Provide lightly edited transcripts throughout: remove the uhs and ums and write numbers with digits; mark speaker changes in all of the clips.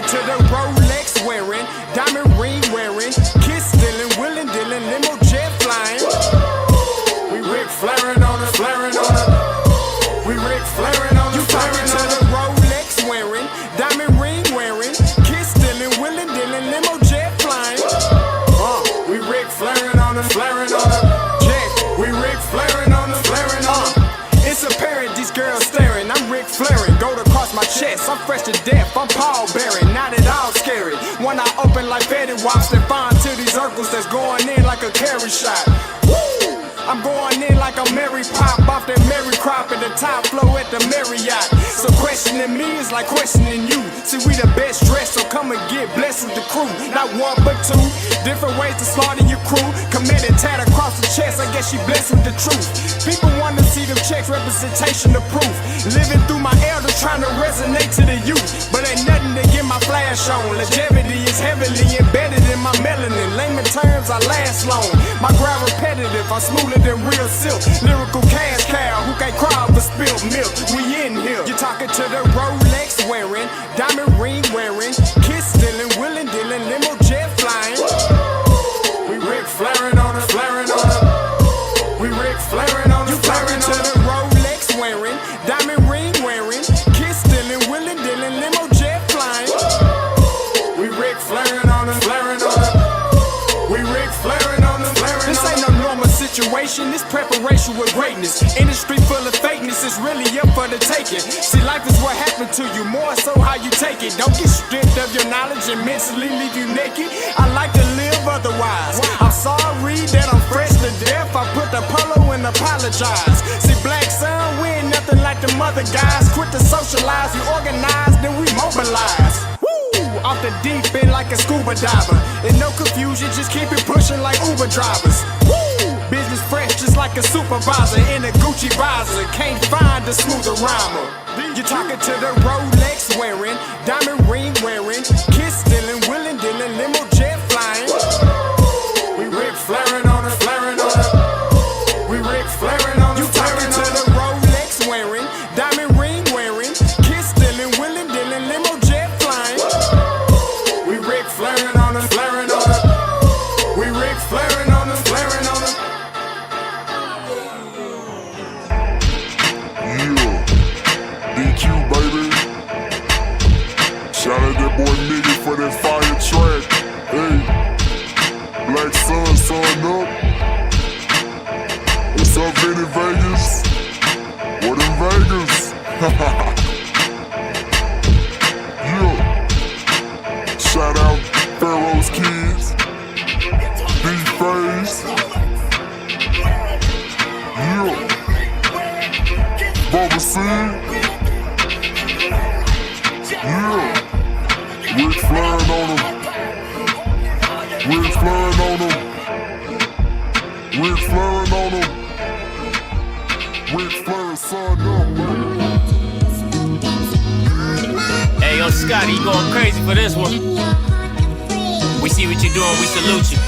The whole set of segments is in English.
Speaker 1: talking to the Rolex wearing, diamond ring wearing, kiss stealing, willing dealing, limo jet flying. We Ric Flairin' on it, flaring on it. We Ric Flairin' on it. You talking to the Rolex wearing, diamond ring wearing, kiss stealing, willing dealing, limo jet flying. We Ric Flairin' on it, flaring on it. Jet, we Ric Flairin' on it, flaring on it. It's apparent these girls staring. I'm Ric Flairin', gold across my chest. I'm fresh to death. I'm Paul Bearing, not at all scary. When I open like Fetty Wops, they find to these Urkels that's going in like a carry shot. Woo! I'm going in like a Mary Pop off that Mary Crop at the top flow at the Marriott. So questioning me is like questioning you. See, we the best dressed, so come and get blessed with the crew. Not one but two, different ways to slaughter your crew. Committed tat across the chest, I guess she blessed with the truth. People want to see them checks, representation of proof. Living through my elders trying to resonate to the youth. But ain't nothing to get my flash on. Longevity is heavily embedded in my melanin. Layman terms, I last long. My grind repetitive, I'm smoother than real silk. Lyrical cash cow who can't cry over spilled milk. We in here. You're talking to the Rolex wearing, diamond ring wearing, kiss stealing, willing dealing, limo jet flying. We Ric Flairin' on it, flaring on it. We Ric Flairin' on it. You talking to the Rolex wearing, diamond ring wearing, kiss stealing, willing dealing, limo jet flying. We Ric Flairin' on it, flaring on it. We Ric Flairin' on it, flaring on it. This ain't no normal situation, this preparation with greatness. Industry full of fakeness, it's really up for the taking. See, life is what happened to you, more so how you take it. Don't get stripped of your knowledge and mentally leave you naked. I like to live otherwise. I'm sorry that I'm fresh to death. I put the polo and apologize. See, Black Sun, we ain't nothing like the mother guys. Quit to socialize, we organize, then we mobilize. Off the deep end like a scuba diver. And no confusion, just keep it pushing like Uber drivers. Woo! Business fresh just like a supervisor in a Gucci visor. Can't find a smoother rhymer. You're talking to the Rolex wearing, diamond ring wearing, kiss stealing, willing dealing, limo jet flying. We Ric Flairin' on it, flaring on it. We Ric Flairin' on it. You talking to the Rolex wearing, diamond ring wearing, kiss stealing, willing dealing, limo jet flying. We Ric Flairin' on it, flaring on it. We Ric Flairin' on it, flaring on it.
Speaker 2: DQ, baby. Shout out that boy Nigga for that fire track. Hey, Black Sun, sun up. What's up, Vinny Vegas? What in Vegas? Yeah. Shout out Pharaoh's Kids. D-Face. Yeah. Bubba C. Yeah. Ric Flairin' on him. Ric Flairin' on him. Ric Flairin' on him. Ric Flairin' son up,
Speaker 3: Hey, yo, Scotty, you going crazy for this one. We see what you're doing, we salute you.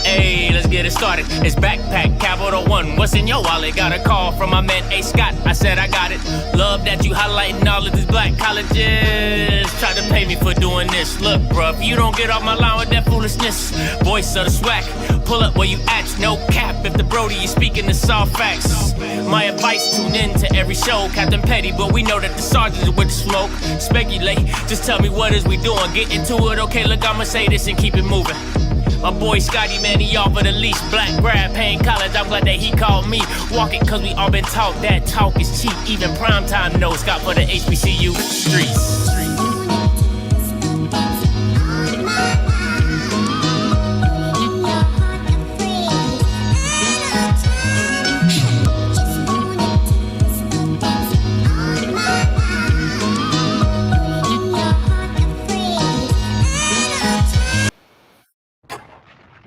Speaker 3: Hey, let's get it started. It's Backpack Capital One. What's in your wallet? Got a call from my man A. Scott. I said I got it. Love that you highlighting all of these black colleges. Try to pay me for doing this. Look, bruh, if you don't get off my line with that foolishness, voice of the swag, pull up where you at. No cap. If the Brody is speaking the soft facts. My advice, tune in to every show. Captain Petty, but we know that the sergeant is with the smoke. Speculate, just tell me what is we doing. Get into it, okay? Look, I'ma say this and keep it moving. My boy Scotty, man, he offered the least. Black grad, paying college, I'm glad that he called me. Walking, cause we all been taught that talk is cheap. Even primetime knows Scott for the HBCU streets.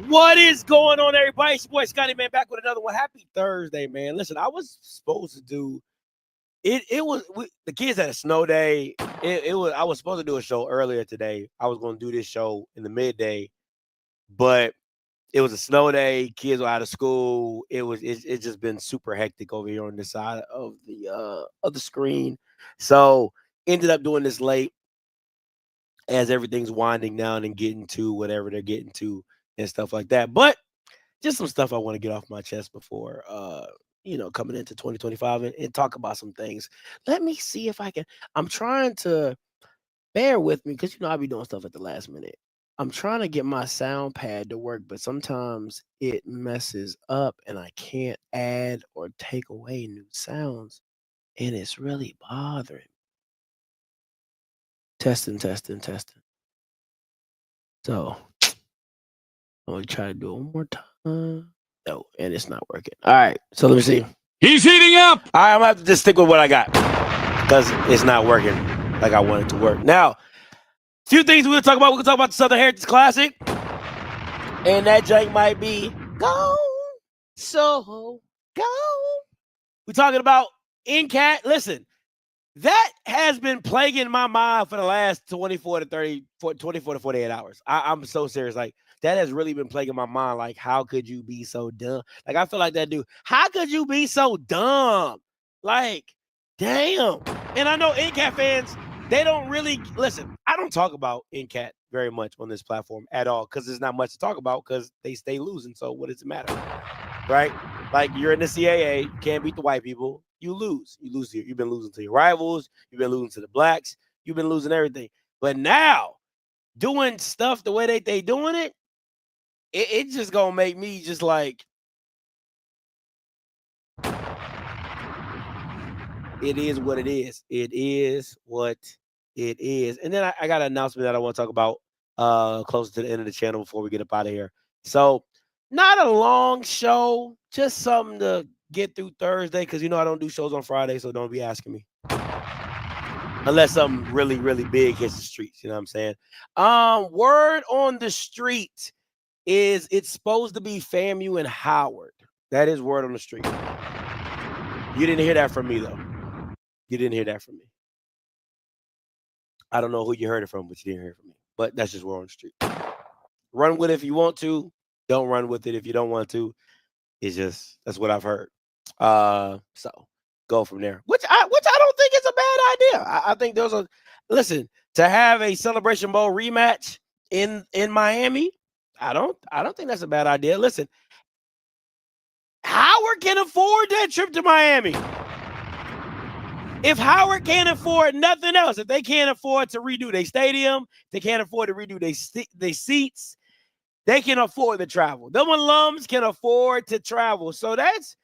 Speaker 4: What is going on, everybody? It's your boy Scotty, man, back with another one. Happy Thursday, man. Listen, I was supposed to do the kids had a snow day. I was supposed to do a show earlier today. I was going to do this show in the midday, but it was a snow day. Kids were out of school. It's just been super hectic over here on this side of the screen. So ended up doing this late. as everything's winding down and getting to whatever they're getting to and stuff like that. But just some stuff I want to get off my chest before coming into 2025 and talk about some things. Let me see if I can. I'm trying to bear with me because I'll be doing stuff at the last minute. I'm trying to get my sound pad to work, but sometimes it messes up and I can't add or take away new sounds. And it's really bothering me. Testing. So I'm gonna try to do it one more time. No, and it's not working. All right, so let me see.
Speaker 5: He's heating up.
Speaker 4: All right, I'm gonna have to just stick with what I got because it's not working like I want it to work. Now, a few things we'll talk about. We're gonna talk about the Southern Heritage Classic, and that jank might be gone. So gone. We're talking about Ncat. Listen, that has been plaguing my mind for the last 24 to 48 hours. I'm so serious. Like, that has really been plaguing my mind. Like, how could you be so dumb? Like, I feel like that dude. How could you be so dumb? Like, damn. And I know Ncat fans, they don't really listen. I don't talk about Ncat very much on this platform at all because there's not much to talk about because they stay losing. So what does it matter? Right? Like, you're in the CAA, you can't beat the white people. You lose. You've been losing to your rivals. You've been losing to the blacks. You've been losing everything. But now, doing stuff the way they doing it, it just gonna make me just like, it is what it is. It is what it is. And then I got an announcement that I want to talk about closer to the end of the channel before we get up out of here. So, not a long show, just something to get through Thursday because I don't do shows on Friday, so don't be asking me. Unless something really, really big hits the streets, you know what I'm saying? Word on the street is it's supposed to be FAMU and Howard. That is word on the street. You didn't hear that from me, though. You didn't hear that from me. I don't know who you heard it from, but you didn't hear it from me. But that's just word on the street. Run with it if you want to. Don't run with it if you don't want to. It's just, that's what I've heard. So go from there. Which I don't think is a bad idea. I think listen, to have a Celebration Bowl rematch in Miami, I don't think that's a bad idea. Listen, Howard can afford that trip to Miami. If Howard can't afford nothing else, if they can't afford to redo their stadium, they can't afford to redo their seats, they can afford to travel. Them alums can afford to travel. So that's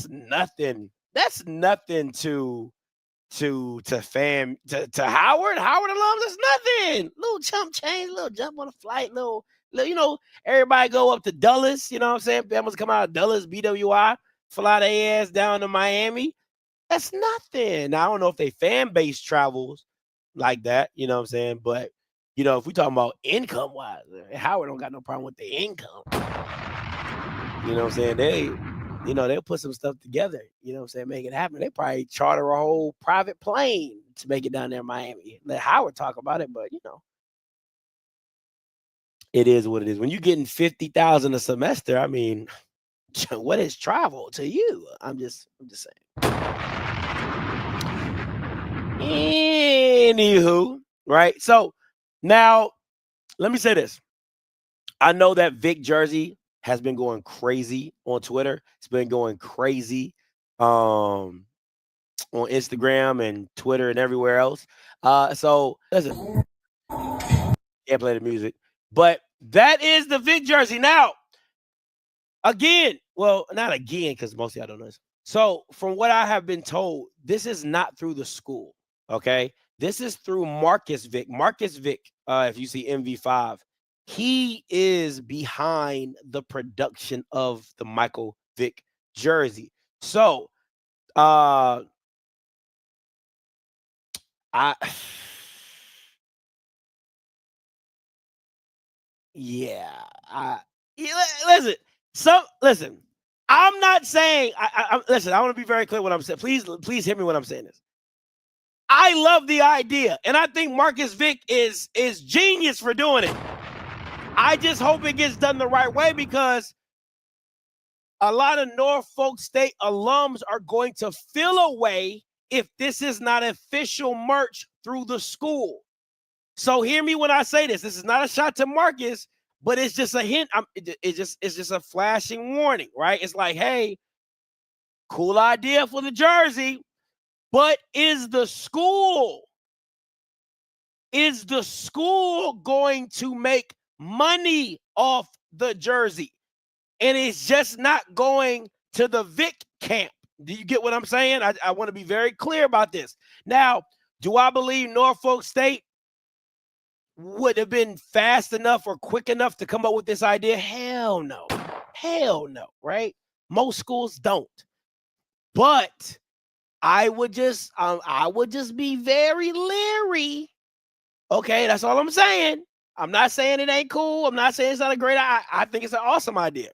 Speaker 4: nothing. That's nothing to Howard. Howard alums, that's nothing. Little chump change, little jump on a flight, little everybody go up to Dulles, you know what I'm saying? Families come out of Dulles, BWI, fly their ass down to Miami. That's nothing. Now, I don't know if they fan base travels like that, you know what I'm saying? But, if we talking about income-wise, Howard don't got no problem with the income. You know what I'm saying? They'll put some stuff together, you know what I'm saying, make it happen. They probably charter a whole private plane to make it down there in Miami. Let Howard talk about it, but, it is what it is. When you're getting $50,000 a semester, I mean, what is travel to you? I'm just saying. Anywho, right? So now let me say this. I know that Vic jersey has been going crazy on Twitter. It's been going crazy on Instagram and Twitter and everywhere else. So listen, can't play the music, but that is the Vic jersey. Now, again, well, not again, because most of y'all don't know this. So from what I have been told, this is not through the school. Okay, this is through Marcus Vick. Marcus Vick, if you see MV5, he is behind the production of the Michael Vick jersey. So, listen, listen. I'm not saying. Listen. I want to be very clear what I'm saying. Please hear me when I'm saying this. I love the idea, and I think Marcus Vick is genius for doing it. I just hope it gets done the right way because a lot of Norfolk State alums are going to feel away if this is not official merch through the school. So hear me when I say this. This is not a shot to Marcus, but it's just a hint. It's just a flashing warning, right? It's like, hey, cool idea for the jersey, but is the school going to make money off the jersey? And it's just not going to the Vic camp. Do you get what I'm saying? I want to be very clear about this. Now, do I believe Norfolk State would have been fast enough or quick enough to come up with this idea? Hell no. Hell no, right? Most schools don't. But I would just be very leery. Okay, that's all I'm saying. I'm not saying it ain't cool. I'm not saying it's not a great idea. I think it's an awesome idea.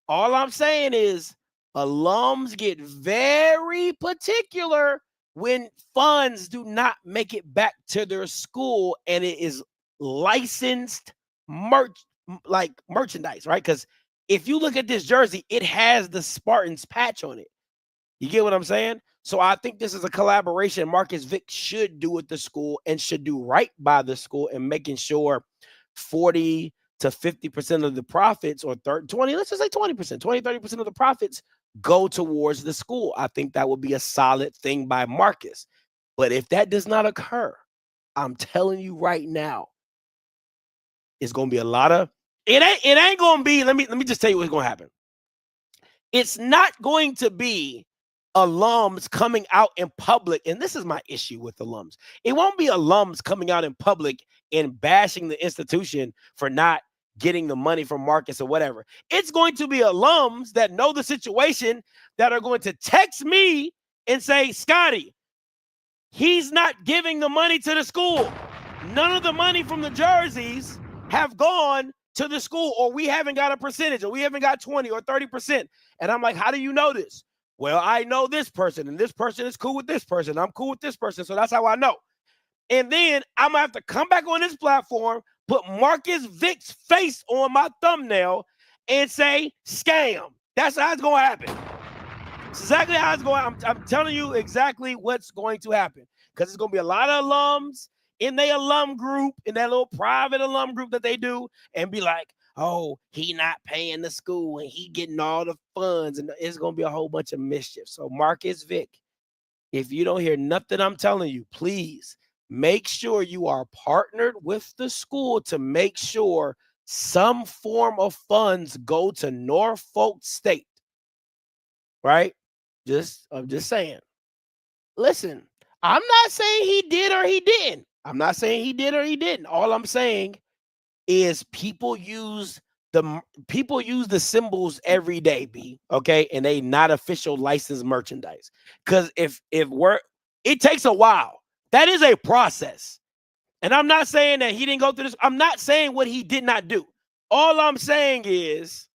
Speaker 4: All I'm saying is alums get very particular when funds do not make it back to their school and it is licensed merchandise, right? Because if you look at this jersey, it has the Spartans patch on it. You get what I'm saying? So I think this is a collaboration Marcus Vick should do with the school and should do right by the school and making sure 40 to 50% of the profits, or 20, let's just say 20%, 20, 30% of the profits go towards the school. I think that would be a solid thing by Marcus. But if that does not occur, I'm telling you right now, it's going to be a lot of, it ain't going to be, let me just tell you what's going to happen. It's not going to be alums coming out in public, and this is my issue with alums. It won't be alums coming out in public and bashing the institution for not getting the money from Marcus or whatever. It's going to be alums that know the situation that are going to text me and say, Scotty, he's not giving the money to the school. None of the money from the jerseys have gone to the school, or we haven't got a percentage, or we haven't got 20 or 30%. And I'm like, how do you know this? Well, I know this person, and this person is cool with this person. I'm cool with this person, so that's how I know. And then I'm going to have to come back on this platform, put Marcus Vick's face on my thumbnail, and say, scam. That's how it's going to happen. It's exactly how it's going. I'm telling you exactly what's going to happen, because it's going to be a lot of alums in their alum group, in that little private alum group that they do, and be like, oh, he not paying the school and he getting all the funds, and it's going to be a whole bunch of mischief. So Marcus Vick, if you don't hear nothing I'm telling you, please make sure you are partnered with the school to make sure some form of funds go to Norfolk State, right? I'm just saying. Listen, I'm not saying he did or he didn't. I'm not saying he did or he didn't. All I'm saying is people use the symbols every day, B, okay? And they not official licensed merchandise. Because if it takes a while. That is a process. And I'm not saying that he didn't go through this. I'm not saying what he did not do. All I'm saying is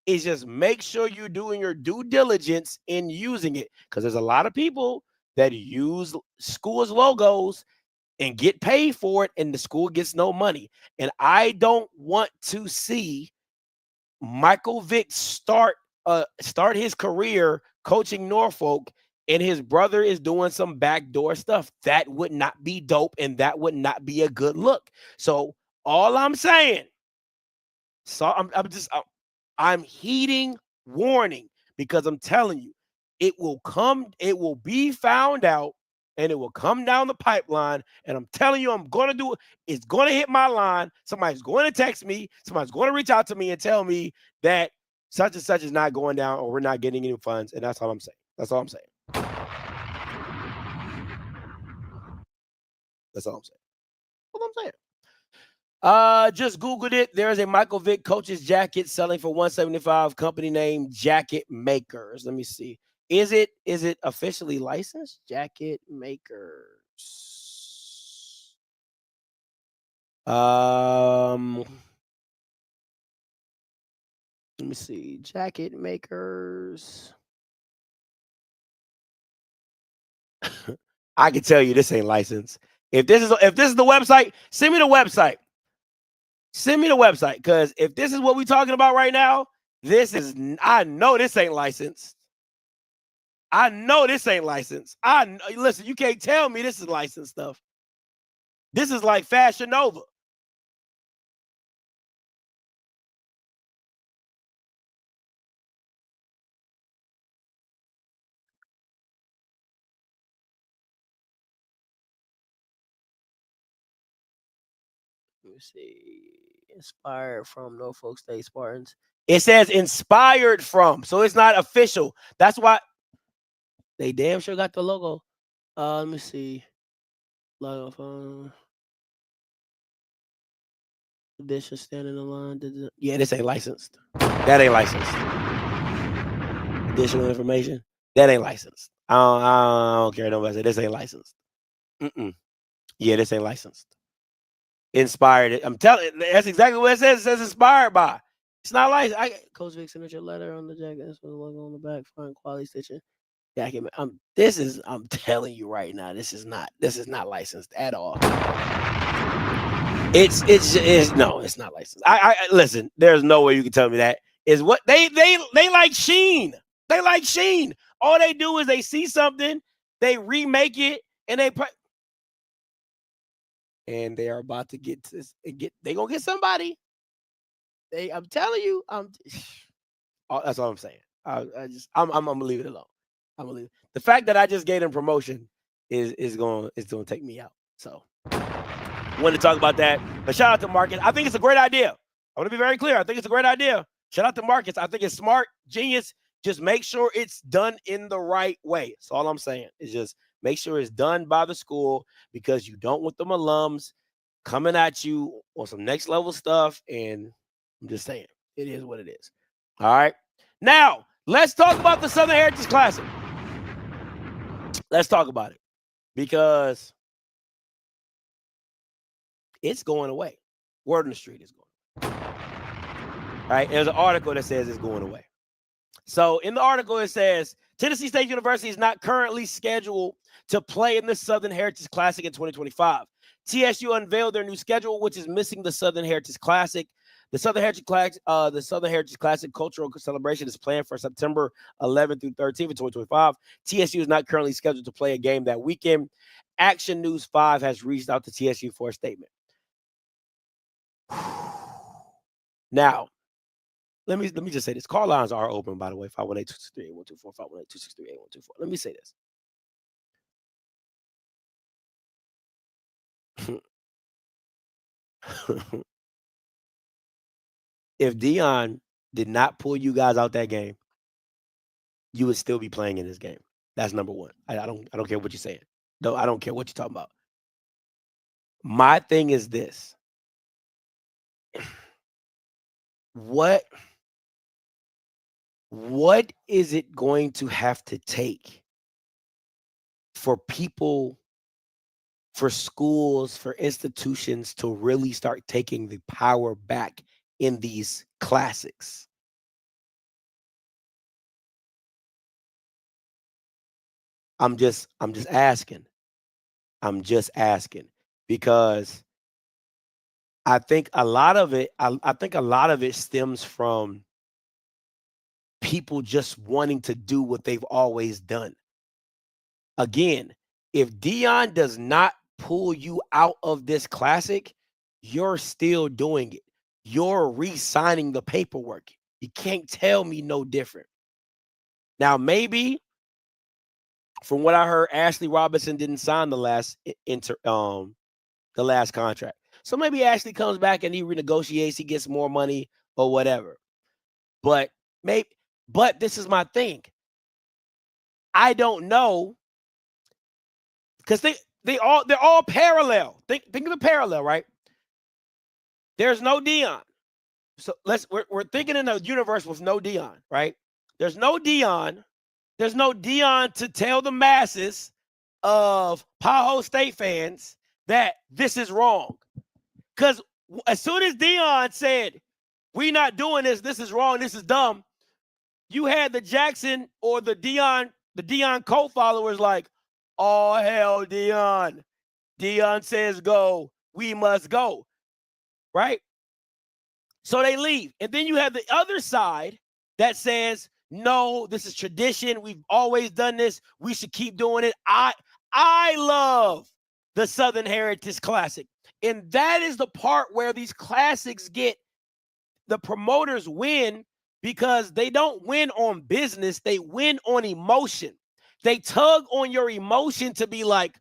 Speaker 4: just make sure you're doing your due diligence in using it. Because there's a lot of people that use schools' logos and get paid for it, and the school gets no money. And I don't want to see Michael Vick start his career coaching Norfolk, and his brother is doing some backdoor stuff. That would not be dope, and that would not be a good look. So all I'm saying, I'm heeding warning, because I'm telling you, it will be found out, and it will come down the pipeline. And I'm telling you, I'm going to do it. It's going to hit my line. Somebody's going to text me. Somebody's going to reach out to me and tell me that such and such is not going down, or we're not getting any funds. And that's all I'm saying. That's all I'm saying. That's all I'm saying. What I'm saying. Just Googled it. There is a Michael Vick coach's jacket selling for $175. Company name Jacket Makers. Let me see. Is it officially licensed? Jacket Makers. Let me see. Jacket Makers. I can tell you this ain't licensed. If this is the website, send me the website. Send me the website, because if this is what we're talking about right now, I know this ain't licensed. I know this ain't licensed. Listen, you can't tell me this is licensed stuff. This is like Fashion Nova. Let me see. Inspired from Norfolk State Spartans. It says inspired from, so it's not official. That's why they damn sure got the logo. Let me see. Logo edition standing in line. Yeah, this ain't licensed. That ain't licensed. Additional information. That ain't licensed. I don't care. Nobody say this ain't licensed. Yeah, this ain't licensed. Inspired. I'm telling you, that's exactly what it says. It says inspired by. It's not licensed. Coach Vic signature letter on the jacket. This was logo on the back. Fine quality stitching. Jacket. I'm telling you right now, this is not licensed at all. It's no, it's not licensed. I listen, there's no way you can tell me that. Is what they like Sheen. They like Sheen. All they do is they see something, they remake it, and and they are about to get this. They gonna get somebody. I'm telling you. That's all I'm saying. I'm gonna leave it alone. I'm gonna leave it. The fact that I just gave them promotion is going to take me out. So I want to talk about that. But shout out to Marcus. I think it's a great idea. I want to be very clear. I think it's a great idea. Shout out to Marcus. I think it's smart, genius. Just make sure it's done in the right way. That's all I'm saying. Is just make sure it's done by the school, because you don't want them alums coming at you on some next level stuff. And I'm just saying, it is what it is. All right. Now, let's talk about the Southern Heritage Classic. Let's talk about it, because it's going away. Word on the street is going away. All right. There's an article that says it's going away. So in the article, it says Tennessee State University is not currently scheduled to play in the Southern Heritage Classic in 2025. TSU unveiled their new schedule, which is missing the Southern Heritage Classic. The Southern Heritage Classic Cultural Celebration is planned for September 11th through 13th of 2025. TSU is not currently scheduled to play a game that weekend. Action News 5 has reached out to TSU for a statement. Now, let me just say this. Call lines are open, by the way. 518-263-8124, 518-263-8124. Let me say this. If Dion did not pull you guys out that game, you would still be playing in this game. That's number one. I don't care what you're saying. No, I don't care what you're talking about. My thing is this. What is it going to have to take for people, for schools, for institutions to really start taking the power back in these classics? I'm just asking. I'm just asking, because I think a lot of it stems from people just wanting to do what they've always done. Again, if Dion does not pull you out of this classic, you're still doing it. You're re-signing the paperwork. You can't tell me no different. Now, maybe from what I heard, Ashley Robinson didn't sign the last contract. So maybe Ashley comes back and he renegotiates, he gets more money or whatever. But this is my thing. I don't know, because they're all parallel. Think of the parallel, right? There's no Dion. So we're thinking in a universe with no Dion, right? There's no Dion. There's no Dion to tell the masses of Ohio State fans that this is wrong. Because as soon as Dion said, "We're not doing this, this is wrong, this is dumb," you had the Jackson or the Dion co-followers like, "Oh, hell, Dion. Dion says go, we must go." Right? So they leave. And then you have the other side that says, "No, this is tradition. We've always done this. We should keep doing it." I love the Southern Heritage Classic. And that is the part where these classics get, the promoters win because they don't win on business. They win on emotion. They tug on your emotion to be like,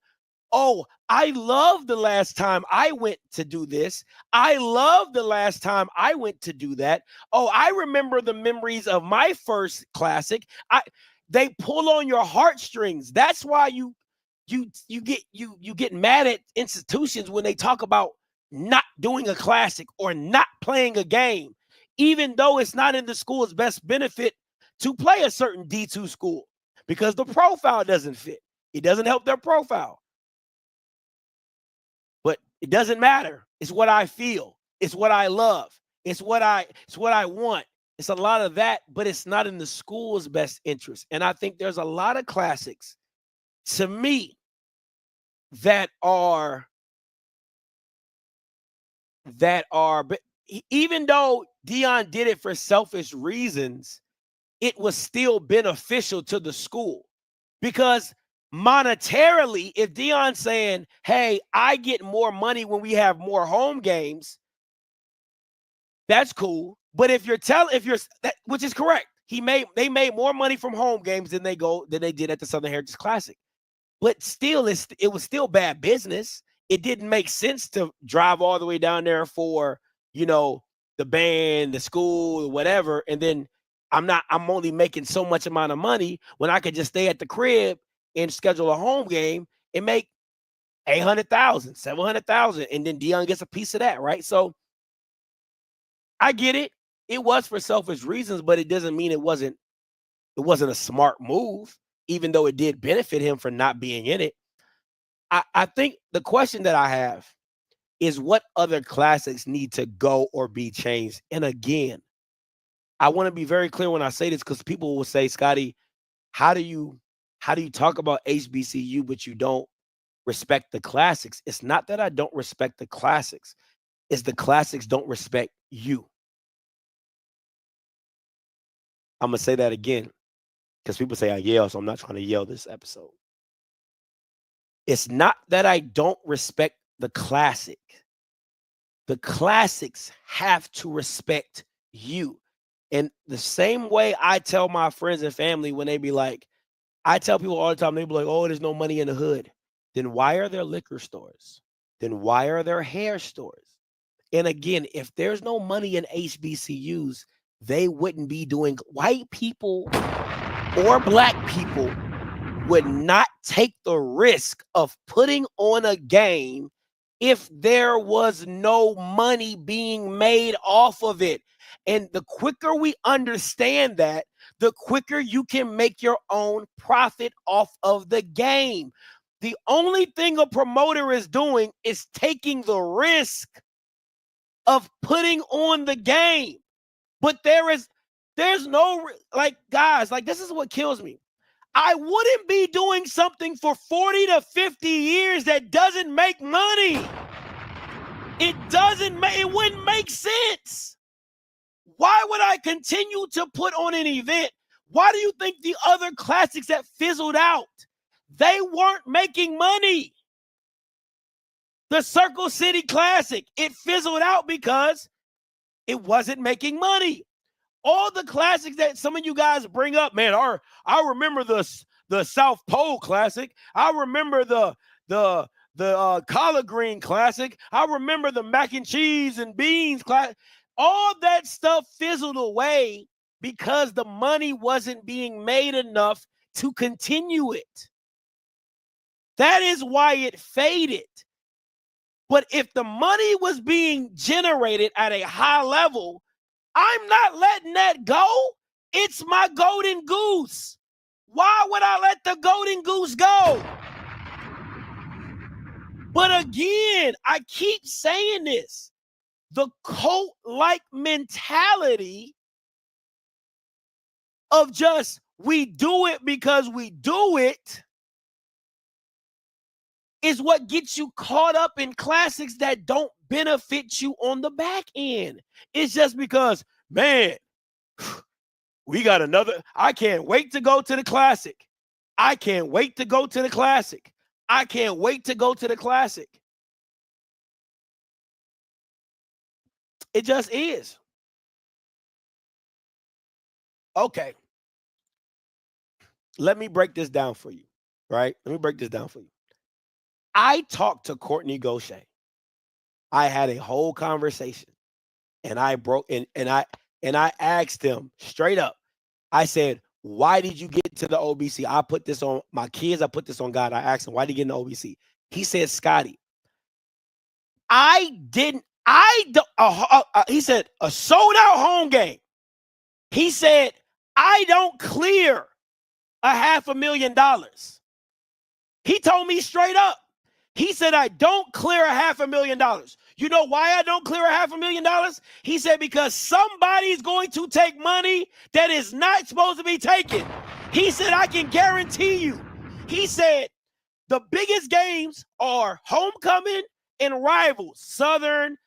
Speaker 4: oh, I love the last time I went to do this. I love the last time I went to do that. Oh, I remember the memories of my first classic. They pull on your heartstrings. That's why you get mad at institutions when they talk about not doing a classic or not playing a game, even though it's not in the school's best benefit to play a certain D2 school because the profile doesn't fit. It doesn't help their profile. But it doesn't matter. It's what I feel. It's what I love. It's what I want. It's a lot of that, but it's not in the school's best interest. And I think there's a lot of classics, to me, that are, but even though Deion did it for selfish reasons, it was still beneficial to the school because monetarily, if Deion's saying, hey, I get more money when we have more home games, that's cool. But which is correct, they made more money from home games than they did at the Southern Heritage Classic. But still, it was still bad business. It didn't make sense to drive all the way down there for, the band, the school, whatever. And then I'm only making so much amount of money when I could just stay at the crib and schedule a home game and make $800,000, $700,000. And then Deion gets a piece of that, right? So I get it. It was for selfish reasons, but it doesn't mean it wasn't a smart move, even though it did benefit him for not being in it. I think the question that I have is what other classics need to go or be changed? And again, I want to be very clear when I say this because people will say, Scotty, how do you talk about HBCU, but you don't respect the classics? It's not that I don't respect the classics. It's the classics don't respect you. I'm going to say that again because people say I yell, so I'm not trying to yell this episode. It's not that I don't respect the classic. The classics have to respect you. And the same way I tell my friends and family when they be like, I tell people all the time, they be like, oh, there's no money in the hood. Then why are there liquor stores? Then why are there hair stores? And again, if there's no money in HBCUs, they wouldn't be doing, white people or black people would not take the risk of putting on a game if there was no money being made off of it. And the quicker we understand that, the quicker you can make your own profit off of the game. The only thing a promoter is doing is taking the risk of putting on the game. But there's no, guys, this is what kills me. I wouldn't be doing something for 40 to 50 years that doesn't make money. It wouldn't make sense. Why would I continue to put on an event? Why do you think the other classics that fizzled out, they weren't making money? The Circle City Classic, it fizzled out because it wasn't making money. All the classics that some of you guys bring up, man, I remember the South Pole Classic. I remember the collard green classic. I remember the mac and cheese and beans classic. All that stuff fizzled away because the money wasn't being made enough to continue it. That is why it faded. But if the money was being generated at a high level, I'm not letting that go. It's my golden goose. Why would I let the golden goose go? But again, I keep saying this. The cult-like mentality of just we do it because we do it is what gets you caught up in classics that don't benefit you on the back end. It's just because, man, we got another. I can't wait to go to the classic. I can't wait to go to the classic. I can't wait to go to the Classic. It just is. Okay. Let me break this down for you, right? Let me break this down for you. I talked to Courtney Gaucher. I had a whole conversation, and I asked him straight up. I said, why did you get to the OBC? I put this on my kids. I put this on God. I asked him, why did you get in the OBC? He said, Scotty, he said, a sold out home game. He said, I don't clear $500,000. He told me straight up. He said, I don't clear $500,000. You know why I don't clear $500,000? He said, because somebody's going to take money that is not supposed to be taken. He said, I can guarantee you. He said, the biggest games are homecoming and rivals, Southern,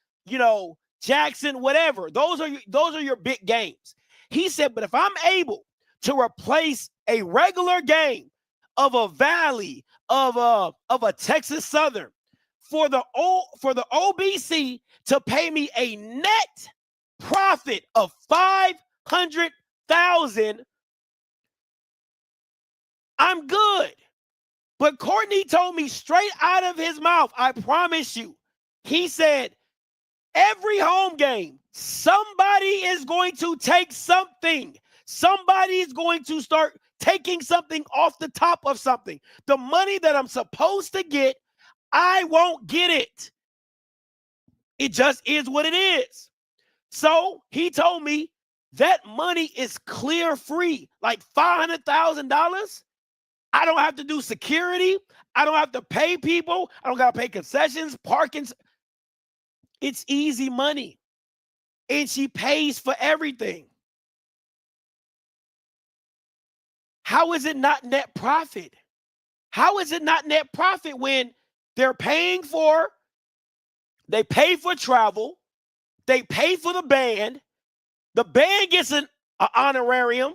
Speaker 4: Jackson, whatever. Those are your big games. He said, but if I'm able to replace a regular game of a Valley, of a Texas Southern, for the OBC to pay me a net profit of $500,000, I'm good. But Courtney told me straight out of his mouth, I promise you, he said, every home game, somebody is going to take something. Somebody is going to start taking something off the top of something. The money that I'm supposed to get, I won't get it. It just is what it is. So he told me that money is clear free, like $500,000. I don't have to do security. I don't have to pay people. I don't got to pay concessions, parking. It's easy money. And she pays for everything. How is it not net profit? How is it not net profit when they pay for travel, they pay for the band gets an honorarium?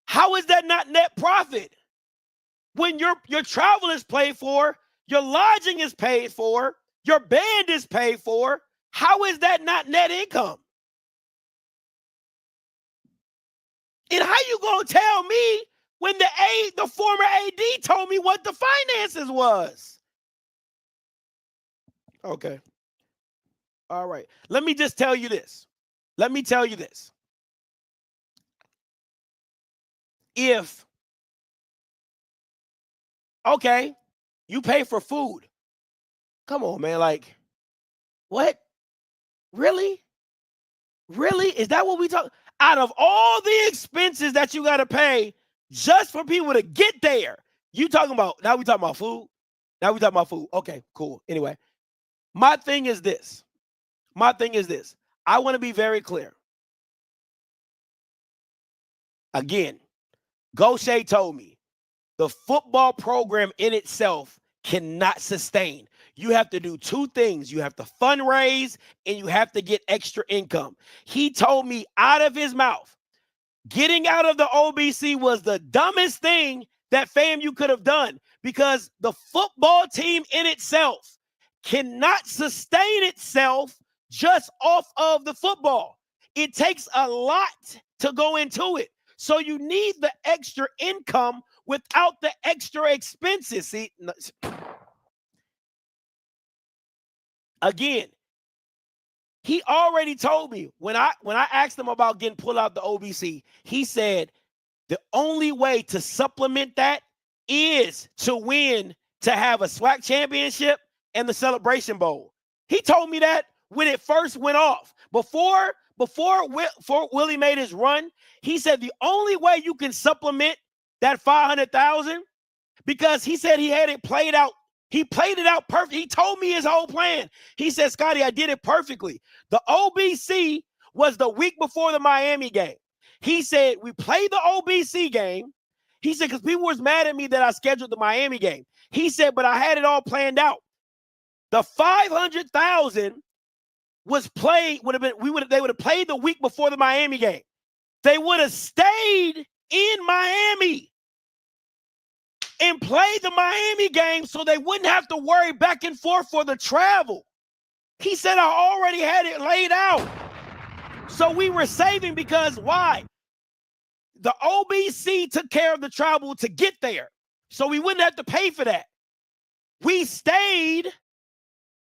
Speaker 4: How is that not net profit? When your travel is paid for, your lodging is paid for, your band is paid for, how is that not net income? And how you gonna tell me when the former AD told me what the finances was? Okay. All right. Let me just tell you this. If, okay, you pay for food. Come on, man. Like, what? Really? Really? Is that what we talk? Out of all the expenses that you got to pay just for people to get there, now we talking about food? Now we talking about food. Okay, cool. Anyway, my thing is this. I want to be very clear. Again, Gaucher told me the football program in itself cannot sustain. You have to do two things. You have to fundraise and you have to get extra income. He told me out of his mouth, getting out of the OBC was the dumbest thing that FAMU could have done, because the football team in itself cannot sustain itself just off of the football. It takes a lot to go into it. So you need the extra income without the extra expenses. See, again, he already told me when I asked him about getting pulled out the OBC, he said the only way to supplement that is to win, to have a SWAC championship and the Celebration Bowl. He told me that when it first went off. Before Willie made his run, he said the only way you can supplement that $500,000, because he said he had it played out. He played it out perfect. He told me his whole plan. He said, Scotty, I did it perfectly. The OBC was the week before the Miami game. He said, we played the OBC game. He said, because people was mad at me that I scheduled the Miami game. He said, but I had it all planned out. The $500,000 was played, they would have played the week before the Miami game. They would have stayed in Miami and play the Miami game so they wouldn't have to worry back and forth for the travel. He said, I already had it laid out. So we were saving because why? The OBC took care of the travel to get there. So we wouldn't have to pay for that. We stayed.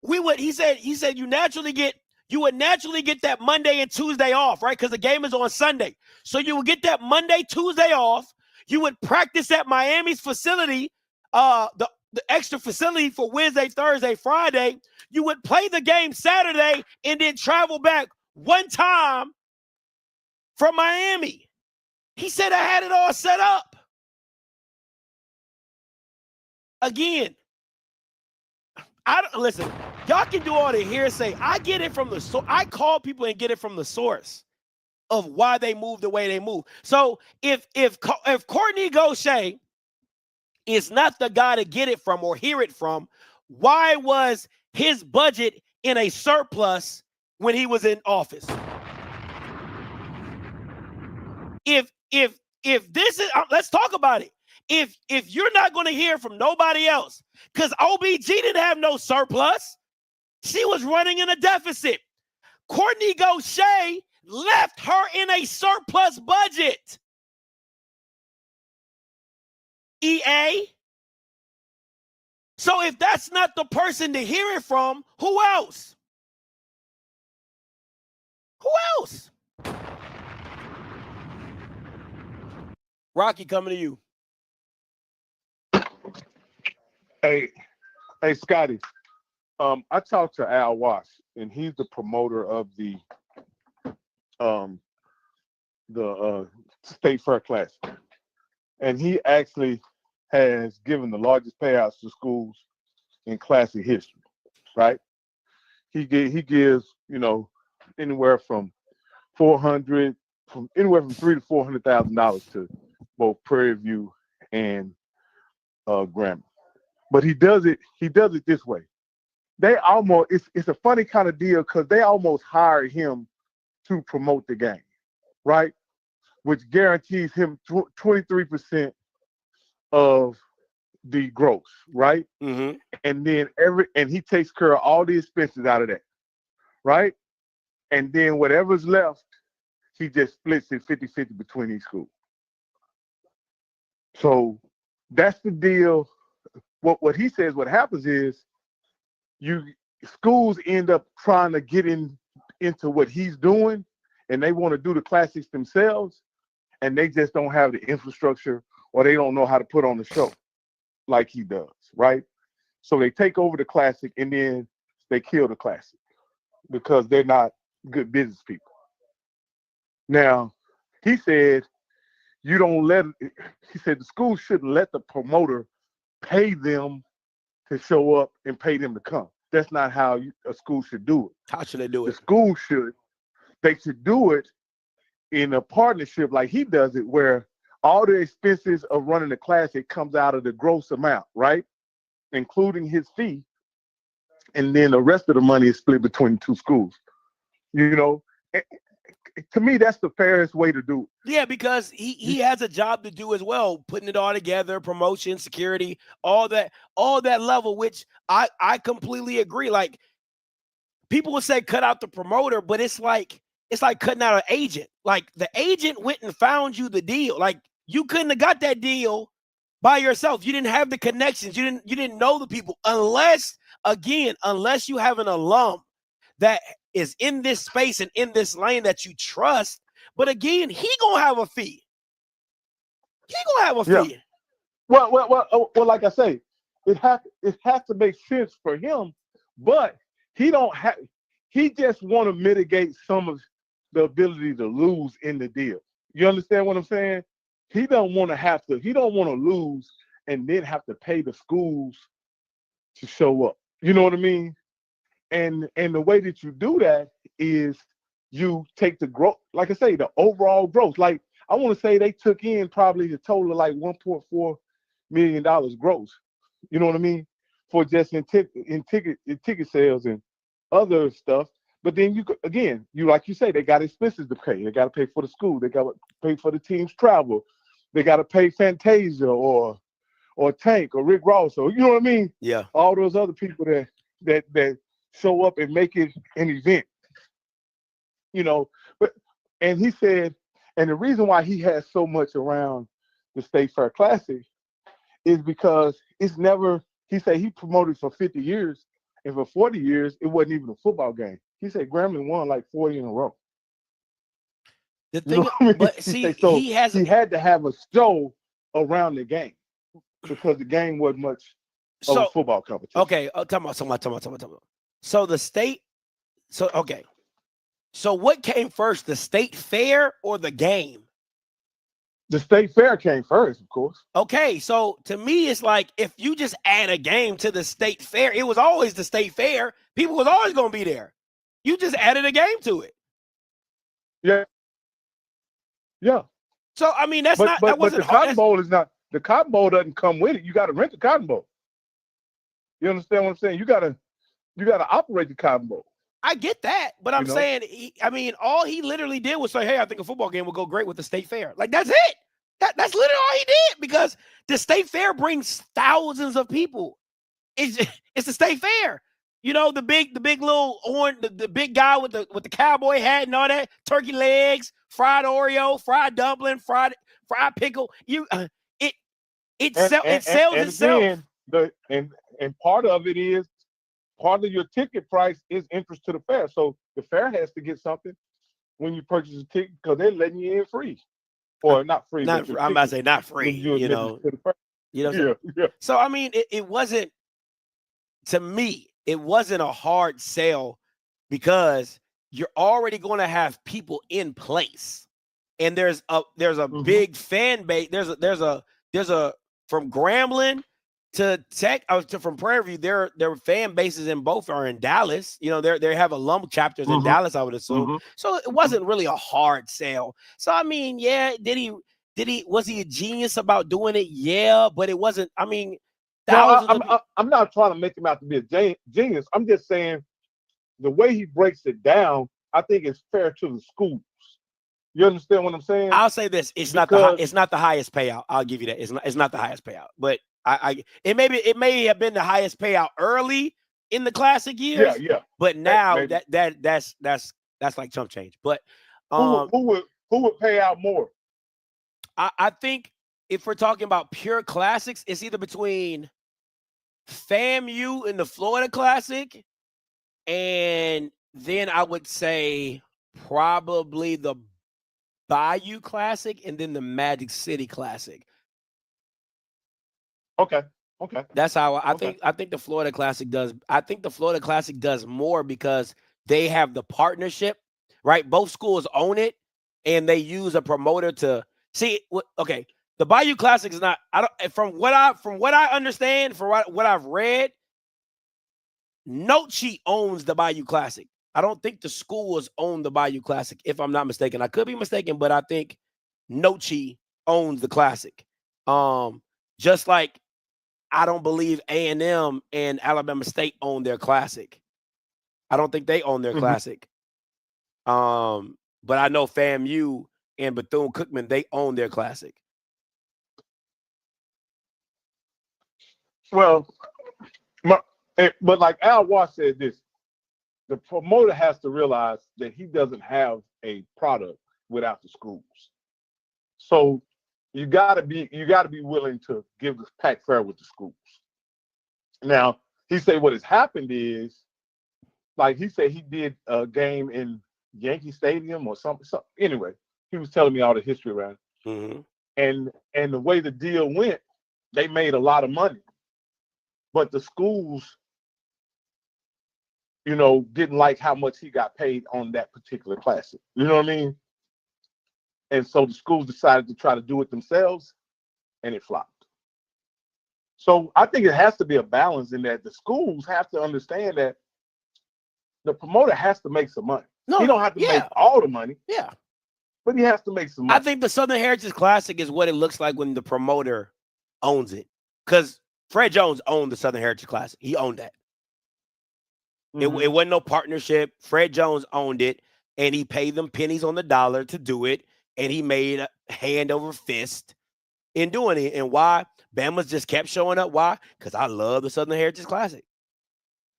Speaker 4: He said you would naturally get that Monday and Tuesday off, right? Because the game is on Sunday. So you would get that Monday, Tuesday off. You would practice at Miami's facility, the extra facility for Wednesday, Thursday, Friday. You would play the game Saturday and then travel back one time from Miami. He said I had it all set up. Again, listen, y'all can do all the hearsay. I get it from the source. I call people and get it from the source of why they move the way they move. So if Courtney Gaucher is not the guy to get it from or hear it from, why was his budget in a surplus when he was in office? If this is, let's talk about it. If you're not going to hear from nobody else, because OBG didn't have no surplus, she was running in a deficit. Courtney Gaucher left her in a surplus budget. EA. So if that's not the person to hear it from, who else? Who else? Rocky, coming to you.
Speaker 5: Hey, Scotty. I talked to Al Wash, and he's the promoter of the State Fair Classic, and he actually has given the largest payouts to schools in Classic history. Right? He gives anywhere from $300,000 to $400,000 to both Prairie View and Grambling. But he does it this way. They almost, it's a funny kind of deal because they almost hired him to promote the game, right? Which guarantees him 23% of the gross, right?
Speaker 4: Mm-hmm.
Speaker 5: And then he takes care of all the expenses out of that, right? And then whatever's left, he just splits it 50-50 between each school. So that's the deal. What he says, what happens is schools end up trying to get into what he's doing, and they want to do the classics themselves, and they just don't have the infrastructure, or they don't know how to put on the show like he does, right? So they take over the classic, and then they kill the classic because they're not good business people. Now, he said, he said the school shouldn't let the promoter pay them to show up and pay them to come. That's not how a school should do it.
Speaker 4: How should they do it?
Speaker 5: The school they should do it in a partnership like he does it, where all the expenses of running the classic comes out of the gross amount, right? Including his fee. And then the rest of the money is split between two schools. To me, that's the fairest way to do it.
Speaker 4: Yeah, because he has a job to do as well, putting it all together, promotion, security, all that level, which I completely agree. Like, people would say cut out the promoter, but it's like cutting out an agent. Like, the agent went and found you the deal. Like, you couldn't have got that deal by yourself. You didn't have the connections. You didn't know the people unless you have an alum that is in this space and in this lane that you trust. But again, he gonna have a fee.
Speaker 5: Yeah. Well, like I say, it has to make sense for him, but he just want to mitigate some of the ability to lose in the deal. You understand what I'm saying? He don't want to lose and then have to pay the schools to show up. You know what I mean? And the way that you do that is you take the growth, like I say, the overall growth. Like, I want to say they took in probably a total of like $1.4 million gross. You know what I mean? For just in ticket sales and other stuff. But then like you say, they got expenses to pay. They got to pay for the school. They got to pay for the team's travel. They got to pay Fantasia or or Tank or Rick Ross, or you know what I mean?
Speaker 4: Yeah.
Speaker 5: All those other people that show up and make it an event. You know, and he said, and the reason why he has so much around the State Fair Classic is because it's never, he said he promoted for 50 years, and for 40 years, it wasn't even a football game. He said Grambling won like 40 in a row.
Speaker 4: The
Speaker 5: You know
Speaker 4: thing,
Speaker 5: what I mean?
Speaker 4: but see,
Speaker 5: So
Speaker 4: he has.
Speaker 5: he had to have a show around the game because the game wasn't much of a football competition.
Speaker 4: Okay, talk about. So the state, okay. So what came first, the state fair or the game?
Speaker 5: The State Fair came first, of course.
Speaker 4: Okay, so to me, it's like if you just add a game to the state fair, it was always the state fair. People was always going to be there. You just added a game to it.
Speaker 5: Yeah. Yeah.
Speaker 4: So I mean, that wasn't
Speaker 5: the
Speaker 4: hard.
Speaker 5: Cotton Bowl is not. The Cotton Bowl doesn't come with it. You got to rent the Cotton Bowl. You understand what I'm saying? You got to operate the Cotton Bowl.
Speaker 4: I get that, but I'm saying, all he literally did was say, "Hey, I think a football game would go great with the state fair." Like that's it. That's literally all he did, because the state fair brings thousands of people. It's the state fair. You know, the big little orange, the big guy with the cowboy hat and all that, turkey legs, fried Oreo, fried dumpling, fried pickle. It sells itself.
Speaker 5: And part of it is, part of your ticket price is interest to the fair. So the fair has to get something when you purchase a ticket, because they're letting you in free, or not free.
Speaker 4: I'm about to say not free. You know.
Speaker 5: Yeah.
Speaker 4: So I mean, it wasn't, to me, it wasn't a hard sell, because you're already going to have people in place, and there's a big fan base. There's a from Grambling to Tech, from Prairie View, their fan bases in both are in Dallas. You know, they have alum chapters in Dallas, I would assume. So it wasn't really a hard sell. So I mean, yeah, was he a genius about doing it? Yeah, but it wasn't. I mean,
Speaker 5: I'm not trying to make him out to be a genius. I'm just saying the way he breaks it down, I think it's fair to the schools. You understand what I'm saying?
Speaker 4: I'll say this: it's not the highest payout. I'll give you that. It's not the highest payout, but it may have been the highest payout early in the classic years.
Speaker 5: Yeah.
Speaker 4: But now that's like chump change. But
Speaker 5: who would pay out more?
Speaker 4: I think if we're talking about pure classics, it's either between FAMU in the Florida Classic, and then I would say probably the Bayou Classic, and then the Magic City Classic.
Speaker 5: Okay.
Speaker 4: That's how I think the Florida Classic does. I think the Florida Classic does more because they have the partnership, right? Both schools own it, and they use a promoter to see. Okay, the Bayou Classic is not. From what I understand, from what I've read, Nochi owns the Bayou Classic. I don't think the schools own the Bayou Classic, if I'm not mistaken. I could be mistaken, but I think Nochi owns the Classic. Just like I don't believe A&M and Alabama State own their Classic. I don't think they own their Classic. But I know FAMU and Bethune-Cookman, they own their Classic.
Speaker 5: Well, but like Al Watt said this, the promoter has to realize that he doesn't have a product without the schools. So you gotta be willing to give the pack fair with the schools. Now, he said what has happened is, like he said he did a game in Yankee Stadium or something. Anyway, he was telling me all the history around it. And the way the deal went, they made a lot of money. But the schools, didn't like how much he got paid on that particular classic. You know what I mean? And so the schools decided to try to do it themselves, and it flopped. So I think it has to be a balance in that the schools have to understand that the promoter has to make some money. No, he don't have to make all the money.
Speaker 4: Yeah.
Speaker 5: But he has to make some money.
Speaker 4: I think the Southern Heritage Classic is what it looks like when the promoter owns it. Because Fred Jones owned the Southern Heritage Classic. He owned that. It wasn't no partnership. Fred Jones owned it, and he paid them pennies on the dollar to do it, and he made a hand over fist in doing it. And why? Bama's just kept showing up. Why? Because I love the Southern Heritage Classic.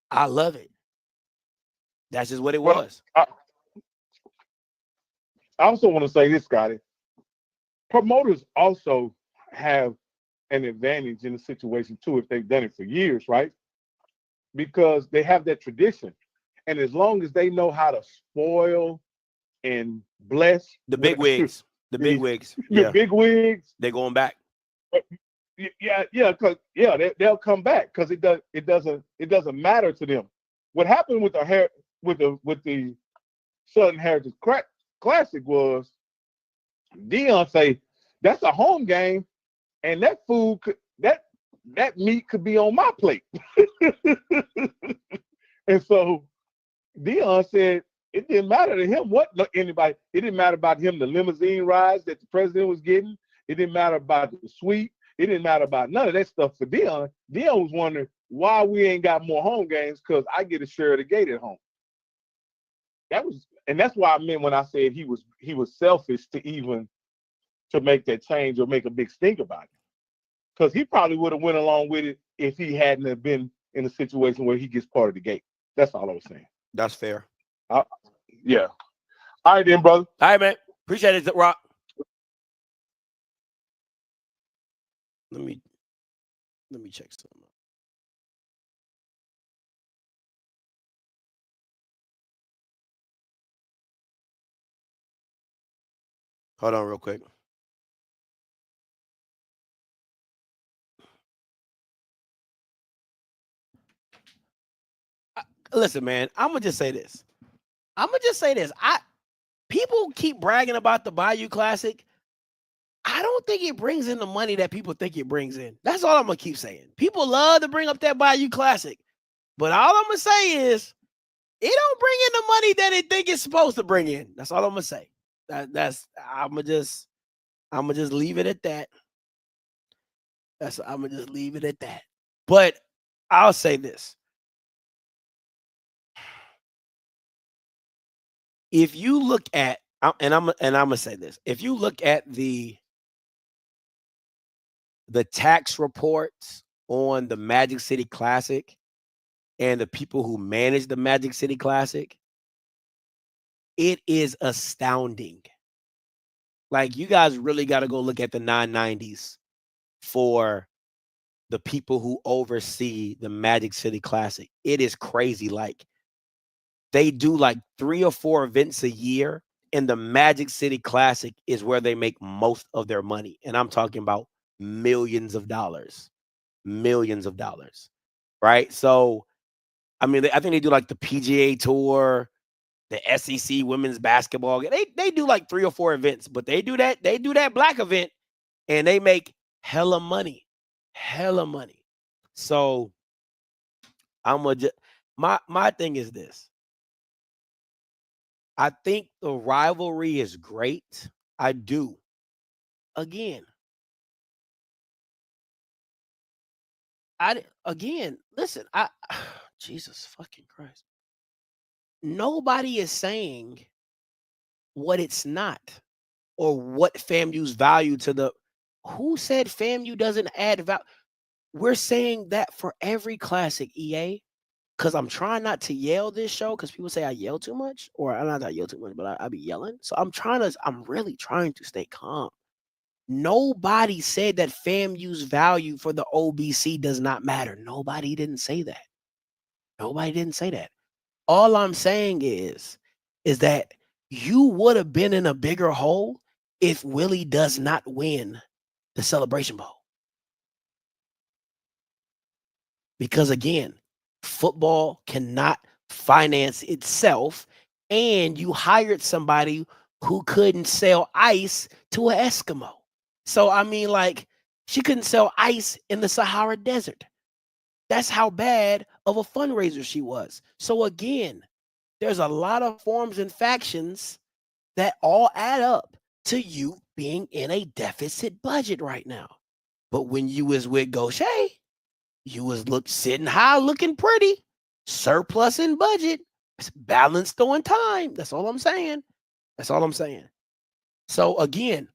Speaker 4: I love it. That's just what it was.
Speaker 5: I also want to say this, Scotty. Promoters also have an advantage in the situation too if they've done it for years, right? Because they have that tradition, and as long as they know how to spoil and bless
Speaker 4: The big wigs, the big wigs,
Speaker 5: the big wigs,
Speaker 4: they're going back.
Speaker 5: They'll come back because it doesn't matter to them. What happened with the Southern Heritage Classic was Deion say that's a home game, and that food that meat could be on my plate. And so Deion said it didn't matter to him what anybody. It didn't matter about him the limousine rides that the president was getting. It didn't matter about the suite. It didn't matter about none of that stuff for Deion. Deion was wondering why we ain't got more home games because I get a share of the gate at home. That's why I meant when I said he was selfish to make that change or make a big stink about it. Because he probably would have went along with it if he hadn't have been in a situation where he gets part of the gate. That's all I was saying.
Speaker 4: That's fair.
Speaker 5: Yeah. All right then, brother.
Speaker 4: All right, man. Appreciate it, Rock. Let me check something. Hold on real quick. Listen, man, I'm gonna just say this. People keep bragging about the Bayou Classic. I don't think it brings in the money that people think it brings in. That's all I'm gonna keep saying. People love to bring up that Bayou Classic, but all I'm gonna say is it don't bring in the money that it think it's supposed to bring in. That's all I'm gonna say. I'm gonna just leave it at that. I'm gonna just leave it at that. But I'll say this. If you look at, and I'm gonna say this, if you look at the tax reports on the Magic City Classic and the people who manage the Magic City Classic, it is astounding. Like, you guys really got to go look at the 990s for the people who oversee the Magic City Classic. It is crazy. Like, they do like 3 or 4 events a year, and the Magic City Classic is where they make most of their money. And I'm talking about millions of dollars, right? So, I mean, I think they do like the PGA Tour, the SEC women's basketball. They do like 3 or 4 events, but they do that black event, and they make hella money. So, my thing is this. I think the rivalry is great. I do. Again, listen, Jesus fucking Christ. Nobody is saying what it's not or what FAMU's value to the. Who said FAMU doesn't add value? We're saying that for every classic, EA. Because I'm trying not to yell this show because people say I yell too much, or I'm not that I yell too much, but I be yelling. So I'm really trying to stay calm. Nobody said that FAMU's value for the OBC does not matter. Nobody didn't say that. All I'm saying is that you would have been in a bigger hole if Willie does not win the Celebration Bowl. Because again, football cannot finance itself, and you hired somebody who couldn't sell ice to an Eskimo. So, I mean, like, she couldn't sell ice in the Sahara Desert. That's how bad of a fundraiser she was. So, again, there's a lot of forms and factions that all add up to you being in a deficit budget right now. But when you was with Gaucher, you was sitting high, looking pretty, surplus in budget, balanced on time. That's all I'm saying. So again,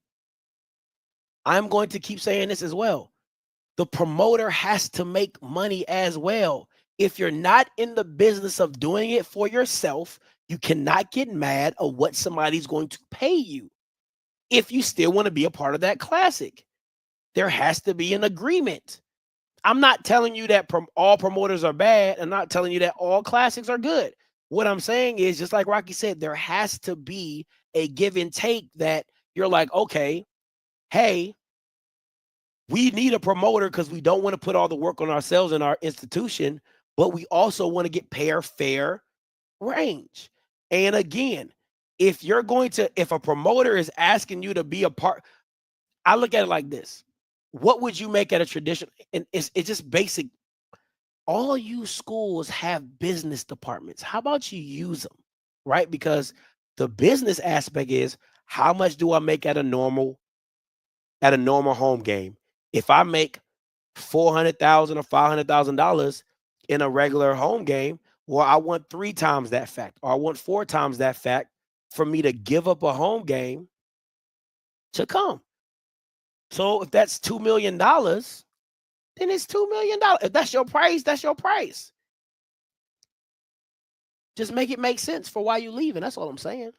Speaker 4: I'm going to keep saying this as well. the promoter has to make money as well. If you're not in the business of doing it for yourself, you cannot get mad at what somebody's going to pay you. If you still want to be a part of that classic, there has to be an agreement. I'm not telling you that all promoters are bad. I'm not telling you that all classics are good. What I'm saying is, just like Rocky said, there has to be a give and take that you're like, okay, hey, we need a promoter because we don't want to put all the work on ourselves and our institution, but we also want to get fair range. And again, if a promoter is asking you to be a part, I look at it like this. What would you make at a tradition? And it's just basic. All you schools have business departments. How about you use them, right? Because the business aspect is, how much do I make at a normal home game? If I make $400,000 or $500,000 in a regular home game, well, I want 3 times that fact, or I want 4 times that fact for me to give up a home game to come. So if that's $2 million, then it's $2 million. If that's your price, that's your price. Just make it make sense for why you're leaving. That's all I'm saying.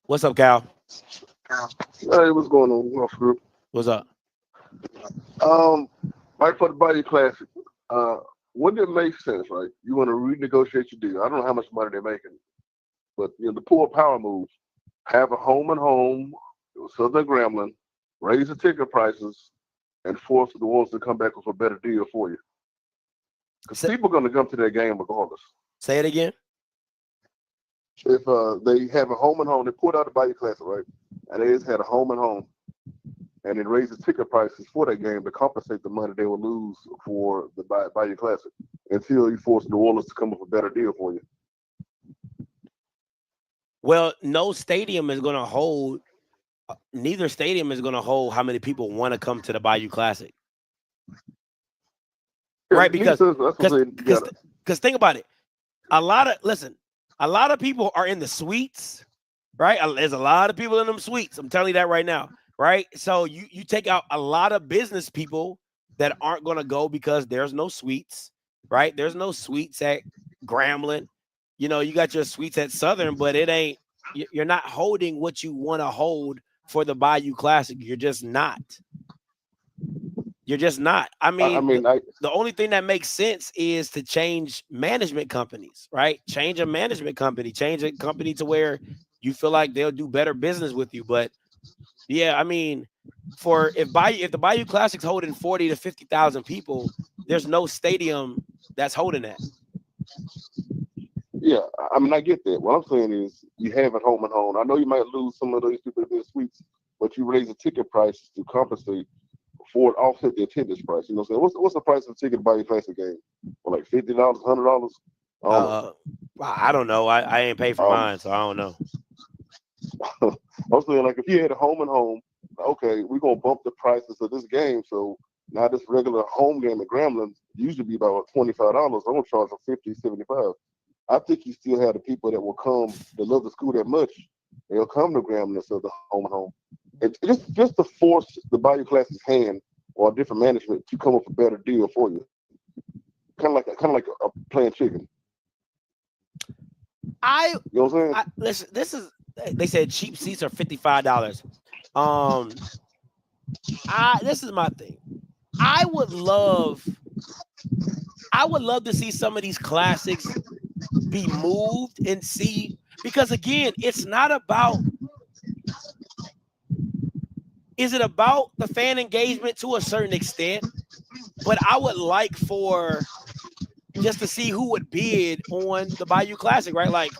Speaker 4: What's up, Cal?
Speaker 6: Hey, what's going on? Off-script?
Speaker 4: What's up?
Speaker 6: Right for the Bayou Classic. Wouldn't it make sense, right? You want to renegotiate your deal. I don't know how much money they're making, but the poor power move. Have a home and home, Southern Grambling, raise the ticket prices, and force the ones to come back with a better deal for you. Because people are going to come to that game regardless.
Speaker 4: Say it again.
Speaker 6: If they have a home and home, they pulled out the Bayou Classic, right? And they just had a home and home, and it raised the ticket prices for that game to compensate the money they would lose for the Bayou Classic until you force New Orleans to come up with a better deal for you.
Speaker 4: Well, no stadium is going to hold. Neither stadium is going to hold how many people want to come to the Bayou Classic.
Speaker 6: Yeah,
Speaker 4: right? Because think about it. A lot of people are in the suites, right? There's a lot of people in them suites. I'm telling you that right now, right? So you take out a lot of business people that aren't going to go because there's no suites, right? There's no suites at Grambling. You got your suites at Southern, but you're not holding what you want to hold for the Bayou Classic. You're just not. I mean, the only thing that makes sense is to change management companies, right? Change a management company, change a company to where you feel like they'll do better business with you. But yeah, I mean, if the Bayou Classic's holding 40 to 50,000 people, there's no stadium that's holding that.
Speaker 6: Yeah, I mean, I get that. What I'm saying is, you have it home and home. I know you might lose some of those people in the suites, but you raise the ticket prices to compensate for it, offset the attendance price. You know what I'm saying? What's the price of the ticket to buy your classic game? Well, like $50, $100?
Speaker 4: I don't know. I ain't paid for mine, so I don't know.
Speaker 6: I'm saying, like, if you had a home and home, okay, we're gonna bump the prices of this game. So now this regular home game at Grambling usually be about $25. I'm gonna charge for $50, $75. I think you still have the people that will come that love the school that much. They'll come to Grambling instead of the home and home. It's just to force the Bayou Classic's hand or a different management to come up with a better deal for you. Kind of like a playing chicken. You know what I'm saying?
Speaker 4: Listen, they said cheap seats are $55. This is my thing. I would love to see some of these classics be moved and see, because again, it's not about, is it about the fan engagement to a certain extent, but I would like for just to see who would bid on the Bayou Classic, right? Like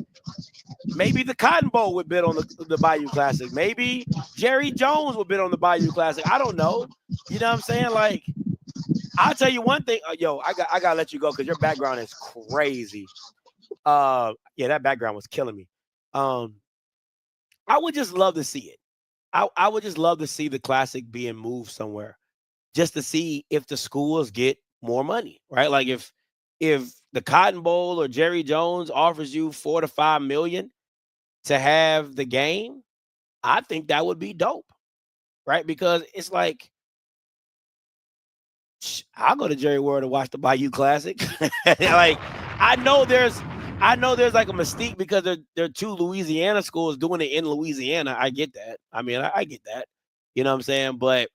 Speaker 4: maybe the Cotton Bowl would bid on the Bayou Classic. Maybe Jerry Jones would bid on the Bayou Classic. I don't know. You know what I'm saying? Like, I'll tell you one thing. I gotta let you go because your background is crazy. Yeah, that background was killing me. I would just love to see it. I would just love to see the Classic being moved somewhere, just to see if the schools get more money, right? Like if the Cotton Bowl or Jerry Jones offers you $4 to $5 million to have the game, I think that would be dope. right? Because it's like, I'll go to Jerry World to watch the Bayou Classic. Like, I know there's like a mystique because they're two Louisiana schools doing it in Louisiana. I get that. I mean, I get that. You know what I'm saying? But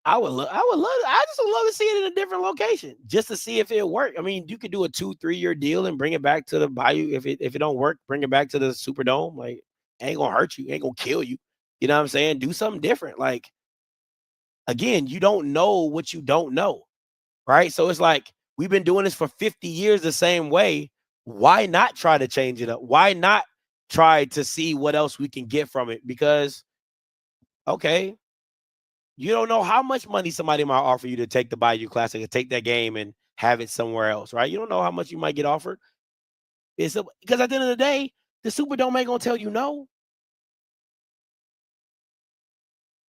Speaker 4: I just would love to see it in a different location just to see if it worked. I mean, you could do a 2-3 year deal and bring it back to the Bayou. If it don't work, bring it back to the Superdome. Like, ain't gonna hurt you, ain't gonna kill you. You know what I'm saying? Do something different. Like, again, you don't know what you don't know, right? So it's like, we've been doing this for 50 years the same way. Why not try to change it up? Why not try to see what else we can get from it? Because, okay, you don't know how much money somebody might offer you to take the Bayou Classic and take that game and have it somewhere else, right? You don't know how much you might get offered. Because at the end of the day, the Superdome ain't gonna tell you no.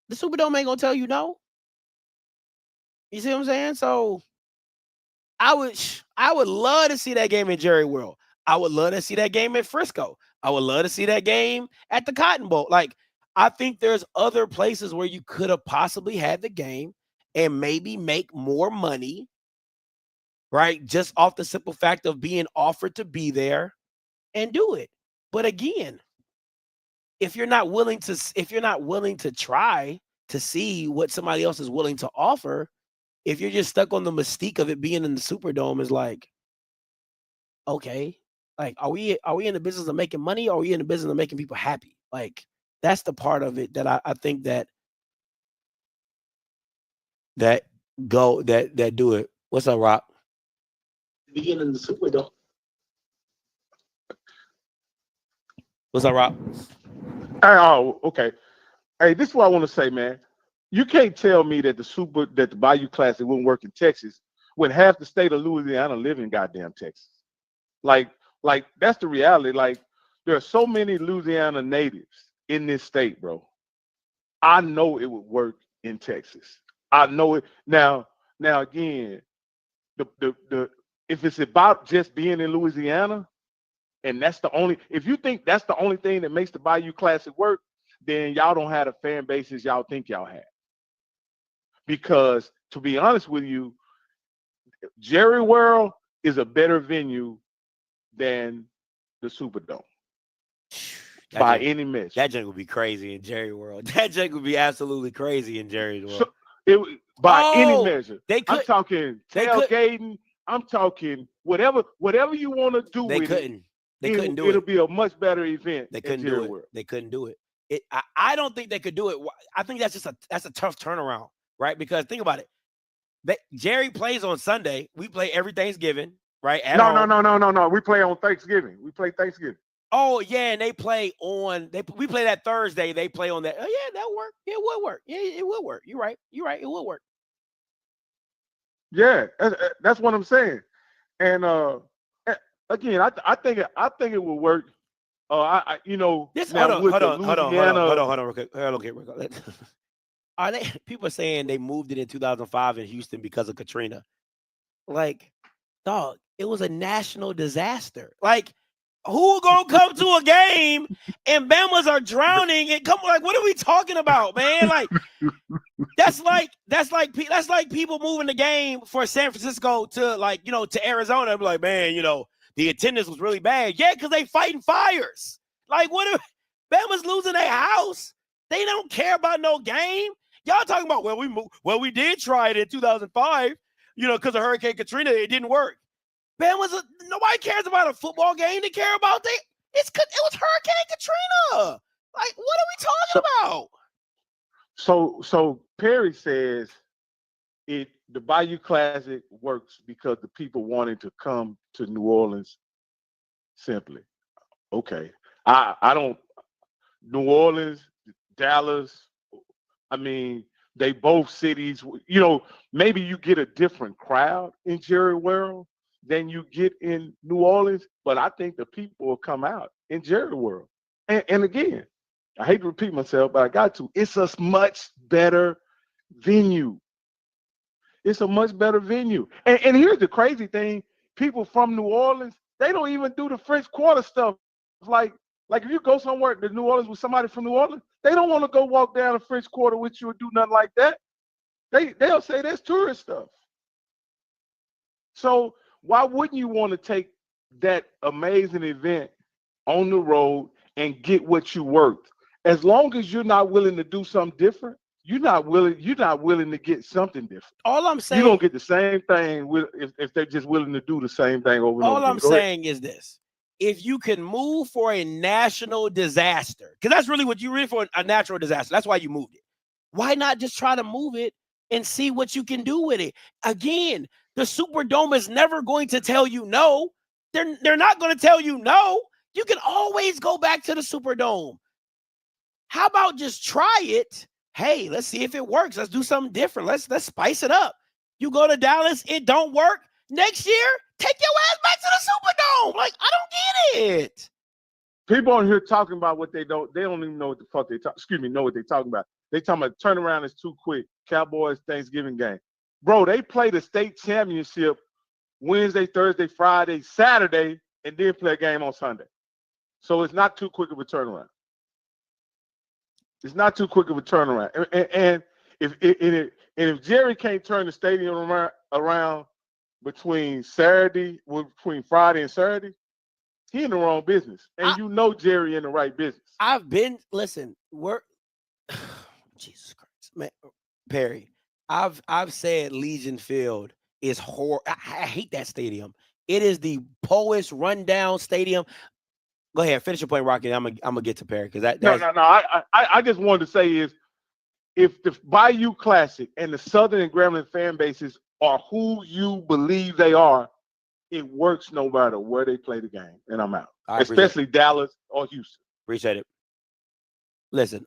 Speaker 4: The Superdome ain't gonna tell you no. You see what I'm saying? So I would love to see that game in Jerry World. I would love to see that game at Frisco. I would love to see that game at the Cotton Bowl. Like, I think there's other places where you could have possibly had the game and maybe make more money, right? Just off the simple fact of being offered to be there and do it. But again, if you're not willing to try to see what somebody else is willing to offer, if you're just stuck on the mystique of it being in the Superdome, is like, okay, like, are we in the business of making money, or are we in the business of making people happy? Like, that's the part of it that I think that do it. What's up, Rock? Being in the Superdome. What's up, Rock?
Speaker 5: Oh, okay. Hey, this is what I want to say, man. You can't tell me that the Bayou Classic wouldn't work in Texas when half the state of Louisiana live in goddamn Texas. Like that's the reality. Like, there are so many Louisiana natives in this state, bro. I know it would work in Texas. I know it. Now again, the if it's about just being in Louisiana, and if you think that's the only thing that makes the Bayou Classic work, then y'all don't have the fan bases y'all think y'all have. Because, to be honest with you, Jerry World is a better venue than the Superdome. By any measure.
Speaker 4: That junk would be crazy in Jerry World. That junk would be absolutely crazy in Jerry's World.
Speaker 5: So, by any measure. I'm talking tailgating. I'm talking whatever you want to do with it. They couldn't do it. It'll be a much better event.
Speaker 4: They couldn't do it. World. They couldn't do it. I don't think they could do it. I think that's a tough turnaround, right? Because think about it. Jerry plays on Sunday. We play every Thanksgiving, right?
Speaker 5: No. We play on Thanksgiving. We play Thanksgiving.
Speaker 4: Oh yeah, and they play on. We play that Thursday. They play on that. Oh yeah, that'll work. Yeah, it would work. Yeah, it will work. You're right. It will work.
Speaker 5: Yeah, that's what I'm saying. And again, I think it will work. Hold on, real quick.
Speaker 4: Are they? People are saying they moved it in 2005 in Houston because of Katrina. Like, dog, it was a national disaster. Like, who gonna come to a game and Bamas are drowning and come? Like, what are we talking about, man? Like, that's like people moving the game for San Francisco to to Arizona and be like, man, the attendance was really bad. Yeah, because they fighting fires. Like, what if Bama's losing their house? They don't care about no game. Y'all talking about, we did try it in 2005, because of Hurricane Katrina, it didn't work. Nobody cares about a football game. They care about it was Hurricane Katrina. Like, what are we talking about?
Speaker 5: So Perry says the Bayou Classic works because the people wanted to come to New Orleans simply. Okay. I don't New Orleans, Dallas, I mean, they both cities, maybe you get a different crowd in Jerry World than you get in New Orleans, but I think the people will come out in Jerry World. And again, I hate to repeat myself, but I got to. It's a much better venue. It's a much better venue. And here's the crazy thing. People from New Orleans, they don't even do the French Quarter stuff. Like if you go somewhere to New Orleans with somebody from New Orleans, They don't want to go walk down the French Quarter with you or do nothing like that. They'll say that's tourist stuff. So why wouldn't you want to take that amazing event on the road and get what you worth? As long as you're not willing to do something different, you're not willing to get something different.
Speaker 4: All I'm saying,
Speaker 5: you don't get the same thing if they're just willing to do the same thing over and over.
Speaker 4: All I'm saying is this: if you can move for a national disaster, because that's really what you're in for, a natural disaster. That's why you moved it. Why not just try to move it and see what you can do with it? Again, the Superdome is never going to tell you no. They're not going to tell you no. You can always go back to the Superdome. How about just try it? Hey, let's see if it works. Let's do something different. Let's spice it up. You go to Dallas, it don't work. Next year, take your ass back to the Superdome. Like, I don't get it.
Speaker 5: People on here talking about what they don't even know what the fuck know what they're talking about. They talking about turnaround is too quick. Cowboys Thanksgiving game. Bro, they play the state championship Wednesday, Thursday, Friday, Saturday, and then play a game on Sunday. So it's not too quick of a turnaround. It's not too quick of a turnaround. And if Jerry can't turn the stadium around between Friday and Saturday, he in the wrong business. And you know Jerry in the right business.
Speaker 4: Jesus Christ, man, Perry. I've said Legion Field is horrible. I hate that stadium. It is the poorest rundown stadium. Go ahead, finish your point, Rocky. I'm gonna get to Perry because no.
Speaker 5: I just wanted to say is if the Bayou Classic and the Southern and Grambling fan bases are who you believe they are, it works no matter where they play the game. And I'm out, especially Dallas or Houston.
Speaker 4: Appreciate it. Listen.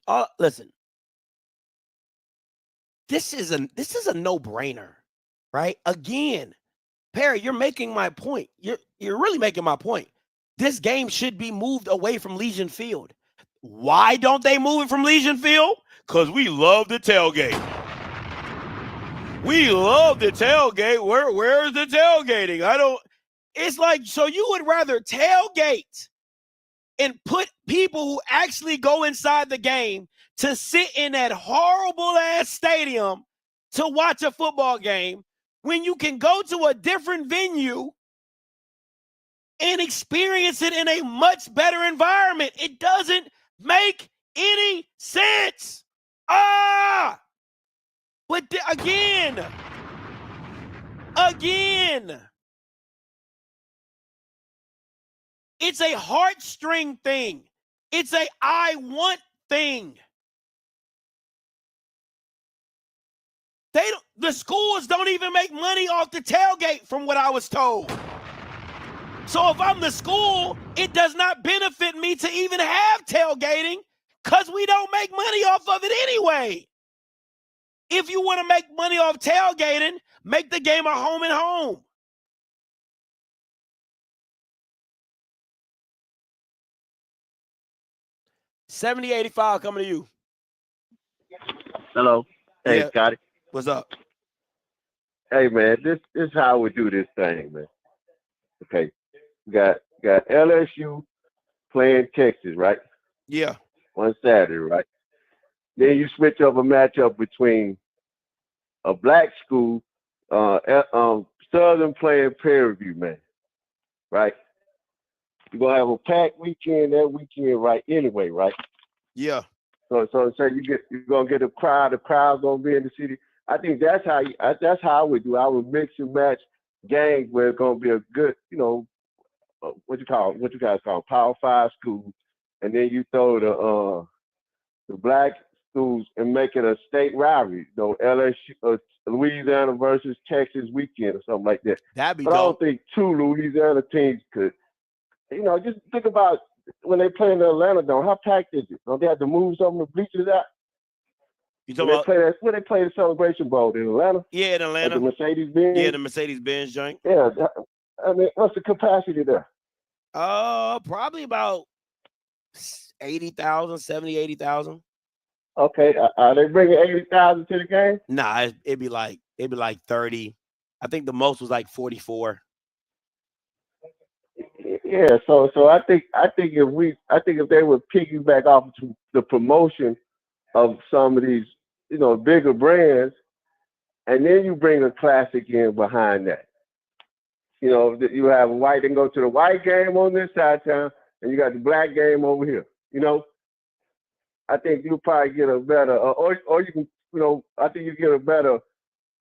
Speaker 4: This is a no-brainer, right? Again, Perry, you're making my point. You're really making my point. This game should be moved away from Legion Field. Why don't they move it from Legion Field? Because we love the tailgate. We love the tailgate. Where's the tailgating? It's like, so you would rather tailgate and put people who actually go inside the game to sit in that horrible ass stadium to watch a football game when you can go to a different venue and experience it in a much better environment. It doesn't make any sense. But again, it's a heartstring thing. It's a I want thing. The schools don't even make money off the tailgate from what I was told. So if I'm the school, it does not benefit me to even have tailgating because we don't make money off of it anyway. If you want to make money off tailgating, make the game a home and home. $70.85 coming to you.
Speaker 7: Hello. Hey,
Speaker 4: Yeah.
Speaker 7: Scotty.
Speaker 4: What's up?
Speaker 7: Hey, man, this is how we do this thing, man. Okay. Got LSU playing Texas, right?
Speaker 4: Yeah.
Speaker 7: On Saturday, right? Then you switch up a matchup between a black school, Southern playing Prairie View, man. Right? You're gonna have a packed weekend that weekend, right? Anyway, right?
Speaker 4: Yeah.
Speaker 7: So you're gonna get a crowd. The crowd's gonna be in the city. I think that's how I would do. I would mix and match games where it's gonna be a good, what you guys call Power 5 schools, and then you throw the black schools and make it a state rivalry. LSU, Louisiana versus Texas weekend or something like that.
Speaker 4: That'd be
Speaker 7: but
Speaker 4: dope.
Speaker 7: I don't think two Louisiana teams could. Just think about when they play in the Atlanta Dome. How packed is it? Don't they have to move some of the bleachers out?
Speaker 4: You talking about
Speaker 7: where they play the Celebration Bowl in Atlanta?
Speaker 4: Yeah, in Atlanta.
Speaker 7: At the Mercedes-Benz.
Speaker 4: Yeah, the Mercedes-Benz joint.
Speaker 7: Yeah, I mean, what's the capacity there?
Speaker 4: Probably about 80,000, 70, 80,000.
Speaker 7: Okay, are they bringing 80,000 to the game?
Speaker 4: Nah, it'd be like 30. I think the most was like 44.
Speaker 7: Yeah, so I think if they would piggyback off to the promotion of some of these, bigger brands, and then you bring a classic in behind that. You have a white, they can go to the white game on this side of town, and you got the black game over here. I think you'll probably get a better, or you can, I think you get a better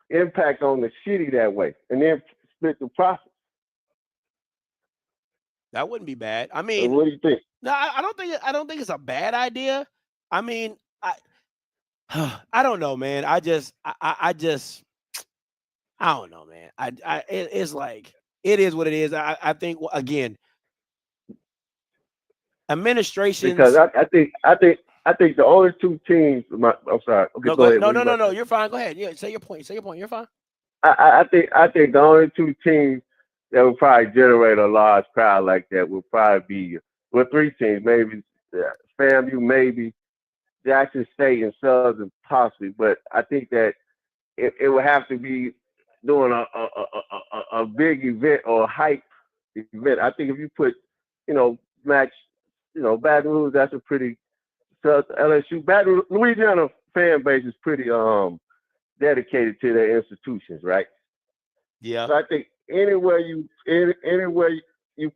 Speaker 7: impact on the city that way, and then split the profit.
Speaker 4: That wouldn't be bad. I
Speaker 7: So
Speaker 4: mean,
Speaker 7: what do you think?
Speaker 4: no, I don't think it's a bad idea. I mean, I don't know, man. I don't know, man. It's like, it is what it is. I think, again, administrations.
Speaker 7: Because I think the only two teams. I'm sorry. Okay,
Speaker 4: No,
Speaker 7: go ahead.
Speaker 4: No. You're fine. Go ahead. Yeah, say your point. You're fine.
Speaker 7: I think the only two teams that would probably generate a large crowd like that would probably be, well, three teams, maybe FAMU, maybe Jackson State and Southern possibly. But I think that it would have to be doing a big event or a hype event. I think if you put, match, Baton Rouge, that's a pretty, LSU, Louisiana fan base is pretty dedicated to their institutions, right?
Speaker 4: Yeah.
Speaker 7: So I think anywhere you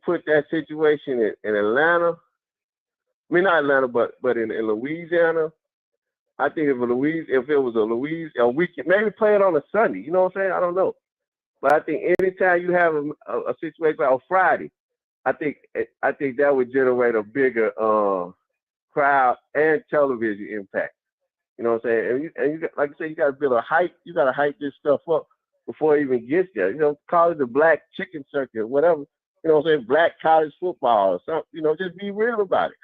Speaker 7: put that situation in Atlanta, I mean not Atlanta, but in Louisiana, I think if it was a Louisiana weekend, maybe play it on a Sunday. You know what I'm saying? I don't know, but I think anytime you have a situation like on Friday, I think that would generate a bigger crowd and television impact. You know what I'm saying? And you like I said, you got to build a hype. You got to hype this stuff up before it even gets there. Call it the Black Chicken Circuit, whatever. You know what I'm saying? Black college football or something. Just be real about it.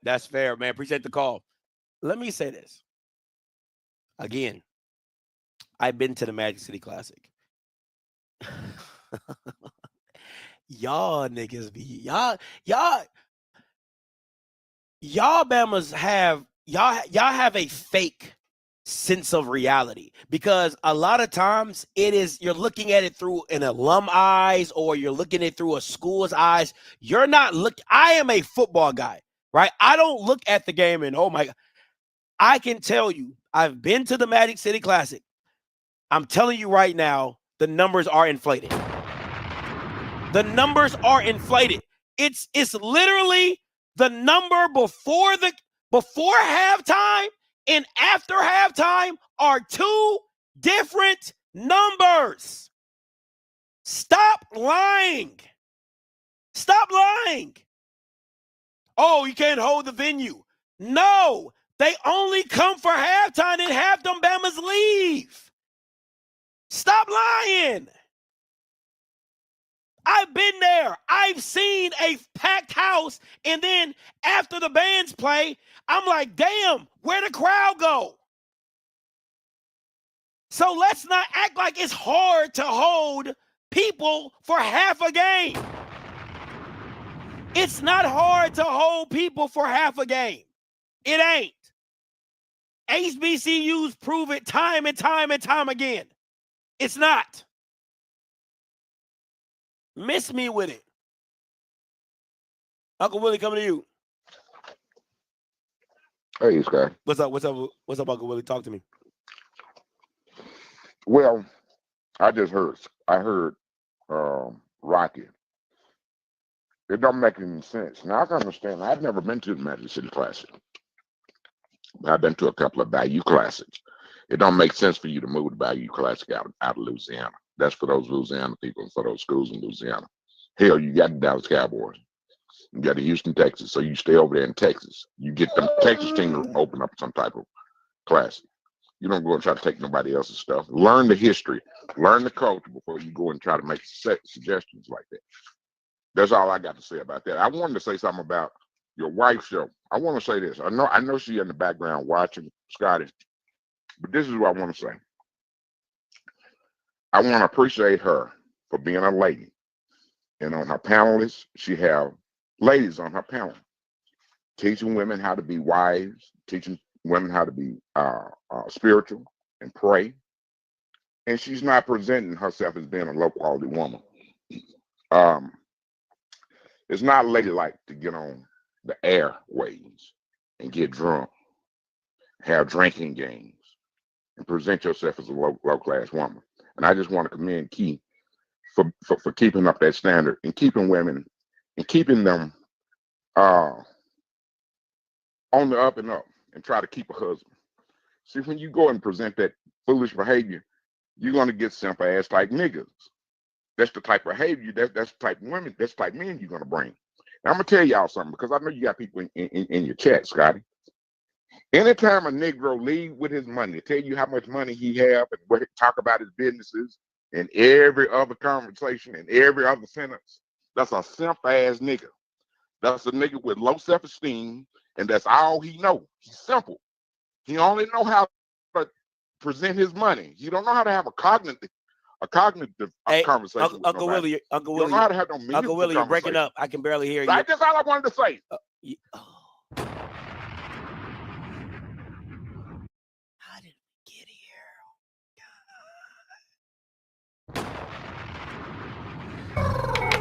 Speaker 4: That's fair, man. Appreciate the call. Let me say this. Again, I've been to the Magic City Classic. Y'all niggas be y'all Bamas have y'all have a fake sense of reality, because a lot of times you're looking at it through an alum eyes, or you're looking at it through a school's eyes. You're not I am a football guy, right? I don't look at the game and, oh my God. I can tell you, I've been to the Magic City Classic. I'm telling you right now, the numbers are inflated. The numbers are inflated. It's literally the number before halftime and after halftime are two different numbers. Stop lying. Stop lying. Oh, you can't hold the venue. No, they only come for halftime and half them Bamas leave. Stop lying. I've been there. I've seen a packed house, and then after the bands play, I'm like, damn, where'd the crowd go? So let's not act like it's hard to hold people for half a game. It's not hard to hold people for half a game. It ain't. HBCUs prove it time and time and time again. It's not. Miss me with it. Uncle Willie, coming to you.
Speaker 8: Hey, Sky.
Speaker 4: What's up, Uncle Willie? Talk to me.
Speaker 8: Well, I heard Rocky. It don't make any sense. Now I can understand. I've never been to the Magic City Classic. I've been to a couple of Bayou Classics. It don't make sense for you to move the Bayou Classic out of Louisiana. That's for those Louisiana people and for those schools in Louisiana. Hell, you got the Dallas Cowboys. You got the Houston, Texas. So you stay over there in Texas. You get them Texas team to open up some type of classic. You don't go and try to take nobody else's stuff. Learn the history. Learn the culture before you go and try to make suggestions like that. That's all I got to say about that. I wanted to say something about your wife's show. I want to say this. I know she's in the background watching, Scotty, but this is what I want to say. I want to appreciate her for being a lady. And on her panelists, she have ladies on her panel, teaching women how to be wives, teaching women how to be spiritual and pray. And she's not presenting herself as being a low-quality woman. It's not ladylike to get on the airways and get drunk, have drinking games, and present yourself as a low class woman. And I just want to commend Key for keeping up that standard and keeping women and keeping them on the up and up and try to keep a husband. See, when you go and present that foolish behavior, you're gonna get simp ass type niggas. That's the type of behavior, that's the type of women, that's the type of men you're gonna bring. And I'm gonna tell y'all something, because I know you got people in your chat, Scotty. Anytime a Negro leave with his money, tell you how much money he have and what talk about his businesses and every other conversation and every other sentence, that's a simp ass nigga. That's a nigga with low self-esteem, and that's all he know. He's simple. He only know how to present his money. He don't know how to have a cognitive conversation.
Speaker 4: Uncle Willie,
Speaker 8: you don't know how to have no meaningful
Speaker 4: Uncle Willie, you're breaking up. I can barely hear you.
Speaker 8: That's all I wanted to say.
Speaker 4: How did we get here?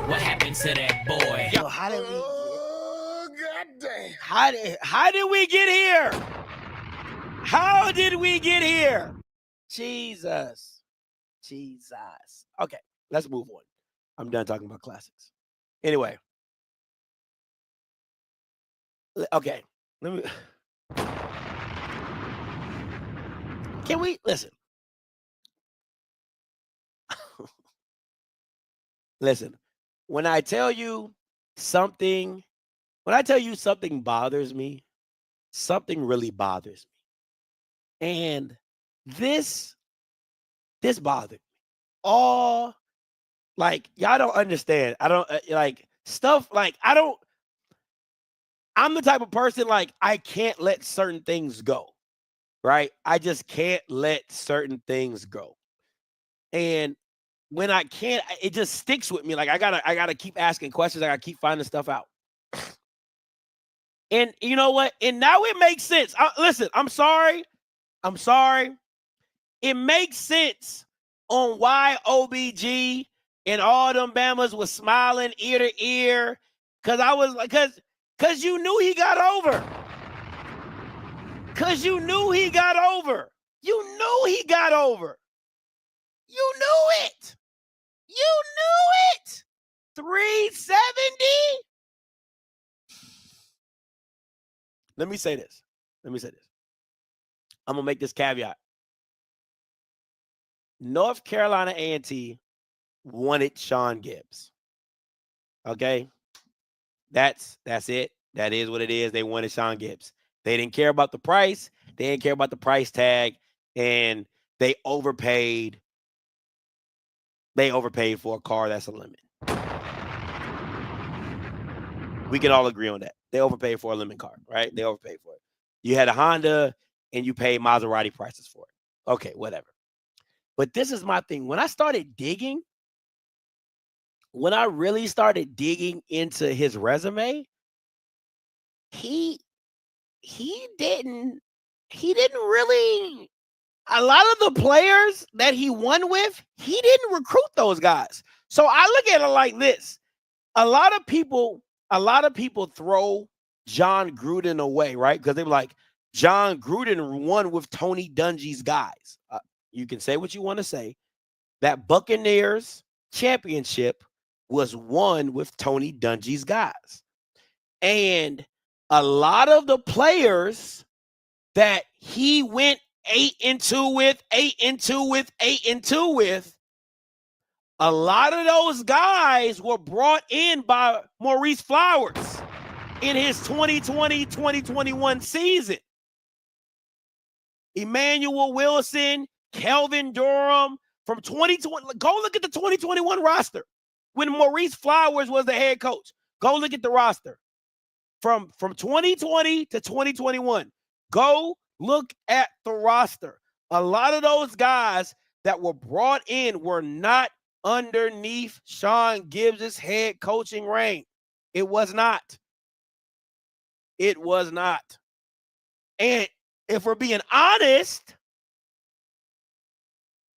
Speaker 3: What happened to that boy?
Speaker 4: Yo, how did we?
Speaker 1: Oh, goddamn.
Speaker 4: How did we get here? How did we get here? Jesus. Okay, let's move on. I'm done talking about classics. Anyway. Okay. Let me. Can we listen? Listen. When I tell you something bothers me, something really bothers me. And this bothered me. All, like, y'all don't understand. I don't like stuff like I'm the type of person, like, I can't let certain things go. Right? I just can't let certain things go. And when I can't, it just sticks with me. Like, I gotta keep asking questions. I gotta keep finding stuff out. And you know what? And now it makes sense. Listen, I'm sorry. It makes sense on why OBG and all them Bamas was smiling ear to ear. Cause I was like, cause you knew he got over. Cause you knew he got over. You knew he got over. You knew it. You knew it. 370. Let me say this. I'm gonna make this caveat. North Carolina A&T wanted Shawn Gibbs. Okay, that's it. That is what it is. They wanted Shawn Gibbs. They didn't care about the price. They didn't care about the price tag, and they overpaid. They overpaid for a car that's a limit. We can all agree on that. They overpaid for a lemon car, right? They overpaid for it. You had a Honda and you paid Maserati prices for it. Okay, whatever. But this is my thing. When I started digging, when I really started digging into his resume, he didn't really, a lot of the players that he won with, he didn't recruit those guys. So I look at it like this. A lot of people throw John Gruden away, right? Because they were like, John Gruden won with Tony Dungy's guys. You can say what you want to say. That Buccaneers championship was won with Tony Dungy's guys. And a lot of the players that he went 8-2 with, a lot of those guys were brought in by Maurice Flowers in his 2020-2021 season. Emmanuel Wilson, Kelvin Durham from 2020. Go look at the 2021 roster when Maurice Flowers was the head coach. Go look at the roster from 2020 to 2021. Go look at the roster. A lot of those guys that were brought in were not underneath Shawn Gibbs' head coaching reign. It was not. It was not. And if we're being honest,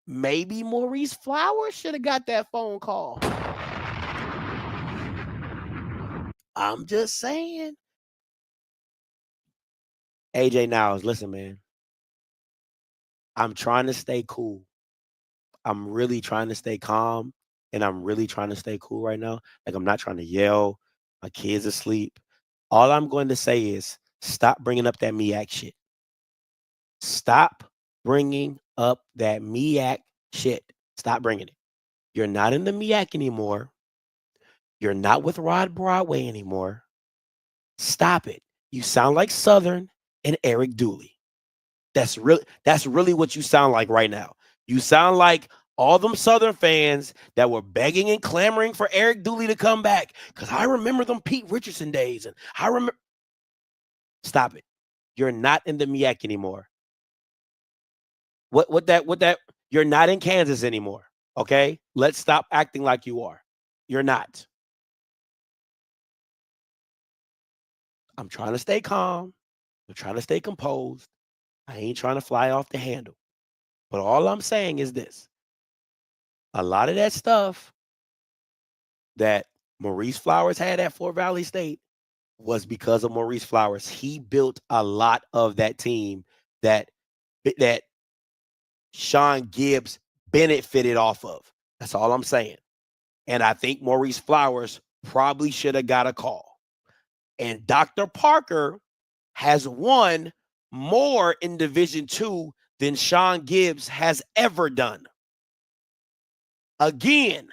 Speaker 4: maybe Maurice Flowers should have got that phone call. I'm just saying. AJ Niles, listen, man. I'm trying to stay cool. I'm really trying to stay calm, and I'm really trying to stay cool right now. Like, I'm not trying to yell. My kid's asleep. All I'm going to say is stop bringing up that MEAC shit. Stop bringing up that MEAC shit. Stop bringing it. You're not in the MEAC anymore. You're not with Rod Broadway anymore. Stop it. You sound like Southern and Eric Dooley. That's really what you sound like right now. You sound like all them Southern fans that were begging and clamoring for Eric Dooley to come back. Because I remember them Pete Richardson days. And I remember. Stop it. You're not in the MEAC anymore. What that you're not in Kansas anymore. Okay? Let's stop acting like you are. You're not. I'm trying to stay calm. I'm trying to stay composed. I ain't trying to fly off the handle. But all I'm saying is this. A lot of that stuff that Maurice Flowers had at Fort Valley State was because of Maurice Flowers. He built a lot of that team that Shawn Gibbs benefited off of. That's all I'm saying. And I think Maurice Flowers probably should have got a call. And Dr. Parker has won more in Division II than Shawn Gibbs has ever done. Again,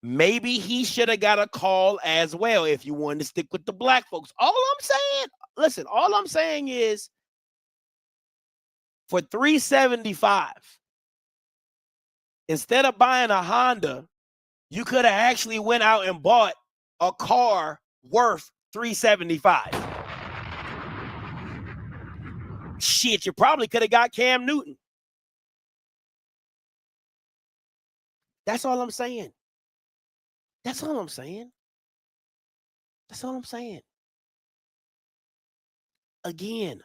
Speaker 4: maybe he should have got a call as well if you wanted to stick with the black folks. All I'm saying is for $375, instead of buying a Honda, you could have actually went out and bought a car worth $375. Shit, you probably could have got Cam Newton. That's all I'm saying. That's all I'm saying. That's all I'm saying. Again,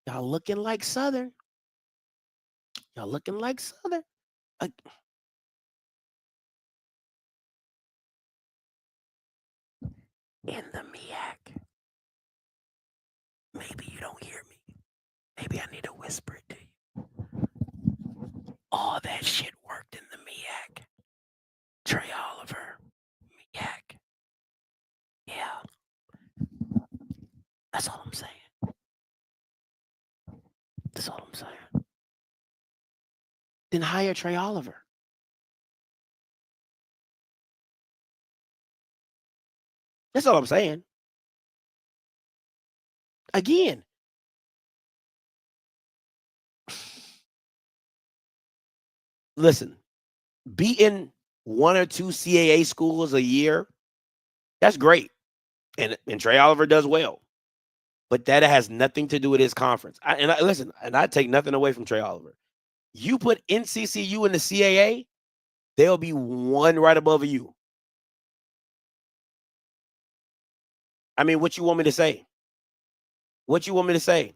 Speaker 4: y'all looking like Southern. Y'all looking like Southern. In the MEAC. Maybe you don't hear me. Maybe I need to whisper it to you. All that shit worked in the MEAC. Trey Oliver, MEAC. Yeah. That's all I'm saying. That's all I'm saying. Then hire Trey Oliver. That's all I'm saying. Again, listen, beating one or two CAA schools a year, that's great. And Trey Oliver does well. But that has nothing to do with his conference. I take nothing away from Trey Oliver. You put NCCU in the CAA, they'll be one right above you. I mean, what you want me to say? What you want me to say?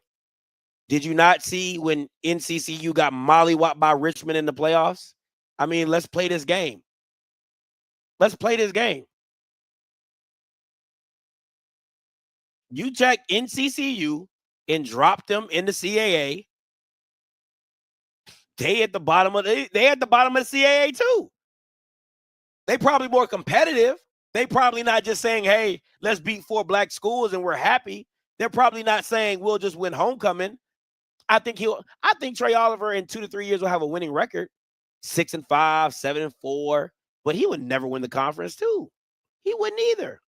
Speaker 4: Did you not see when NCCU got mollywopped by Richmond in the playoffs? I mean, let's play this game. Let's play this game. You check NCCU and drop them in the CAA. They at the bottom of the CAA too. They probably more competitive. They probably not just saying, hey, let's beat 4 black schools and we're happy. They're probably not saying we'll just win homecoming. I think Trey Oliver in 2 to 3 years will have a winning record. 6-5, 7-4. But he would never win the conference too. He wouldn't either.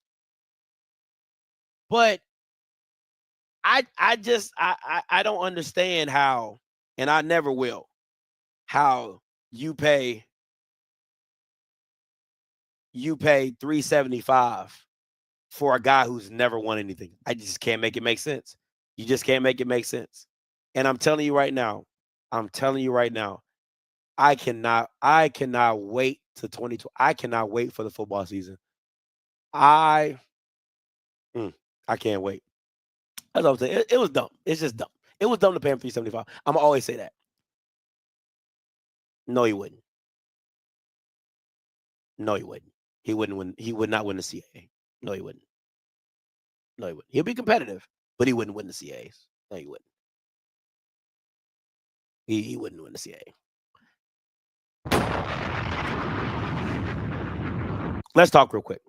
Speaker 4: But I don't understand how, and I never will, how you pay $375 for a guy who's never won anything. I just can't make it make sense. You just can't make it make sense. And I'm telling you right now, I cannot wait to 2020. I cannot wait for the football season. I can't wait. That's what I'm saying. It was dumb. It's just dumb. It was dumb to pay him $375. I'm gonna always say that. No, he wouldn't. No, he wouldn't. He wouldn't win. He would not win the CAA. No, he wouldn't. No, he wouldn't. He'll be competitive, but he wouldn't win the CAAs. No, he wouldn't. He wouldn't win the CAA. Let's talk real quick.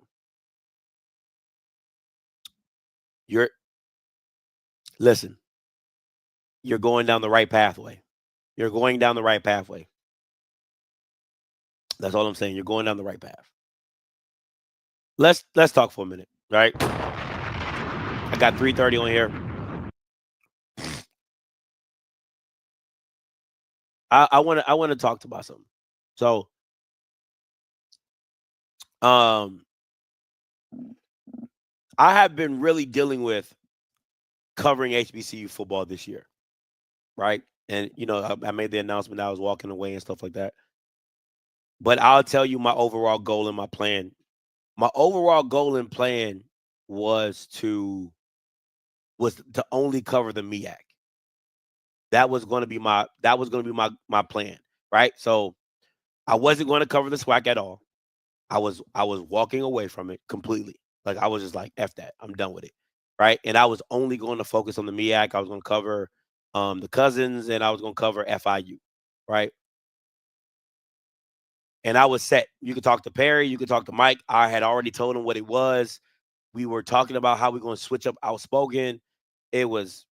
Speaker 4: Listen, you're going down the right pathway. You're going down the right pathway. That's all I'm saying. You're going down the right path. Let's talk for a minute, right? I got 3:30 on here. I want to talk about something. So, I have been really dealing with covering HBCU football this year, right? And I made the announcement that I was walking away and stuff like that. But I'll tell you my overall goal and my plan. My overall goal and plan was to only cover the MEAC. That was going to be my plan, right? So I wasn't going to cover the SWAC at all. I was walking away from it completely. Like I was just like, F that. I'm done with it. Right. And I was only going to focus on the MEAC. I was going to cover the cousins and I was going to cover FIU. Right. And I was set. You could talk to Perry. You could talk to Mike. I had already told him what it was. We were talking about how we're going to switch up Outspoken. It was,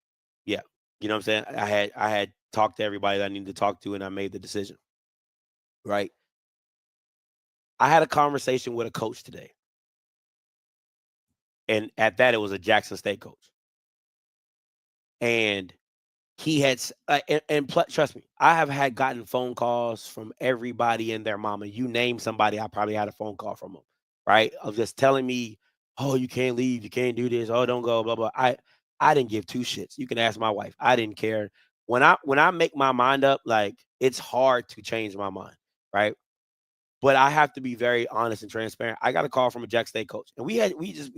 Speaker 4: yeah. You know what I'm saying? I had talked to everybody that I needed to talk to and I made the decision. Right. I had a conversation with a coach today. And at that, it was a Jackson State coach. And he had, trust me, I have gotten phone calls from everybody and their mama. You name somebody, I probably had a phone call from them, right? Of just telling me, oh, you can't leave, you can't do this, oh, don't go, blah, blah. I didn't give two shits. You can ask my wife. I didn't care. When I make my mind up, like, it's hard to change my mind, right? But I have to be very honest and transparent. I got a call from a Jack State coach, and we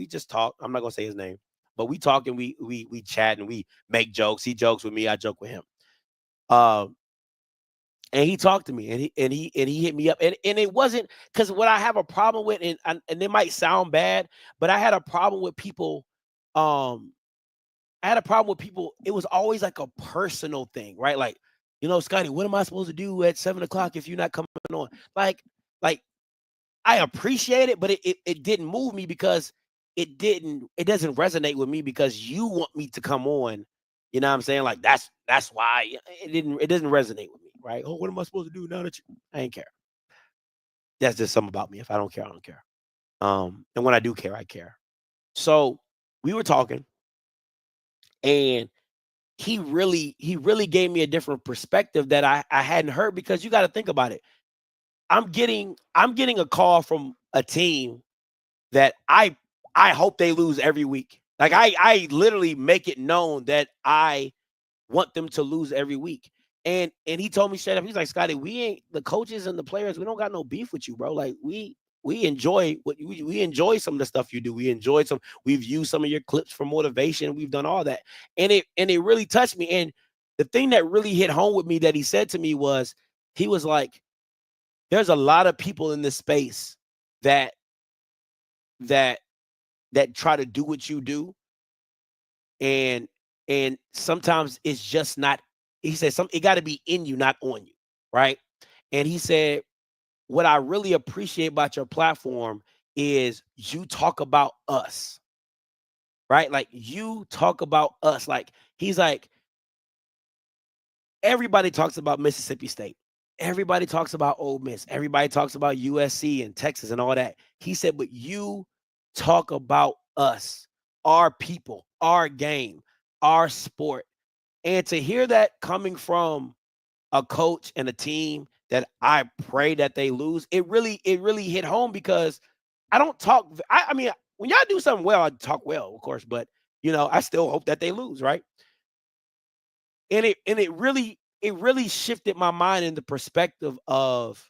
Speaker 4: just talked. I'm not gonna say his name, but we talk and we chat and we make jokes. He jokes with me, I joke with him. And he talked to me, and he hit me up, and it wasn't because what I have a problem with, and it might sound bad, but I had a problem with people. I had a problem with people. It was always like a personal thing, right? Like, Scotty, what am I supposed to do at 7:00 if you're not coming on? Like I appreciate it, but it didn't move me because it doesn't resonate with me because you want me to come on. You know what I'm saying? Like that's why it doesn't resonate with me, right? Oh, what am I supposed to do now that I ain't care? That's just something about me. If I don't care, I don't care. And when I do care, I care. So we were talking, and he really gave me a different perspective that I hadn't heard, because you got to think about it. I'm getting a call from a team that I hope they lose every week. Like I literally make it known that I want them to lose every week. And he told me straight up, he's like, Scotty, we ain't the coaches and the players, we don't got no beef with you, bro. Like we enjoy we enjoy some of the stuff you do. We've used some of your clips for motivation. We've done all that. And it really touched me. And the thing that really hit home with me that he said to me was, he was like, there's a lot of people in this space that try to do what you do. And sometimes it's just not, he said, it got to be in you, not on you. Right. And he said, what I really appreciate about your platform is you talk about us. Right. Like you talk about us. Like he's like, everybody talks about Mississippi State. Everybody talks about Ole Miss. Everybody talks about USC and Texas and all that. He said, but you talk about us, our people, our game, our sport. And to hear that coming from a coach and a team that I pray that they lose, it really hit home, because I don't talk. I mean, when y'all do something well, I talk well, of course, but I still hope that they lose, right? And it really shifted my mind in the perspective of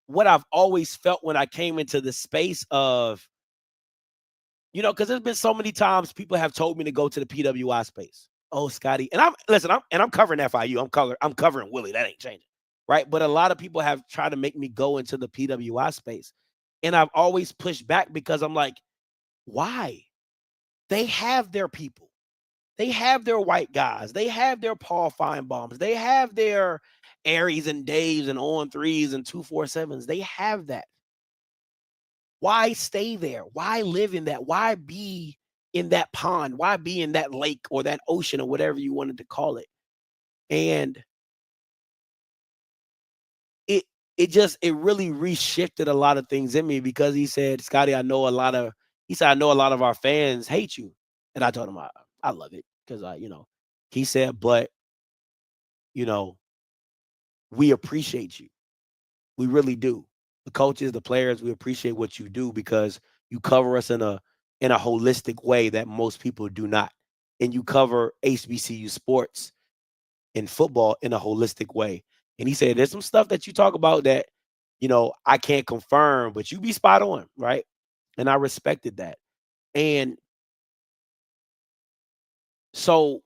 Speaker 4: what I've always felt when I came into the space of, because there's been so many times people have told me to go to the PWI space. Oh, Scotty. And I'm covering FIU. I'm covering Willie. That ain't changing. right? But a lot of people have tried to make me go into the PWI space. And I've always pushed back because I'm like, why? They have their people. They have their white guys. They have their Paul Feinbaums. They have their Aries and Daves and on threes and 247s. They have that. Why stay there? Why live in that? Why be in that pond? Why be in that lake or that ocean or whatever you wanted to call it? And it really reshifted a lot of things in me because he said, Scotty, I know a lot of our fans hate you. And I told him I love it because he said, but we appreciate you. We really do. The coaches, the players, we appreciate what you do because you cover us in a holistic way that most people do not. And you cover HBCU sports and football in a holistic way. And he said, there's some stuff that you talk about that, I can't confirm, but you be spot on, right? And I respected that. And so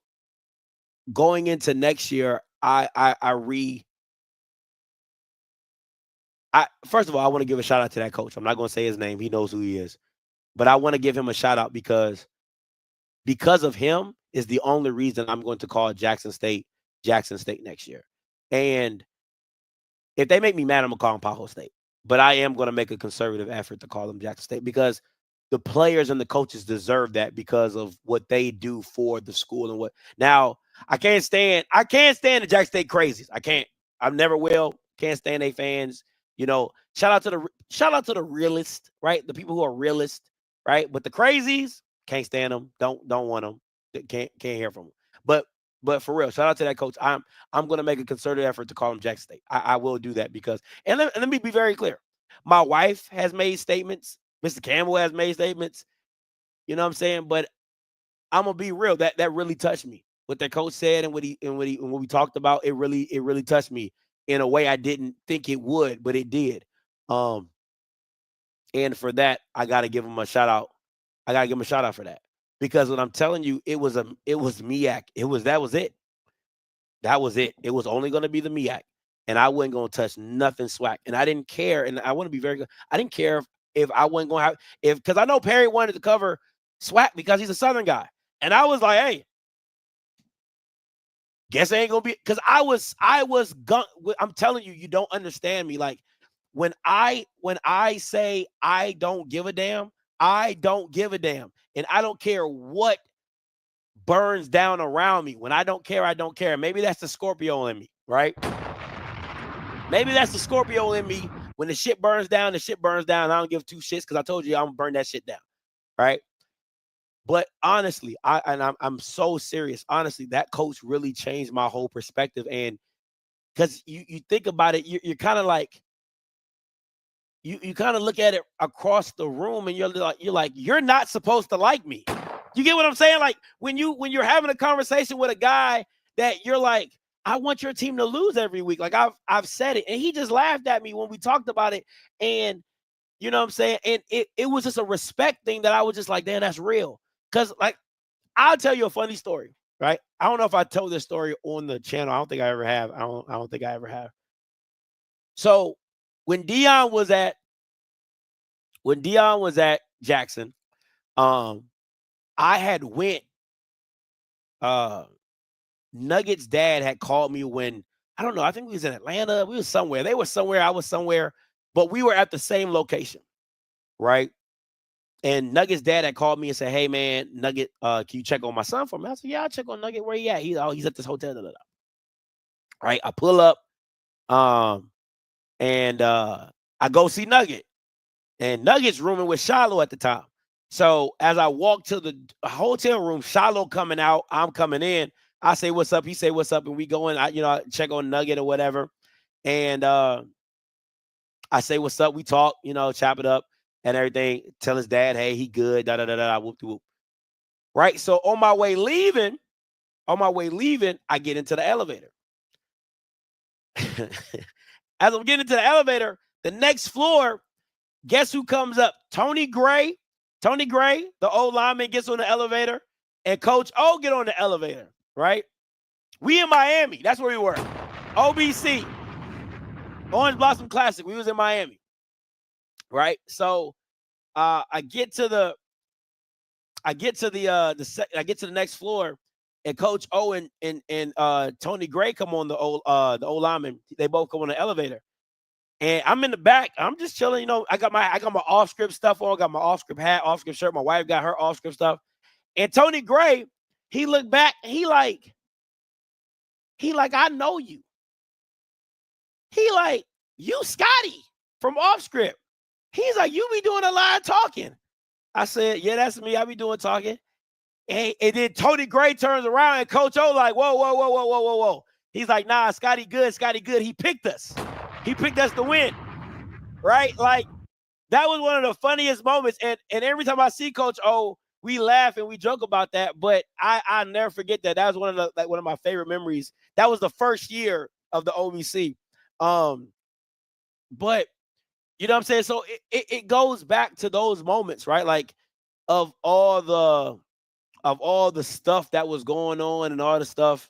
Speaker 4: going into next year, first of all, I want to give a shout out to that coach. I'm not going to say his name. He knows who he is. But I want to give him a shout out because of him is the only reason I'm going to call Jackson State next year. And if they make me mad, I'm going to call them Paho State. But I am going to make a conservative effort to call them Jackson State because the players and the coaches deserve that because of what they do for the school and what. Now, I can't stand the Jackson State crazies. I can't. I never will. Can't stand their fans. Shout out to the realists, right? The people who are realists, right? But the crazies, can't stand them. Don't want them. Can't hear from them. But for real, shout out to that coach. I'm going to make a concerted effort to call him Jackson State. I will do that because, and let me be very clear. My wife has made statements. Mr. Campbell has made statements. You know what I'm saying? But I'm gonna be real. That really touched me. What that coach said and what we talked about, it really touched me in a way I didn't think it would, but it did. And for that, I gotta give him a shout out. I gotta give him a shout out for that. Because what I'm telling you, it was MEAC. That was it. That was it. It was only going to be the MEAC. And I wasn't going to touch nothing SWAC. And I didn't care. And I want to be very good. I didn't care if I wasn't going to have, because I know Perry wanted to cover SWAC because he's a Southern guy. And I was like, hey, guess I ain't going to be, because I'm telling you, you don't understand me. Like when I say I don't give a damn, I don't give a damn. And I don't care what burns down around me. When I don't care, I don't care. Maybe that's the Scorpio in me, right? Maybe that's the Scorpio in me. When the shit burns down, the shit burns down. I don't give two shits because I told you I'm going to burn that shit down, right? But honestly, I'm so serious. Honestly, that coach really changed my whole perspective. And because you think about it, you're kind of like, you kind of look at it across the room and you're like, you're not supposed to like me. You get what I'm saying? Like when you're having a conversation with a guy that you're like, I want your team to lose every week. Like I've said it. And he just laughed at me when we talked about it. And you know what I'm saying? And it was just a respect thing that I was just like, damn, that's real. Cause like, I'll tell you a funny story, right? I don't know if I told this story on the channel. I don't think I ever have. I don't think I ever have. So when Dion was at Jackson, I had went. Nuggets' dad had called me when, I don't know, I think we was in Atlanta. We was somewhere. They were somewhere. I was somewhere, but we were at the same location, right? And Nuggets' dad had called me and said, "Hey man, Nugget, can you check on my son for me?" I said, "Yeah, I'll check on Nugget. Where he at?" He's at this hotel. Right? I pull up, and I go see Nugget, and Nugget's rooming with Shiloh at the time. So as I walk to the hotel room, Shiloh coming out, I'm coming in. I say, "What's up?" He say, "What's up?" And we go in, I check on Nugget or whatever. And I say, "What's up?" We talk, chop it up and everything. Tell his dad, "Hey, he good." Whoop de whoop. Right. So on my way leaving, I get into the elevator. As I'm getting into the elevator, the next floor, guess who comes up? Tony Gray, the old lineman, gets on the elevator, and Coach O get on the elevator, right? We in Miami. That's where we were. OBC. Orange Blossom Classic. We was in Miami, right? So I get to the next floor, and Coach O and Tony Gray come on the old lineman. They both come on the elevator. And I'm in the back. I'm just chilling. You know, I got my off-script stuff on. Got my off-script hat, off-script shirt. My wife got her off-script stuff. And Tony Gray, he looked back. He like, I know you. He like, you Scotty from off-script. He's like, you be doing a lot of talking. I said, yeah, that's me. I be doing talking. And then Tony Gray turns around and Coach O like, whoa. He's like, nah, Scotty good. He picked us. He picked us to win, right? Like, that was one of the funniest moments. And every time I see Coach O, we laugh and we joke about that. But I never forget that. That was one of my favorite memories. That was the first year of the OVC. But you know what I'm saying? So it goes back to those moments, right? Like, of all the stuff that was going on and all the stuff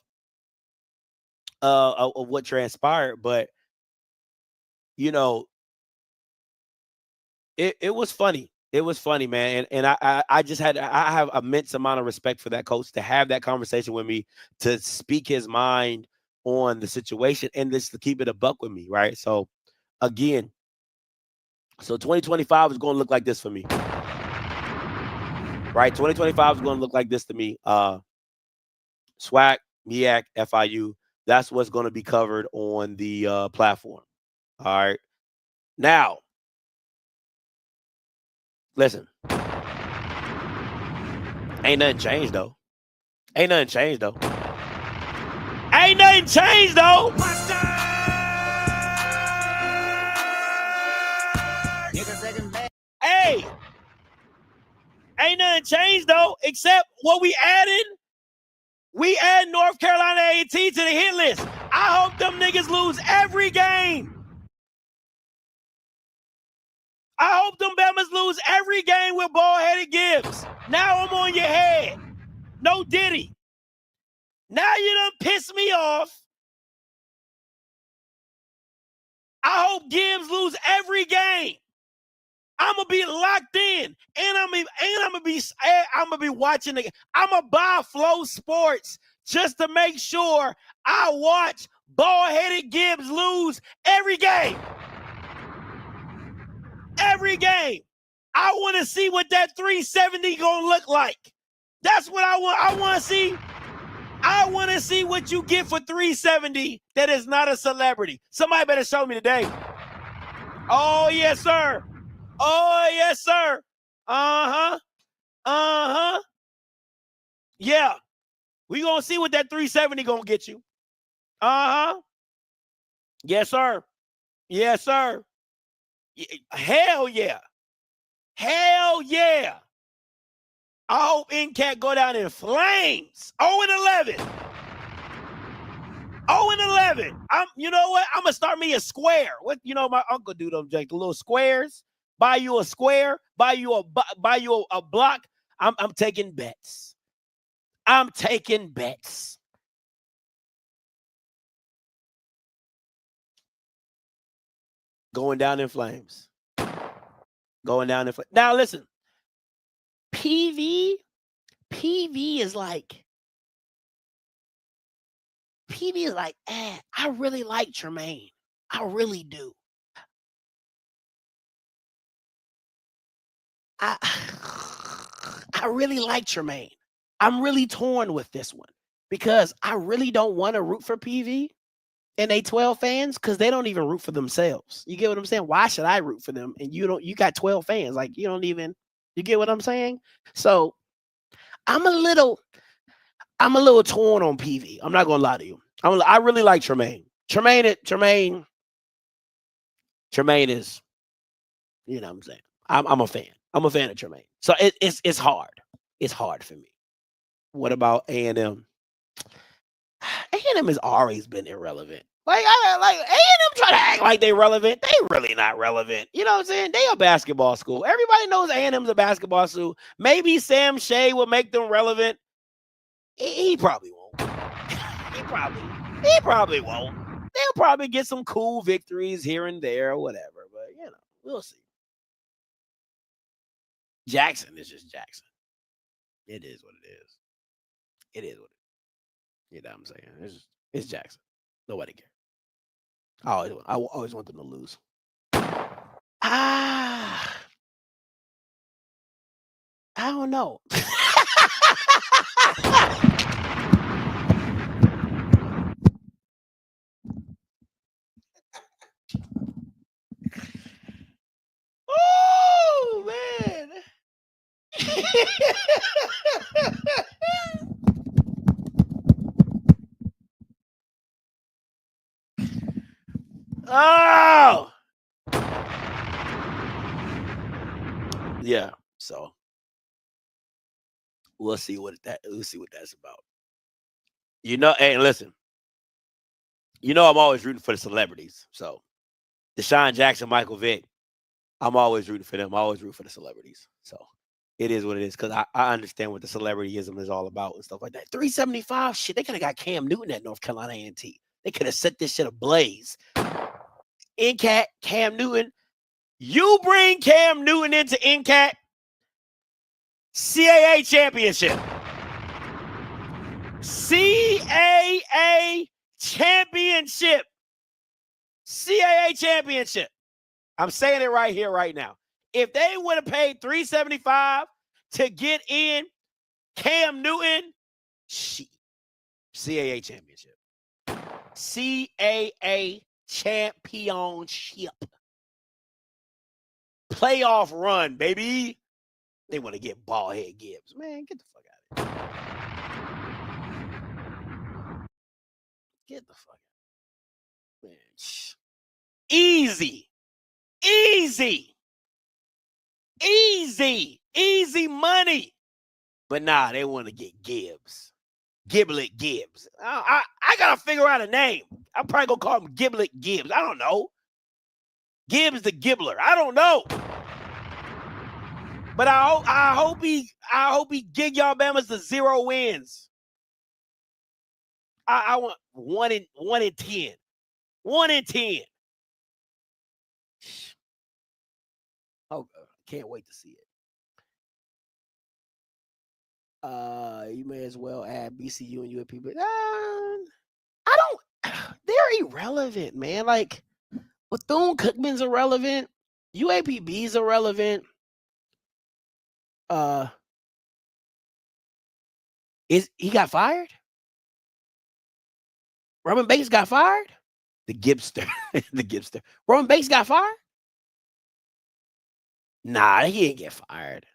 Speaker 4: of what transpired. But you know, it was funny. It was funny, man. And I have immense amount of respect for that coach to have that conversation with me, to speak his mind on the situation, and just to keep it a buck with me, right? So again, 2025 is going to look like this for me. Right? 2025 is going to look like this to me. SWAC, MEAC, FIU, that's what's going to be covered on the platform. All right. Now, listen. Ain't nothing changed, though. Hey, ain't nothing changed, though, except what we added. We add North Carolina A&T to the hit list. I hope them niggas lose every game. I hope them Bamas lose every game with bald-headed Gibbs. Now I'm on your head. No Diddy. Now you done pissed me off. I hope Gibbs lose every game. I'm gonna be locked in, and I'm gonna be watching the. I'm gonna buy Flow Sports just to make sure I watch bald-headed Gibbs lose every game. Every game. I want to see what that 370 gonna look like. That's what I want. I want to see. I want to see what you get for 370 that is not a celebrity. Somebody better show me today. Oh, yes, sir. Oh, yes, sir. Yeah. We going to see what that 370 going to get you. Yes, sir. Yes, sir. Hell yeah. Hell yeah. I hope Ncat go down in flames. 0-11. 0-11. You know what? I'm gonna start me a square. What my uncle do them, Jake? The little squares. Buy you a square. Buy you a block. I'm taking bets. I'm taking bets. Going down in flames. Going down in flames. Now listen. PV is like, I really like Tremaine. I really do. I really like Tremaine. I'm really torn with this one because I really don't want to root for PV and they 12 fans because they don't even root for themselves. You get what I'm saying? Why should I root for them? And you got 12 fans. Like, you get what I'm saying? So I'm a little torn on PV. I'm not gonna lie to you. I really like Tremaine. Tremaine is, you know what I'm saying? I'm a fan. I'm a fan of Tremaine. So it's hard. It's hard for me. What about A&M? A&M has always been irrelevant. Like A&M try to act like they relevant. They really not relevant. You know what I'm saying? They a basketball school. Everybody knows A&M's a basketball school. Maybe Sam Shea will make them relevant. He probably won't. He probably won't. they'll probably get some cool victories here and there or whatever. But, you know, we'll see. Jackson is just Jackson. It is what it is. It is what it is. You know what I'm saying? It's Jackson. Nobody cares. I always want them to lose. I don't know. Oh, man. Oh. Yeah. So we'll see what that's about. You know, hey, listen. You know I'm always rooting for the celebrities. So Deshaun Jackson, Michael Vick, I'm always rooting for them. I always root for the celebrities. So it is what it is, because I understand what the celebrityism is all about and stuff like that. 375, shit, they could have got Cam Newton at North Carolina A&T. They could have set this shit ablaze. Ncat, Cam Newton. You bring Cam Newton into Ncat, CAA championship. CAA championship. CAA championship. I'm saying it right here, right now. If they would have paid $375 to get in Cam Newton, CAA championship. CAA championship. Playoff run, baby. They want to get ballhead Gibbs. Man, get the fuck out of here. Get the fuck out. Man, easy. Easy money. But nah, they want to get Gibbs. Giblet Gibbs. I got to figure out a name. I'm probably going to call him Giblet Gibbs. I don't know. Gibbs the Gibbler. I don't know. But I hope he gig y'all Bama's to 0 wins. I want 1 in 10. 1 in 10. Oh, can't wait to see it. You may as well add BCU and UAP, but they're irrelevant, man. Like, Bethune-Cookman's irrelevant. UAPB's irrelevant. He got fired? Roman Bates got fired? The Gibbster. The Gibbster. Roman Bates got fired? Nah, he didn't get fired.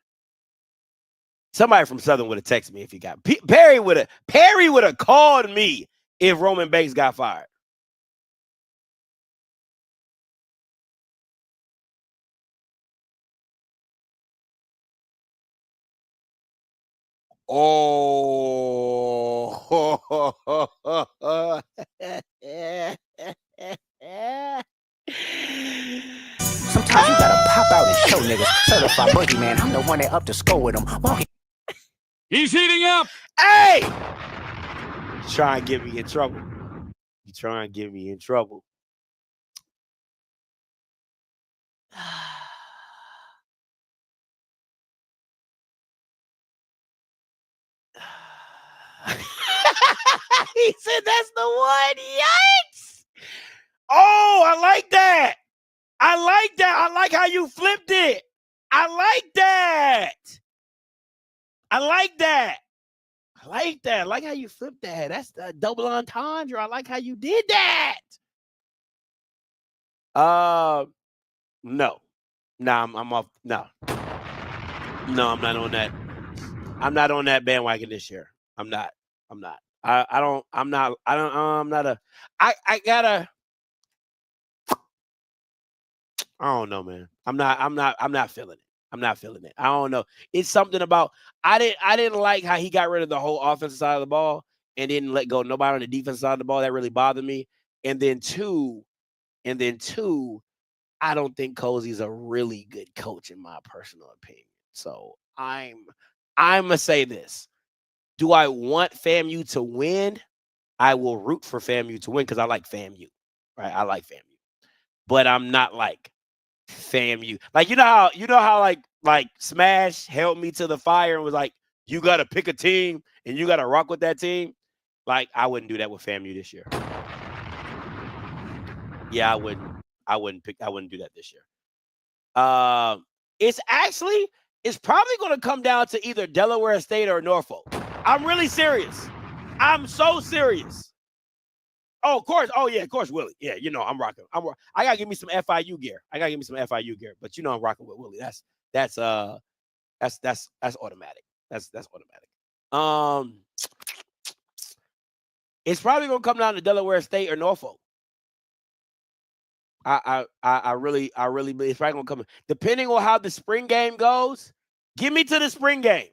Speaker 4: Somebody from Southern would have texted me if he got. Perry would have called me if Roman Bates got fired. Oh.
Speaker 9: Sometimes you gotta pop out and show niggas. Certified boogeyman, I'm the one that up to score with him.
Speaker 1: He's heating up.
Speaker 4: Hey! Try and get me in trouble. You try and get me in trouble. He said that's the one. Yikes! Oh, I like that. I like how you flipped it. I like that. I like how you flipped that. That's the double entendre. I like how you did that. No. I'm off. No, I'm not on that. I'm not on that bandwagon this year. I'm not. I don't know, man. I'm not feeling it. I'm not feeling it. I don't know. It's something about I didn't like how he got rid of the whole offensive side of the ball and didn't let go nobody on the defensive side of the ball. That really bothered me. And then two, I don't think Cozy's a really good coach in my personal opinion. So I'm gonna say this. Do I want FAMU to win? I will root for FAMU to win because I like FAMU. right? I like FAMU, but I'm not like FAMU. Like you know how like Smash held me to the fire and was like, you got to pick a team and you got to rock with that team. Like I wouldn't do that with FAMU this year. Yeah, I wouldn't do that this year. It's probably going to come down to either Delaware State or Norfolk. I'm really serious. I'm so serious. Oh, of course. Oh, yeah, of course, Willie. Yeah, you know, I'm rocking. I got to give me some FIU gear. But you know I'm rocking with Willie. That's automatic. That's automatic. It's probably going to come down to Delaware State or Norfolk. I really believe it's probably going to come. Depending on how the spring game goes, get me to the spring game.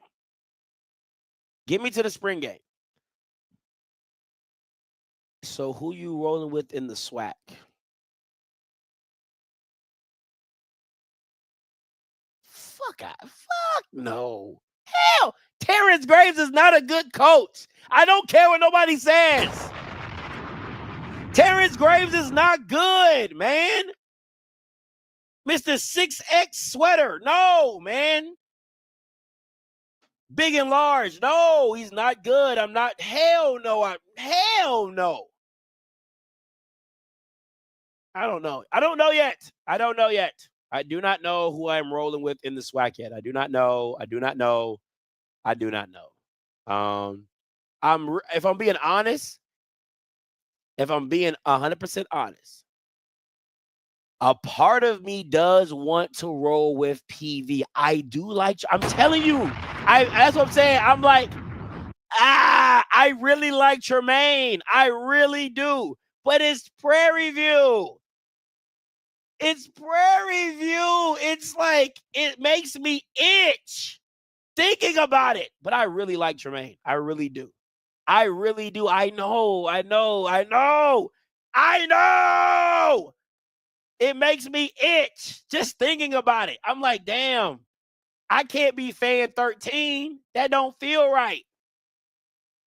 Speaker 4: So who you rolling with in the SWAC? Fuck no. Hell, Terrence Graves is not a good coach. I don't care what nobody says. Terrence Graves is not good, man. Mr. 6X sweater. No, man. Big and large. No, he's not good. I'm not. Hell no. Hell no. I don't know. I don't know yet. I do not know who I'm rolling with in the SWAC yet. I do not know. If I'm being honest, if I'm being 100% honest, a part of me does want to roll with PV. I do like. I'm telling you. That's what I'm saying. I'm like, I really like Tremaine. I really do. But it's Prairie View. It's like, it makes me itch thinking about it. But I really like Tremaine. I really do. I know. It makes me itch just thinking about it. I'm like, damn, I can't be fan 13. That don't feel right.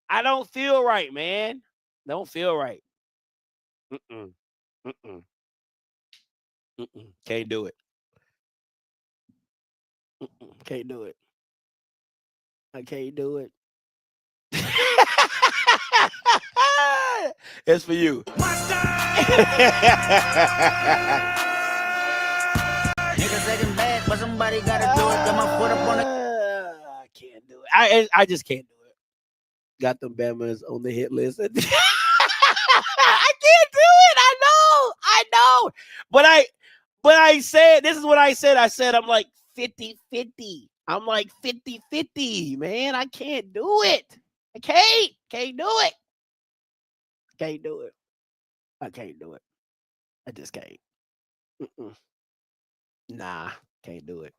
Speaker 4: I don't feel right, man. Don't feel right. Can't do it. Can't do it. I can't do it. It's for you.
Speaker 10: Niggas second bad, but somebody gotta do it. Got my foot up on it.
Speaker 4: I can't do it. I just can't do it. Got them Bamas on the hit list. I can't do it. I know. But I said, this is what I said. I said, I'm like 50-50. I'm like 50-50, man. I can't do it. I can't do it. Can't do it. I can't do it. I just can't. Nah, can't do it.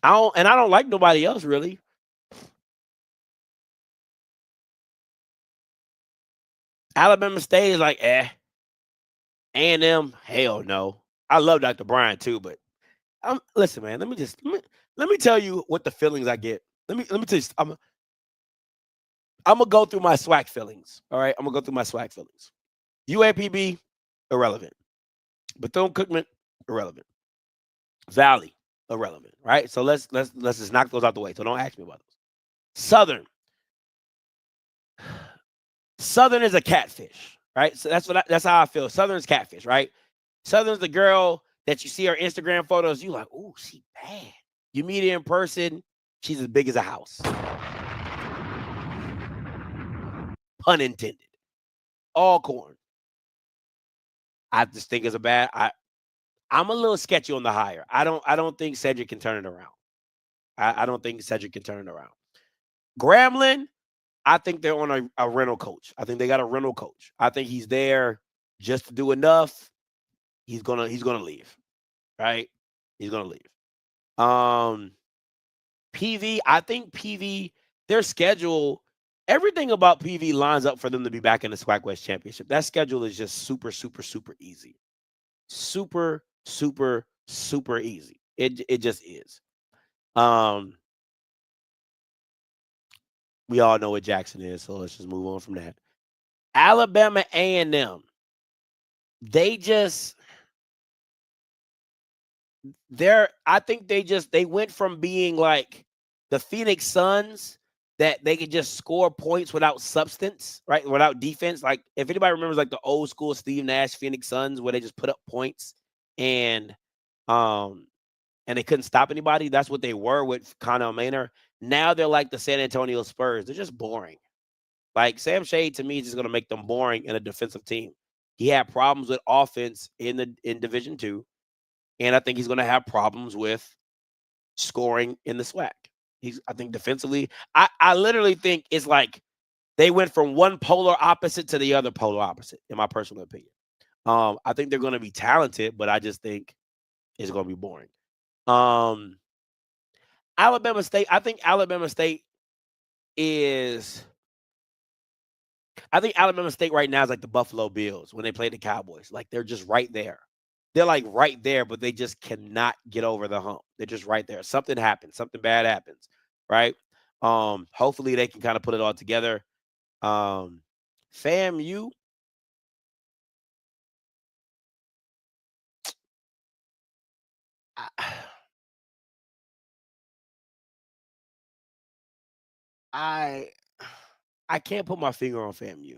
Speaker 4: I don't like nobody else really. Alabama State is like, A&M, hell no. I love Dr. Brian too, but listen, man. Let me tell you what the feelings I get. Let me tell you. I'm gonna go through my SWAC feelings. All right, I'm gonna go through my SWAC feelings. UAPB, irrelevant. Bethune-Cookman, irrelevant. Valley, irrelevant. Right. So let's just knock those out the way. So don't ask me about those. Southern is a catfish, right? So that's how I feel. Southern's catfish, right? Southern's the girl that you see her Instagram photos. You like, oh, she bad. You meet her in person, she's as big as a house. Pun intended. All corn. I just think it's a bad. I'm a little sketchy on the hire. I don't think Cedric can turn it around. I don't think Cedric can turn it around. Grambling, I think they're on a rental coach. I think they got a rental coach. I think he's there just to do enough. He's gonna leave. Right? He's gonna leave. PV, I think PV, their schedule, everything about PV lines up for them to be back in the SWAC West Championship. That schedule is just super, super, super easy. Super, super, super easy. It just is. We all know what Jackson is, so let's just move on from that. Alabama A&M. they just I think they went from being like the Phoenix Suns that they could just score points without substance, right? Without defense. Like if anybody remembers like the old school Steve Nash Phoenix Suns where they just put up points and they couldn't stop anybody. That's what they were with Connor Maynard. Now they're like the San Antonio Spurs. They're just boring. Like Sam Shade to me is just going to make them boring in a defensive team. He had problems with offense in Division II, and I think he's going to have problems with scoring in the SWAC. I think defensively, I literally think it's like they went from one polar opposite to the other polar opposite, in my personal opinion. I think they're going to be talented, but I just think it's going to be boring. Alabama State, I think Alabama State right now is like the Buffalo Bills when they play the Cowboys. Like they're just right there. They're like right there, but they just cannot get over the hump. They're just right there. Something happens. Something bad happens, right? Hopefully they can kind of put it all together. FAMU. I can't put my finger on FAMU.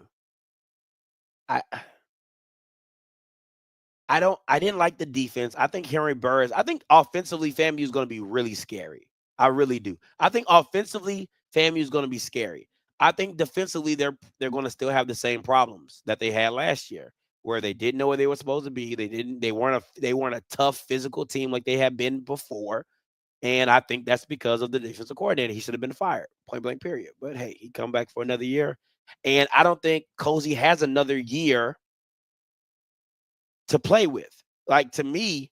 Speaker 4: I didn't like the defense. I think Henry Burris, I think offensively FAMU is going to be really scary. I really do. I think offensively FAMU is going to be scary. I think defensively they're going to still have the same problems that they had last year, where they didn't know where they were supposed to be. They weren't a tough physical team like they had been before. And I think that's because of the defensive coordinator. He should have been fired, point blank period. But hey, he come back for another year. And I don't think Cozy has another year to play with. Like Cozy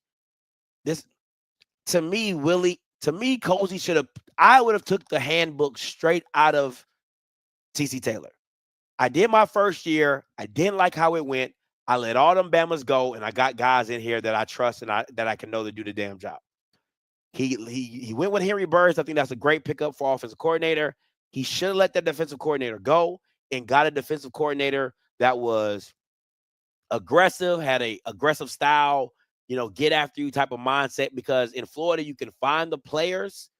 Speaker 4: should have, I would have took the handbook straight out of TC Taylor. I did my first year. I didn't like how it went. I let all them Bamas go, and I got guys in here that I trust and that I can know to do the damn job. He went with Henry Burris. I think that's a great pickup for offensive coordinator. He should have let that defensive coordinator go and got a defensive coordinator that was aggressive, had a aggressive style, get after you type of mindset, because in Florida you can find the players,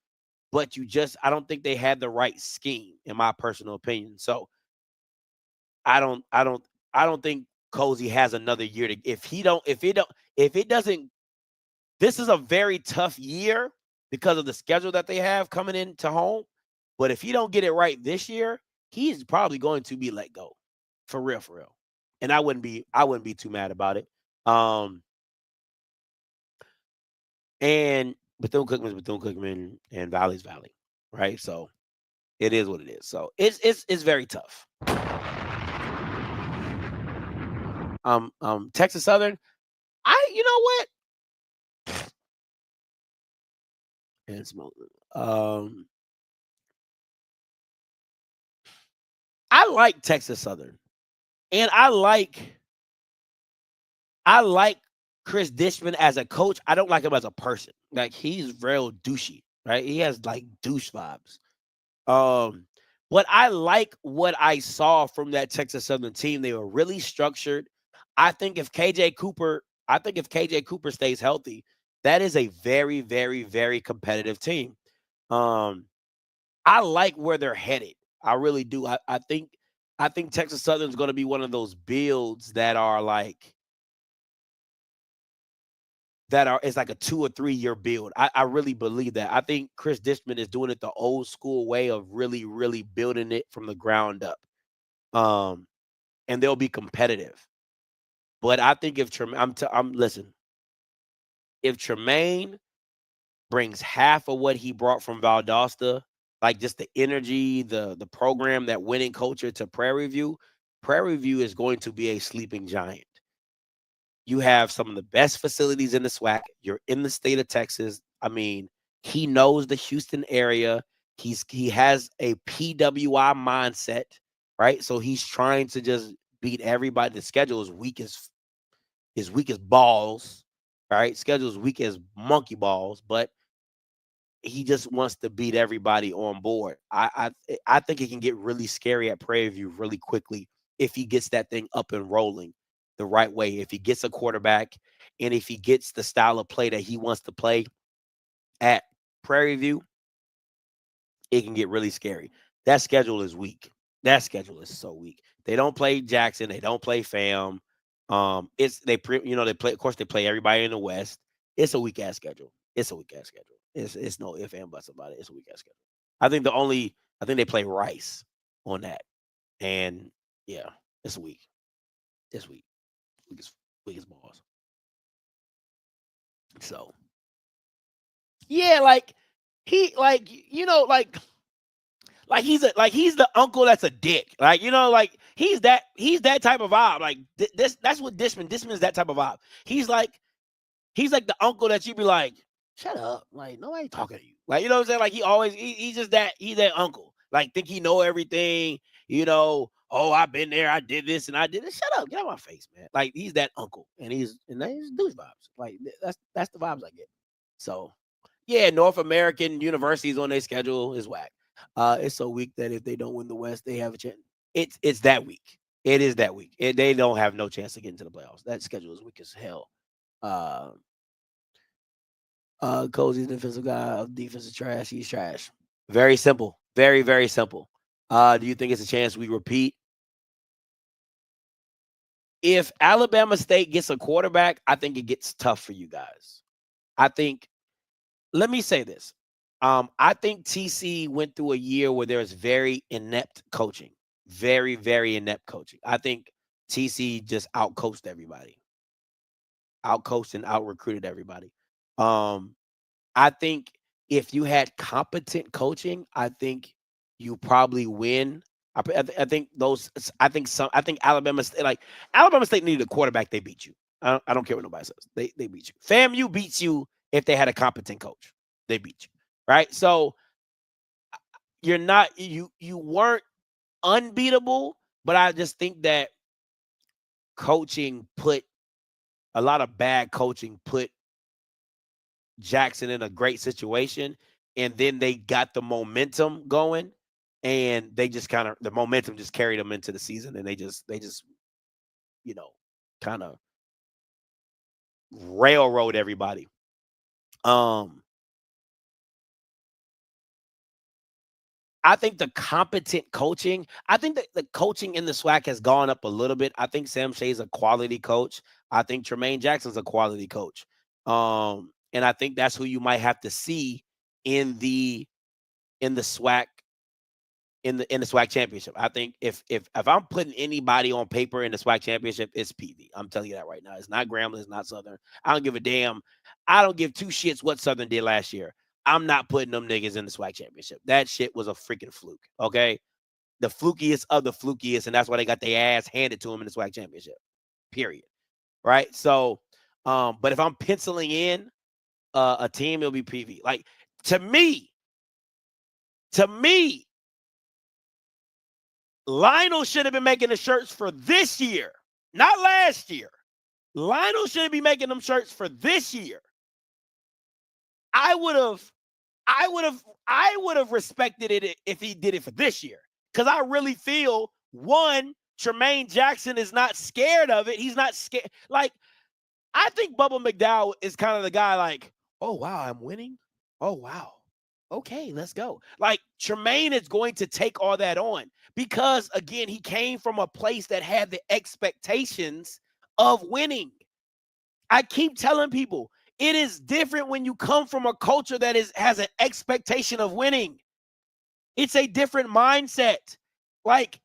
Speaker 4: but I don't think they had the right scheme, in my personal opinion. So I don't think Cozy has another year to, this is a very tough year because of the schedule that they have coming into home. But if he don't get it right this year, he's probably going to be let go. For real, for real. And I wouldn't be too mad about it. And Bethune-Cookman and Valley's Valley, right? So it is what it is. So it's very tough. Texas Southern, you know what? And smoke. I like Texas Southern, and I like Chris Dishman as a coach. I don't like him as a person. Like, he's real douchey, right? He has like douche vibes. But I like what I saw from that Texas Southern team. They were really structured. I think if KJ Cooper stays healthy, that is a very, very, very competitive team. I like where they're headed. I really do. I think Texas Southern is going to be one of those builds that are like it's like a 2 or 3 year build. I really believe that. I think Chris Dishman is doing it the old school way of really, really building it from the ground up. And they'll be competitive. But I think if Tremaine brings half of what he brought from Valdosta, like just the energy, the program, that winning culture to Prairie View is going to be a sleeping giant. You have some of the best facilities in the SWAC. You're in the state of Texas. I mean, he knows the Houston area. He has a PWI mindset, right? So he's trying to just beat everybody. The schedule is weak as balls, right? Schedule is weak as monkey balls, but he just wants to beat everybody on board. I think it can get really scary at Prairie View really quickly if he gets that thing up and rolling. the right way, if he gets a quarterback and if he gets the style of play that he wants to play at Prairie View, it can get really scary. That schedule is weak. That schedule is so weak. They don't play Jackson. They don't play Fam. They play. Of course, they play everybody in the West. It's a weak ass schedule. It's no if and buts about it. It's a weak ass schedule. I think they play Rice on that, and yeah, it's weak. It's weak. Weak as balls. So yeah, he's the uncle that's a dick. He's that type of vibe. Like that's what Dishman's that type of vibe. He's like the uncle that you be like, shut up. Like, nobody talking to you. Like, you know what I'm saying? Like he's that uncle. Like, think he know everything, oh, I've been there, I did this and I did it. Shut up, get out of my face, man. Like, he's that uncle. And he's douche vibes. Like, that's the vibes I get. So yeah, North American universities on their schedule is whack. It's so weak that if they don't win the West, they have a chance. It's that weak. It is that weak. They don't have no chance to get into the playoffs. That schedule is weak as hell. Cozy's defensive guy, defensive trash. He's trash. Very simple. Very, very simple. Do you think it's a chance we repeat? If Alabama State gets a quarterback, I think it gets tough for you guys. Let me say this. I think TC went through a year where there was very inept coaching. Very, very inept coaching. I think TC just outcoached everybody. Outcoached and out-recruited everybody. I think if you had competent coaching, I think you probably win. I think Alabama State needed a quarterback. They beat you. I don't care what nobody says. They beat you. FAMU beats you if they had a competent coach. They beat you, right? So you weren't unbeatable, but I just think that a lot of bad coaching put Jackson in a great situation, and then they got the momentum going, and the momentum just carried them into the season, and they just kind of railroad everybody. I think the competent coaching, I think that the coaching in the SWAC has gone up a little bit. I think Sam Shea's a quality coach. I think Tremaine Jackson's a quality coach. And I think that's who you might have to see in the SWAC in the SWAC championship. I think if I'm putting anybody on paper in the SWAC championship, it's PV. I'm telling you that right now. It's not Grambling, it's not Southern. I don't give a damn. I don't give two shits what Southern did last year. I'm not putting them niggas in the SWAC championship. That shit was a freaking fluke. Okay, the flukiest of the flukiest, and that's why they got their ass handed to them in the SWAC championship. Period. Right. So, but if I'm penciling in a team, it'll be PV. Like, to me, Lionel should have been making the shirts for this year, not last year. Lionel should be making them shirts for this year. I would have respected it if he did it for this year, because I really feel, one, Tremaine Jackson is not scared of it. He's not scared. Like, I think Bubba McDowell is kind of the guy like, oh, wow, I'm winning. Oh, wow. Okay, let's go. Like, Tremaine is going to take all that on because, again, he came from a place that had the expectations of winning. I keep telling people, it is different when you come from a culture that has an expectation of winning. It's a different mindset. Like,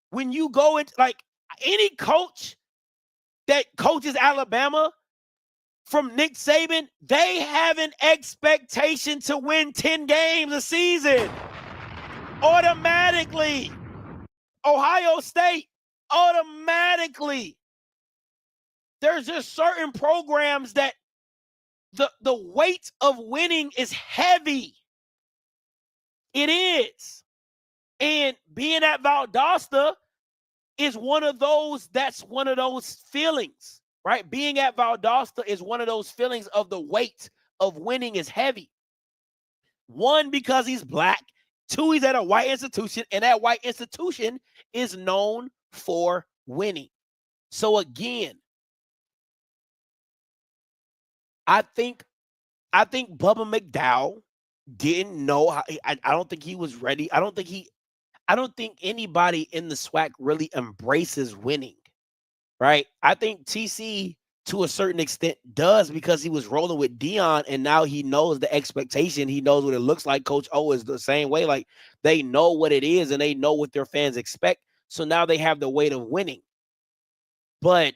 Speaker 4: when you go into, like, any coach that coaches Alabama, from Nick Saban, they have an expectation to win 10 games a season. Automatically. Ohio State, automatically. There's just certain programs that the weight of winning is heavy. It is. And being at Valdosta is one of those feelings, right? Being at Valdosta is one of those feelings of the weight of winning is heavy. One, because he's black. Two, he's at a white institution, and that white institution is known for winning. So again, I think Bubba McDowell didn't know how. I don't think he was ready. I don't think anybody in the SWAC really embraces winning, right? I think TC to a certain extent does, because he was rolling with Dion and now he knows the expectation. He knows what it looks like. Coach O is the same way. Like, they know what it is and they know what their fans expect. So now they have the weight of winning. But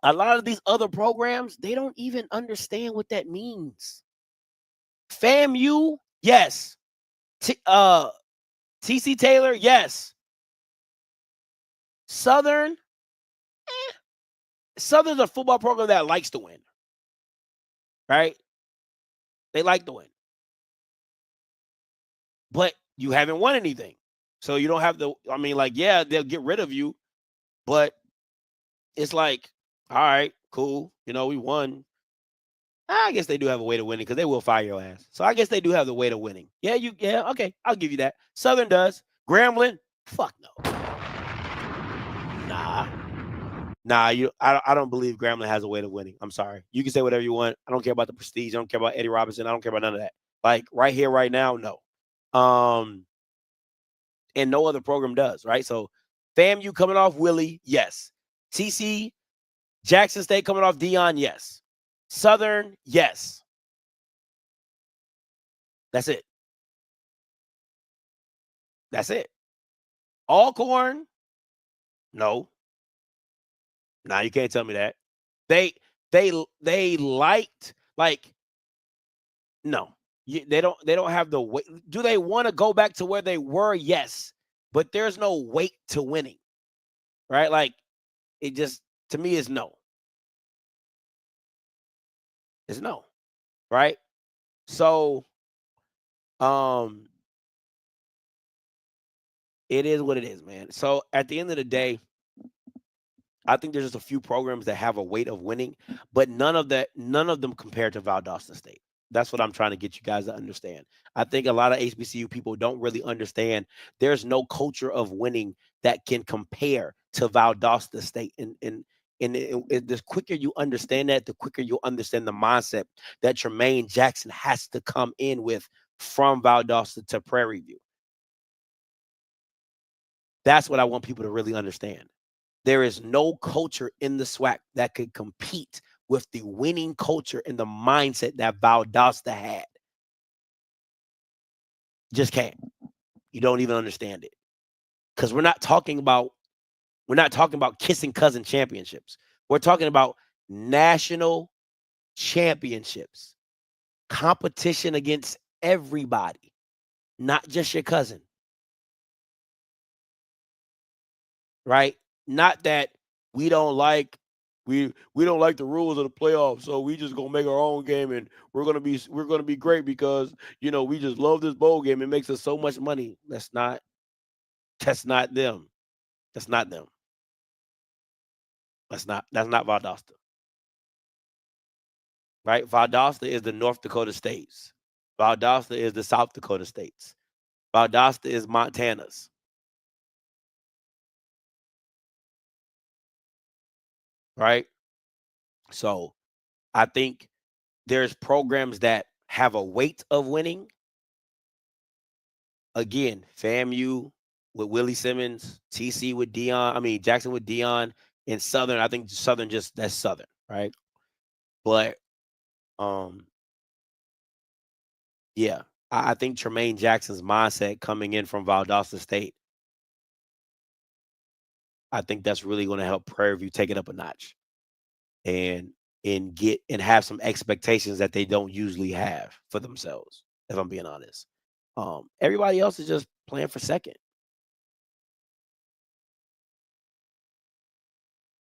Speaker 4: a lot of these other programs, they don't even understand what that means. FAMU, yes. TC Taylor, yes. Southern, Southern's a football program that likes to win, right? They like to win. But you haven't won anything. So you don't have the, I mean, like, yeah, they'll get rid of you, but it's like, all right, cool. You know, we won. I guess they do have a way to winning, because they will fire your ass. So I guess they do have the way to winning. Yeah, okay, I'll give you that. Southern does. Grambling, fuck no. Nah, I don't believe Grambling has a way to winning. I'm sorry. You can say whatever you want. I don't care about the prestige. I don't care about Eddie Robinson. I don't care about none of that. Like, right here, right now, no. And no other program does, right? So FAMU coming off Willie, yes. TC, Jackson State coming off Dion, yes. Southern, yes. That's it. That's it. Alcorn, no. Nah, you can't tell me that. They liked, like, no. They don't have the weight. Do they want to go back to where they were? Yes. But there's no weight to winning. Right? Like, it just, to me, is no. It's no. Right? So it is what it is, man. So at the end of the day, I think there's just a few programs that have a weight of winning, but none of them compared to Valdosta State. That's what I'm trying to get you guys to understand. I think a lot of HBCU people don't really understand there's no culture of winning that can compare to Valdosta State. And the quicker you understand that, the quicker you'll understand the mindset that Tremaine Jackson has to come in with from Valdosta to Prairie View. That's what I want people to really understand. There is no culture in the SWAC that could compete with the winning culture and the mindset that Valdosta had. Just can't. You don't even understand it. Because we're not talking about kissing cousin championships. We're talking about national championships. Competition against everybody, not just your cousin. Right? Not that we don't like the rules of the playoffs, so we just gonna make our own game and we're gonna be great because we just love this bowl game. It makes us so much money. That's not them. That's not them. That's not Valdosta. Right? Valdosta is the North Dakota states. Valdosta is the South Dakota states. Valdosta is Montana's. Right? So I think there's programs that have a weight of winning. Again, FAMU with Willie Simmons, TC with Dion, Jackson with Dion, and Southern. I think Southern that's Southern, right? But yeah, I think Tremaine Jackson's mindset coming in from Valdosta State, I think that's really going to help Prairie View take it up a notch and have some expectations that they don't usually have for themselves, if I'm being honest. Everybody else is just playing for second.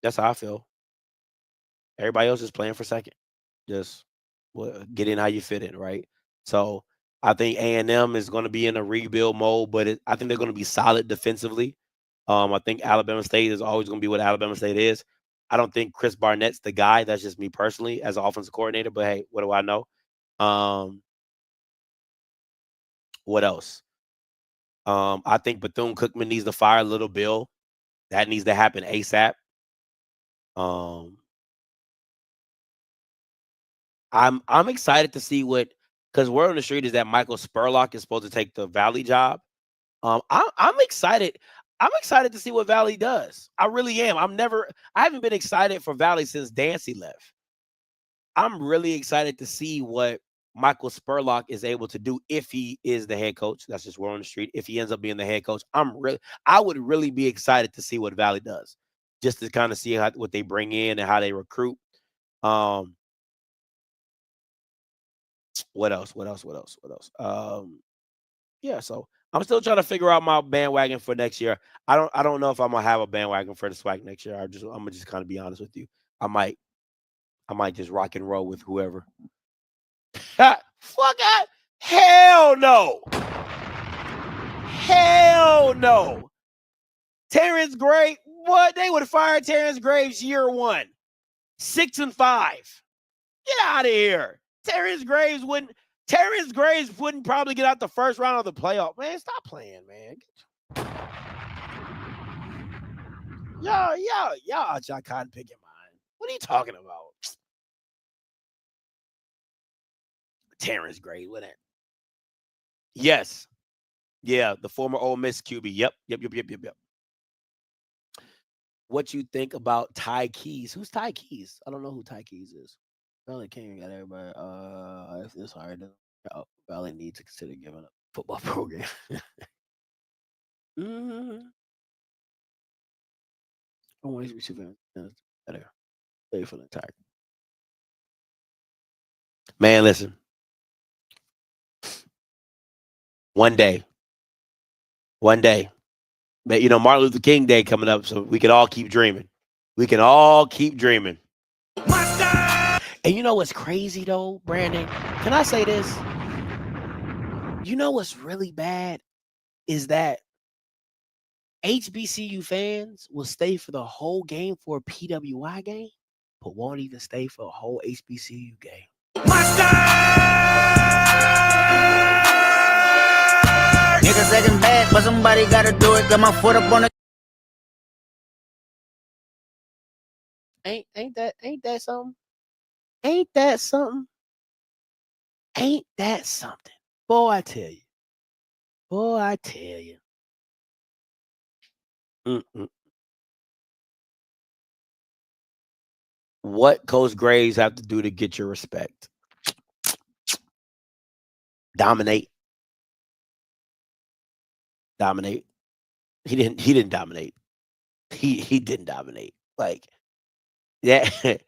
Speaker 4: That's how I feel. Everybody else is playing for second. Just get in how you fit in, right? So I think A&M is going to be in a rebuild mode, but I think they're going to be solid defensively. I think Alabama State is always going to be what Alabama State is. I don't think Chris Barnett's the guy. That's just me personally as an offensive coordinator. But hey, what do I know? What else? I think Bethune-Cookman needs to fire Little Bill. That needs to happen ASAP. I'm excited to see what, because word on the street is that Michael Spurlock is supposed to take the Valley job. I'm excited. I'm excited to see what Valley does. I really am. I haven't been excited for Valley since Dancy left. I'm really excited to see what Michael Spurlock is able to do if he is the head coach. That's just word on the street. If he ends up being the head coach, I would really be excited to see what Valley does, just to kind of see what they bring in and how they recruit. What else? Yeah, so I'm still trying to figure out my bandwagon for next year. I don't know if I'm gonna have a bandwagon for the SWAC next year. I'm gonna just kind of be honest with you. I might just rock and roll with whoever. Fuck out. Hell no. Hell no. Terrence Graves, what? They would fire Terrence Graves year 1. 6-5. Get out of here. Terrence Graves wouldn't probably get out the first round of the playoff. Man, stop playing, man. Y'all cotton picking mine. What are you talking about? Terrence Graves, what that? Yes. Yeah, the former Ole Miss QB. Yep. What you think about Ty Keys? Who's Ty Keys? I don't know who Ty Keys is. Valley King got everybody. If it's hard, Valley needs to consider giving up football program. Always receiving better. Play for the entire. Man, listen. One day. But Martin Luther King Day coming up, so we can all keep dreaming. And you know what's crazy though, Brandon? Can I say this? You know what's really bad is that HBCU fans will stay for the whole game for a PWI game, but won't even stay for a whole HBCU game.
Speaker 10: Niggas acting bad, but somebody gotta do it. Got my foot up on it.
Speaker 4: Ain't that something? Ain't that something? Boy, I tell you. What Coach Graves have to do to get your respect? Dominate. He didn't dominate. He didn't dominate. Like that.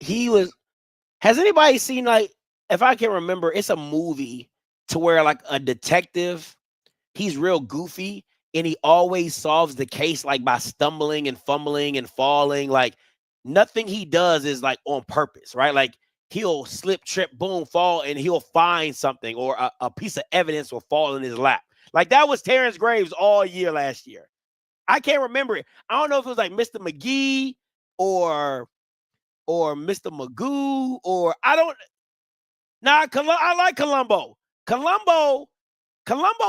Speaker 4: He was. Has anybody seen, like, if I can remember, it's a movie to where like a detective, he's real goofy and he always solves the case like by stumbling and fumbling and falling. Like nothing he does is like on purpose, right? Like he'll slip, trip, boom, fall, and he'll find something, or a piece of evidence will fall in his lap. Like that was Terrence Graves all year last year. I can't remember it. I don't know if it was like Mr. McGee or Mr. Magoo, or I don't. Nah, I like Colombo. Colombo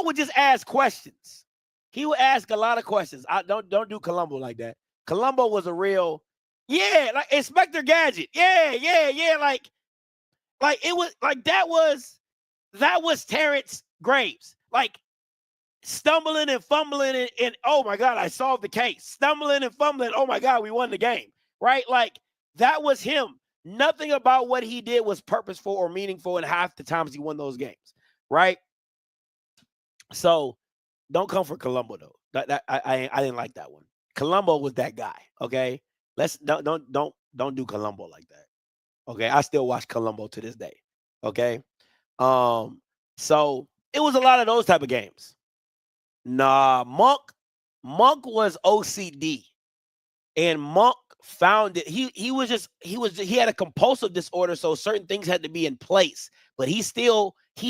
Speaker 4: would just ask questions. He would ask a lot of questions. I don't do Colombo like that. Colombo was a real, like Inspector Gadget. Yeah. Like it was like that was Terrence Graves. Like stumbling and fumbling and oh my God, I solved the case. Stumbling and fumbling. Oh my God, we won the game. Right? Like that was him. Nothing about what he did was purposeful or meaningful, and half the times he won those games. Right? So don't come for Colombo though. I didn't like that one. Colombo was that guy. Okay. Let's don't do Colombo like that. Okay. I still watch Colombo to this day. Okay. So it was a lot of those type of games. Nah, Monk was OCD, and Monk found it. He had a compulsive disorder, so certain things had to be in place, but he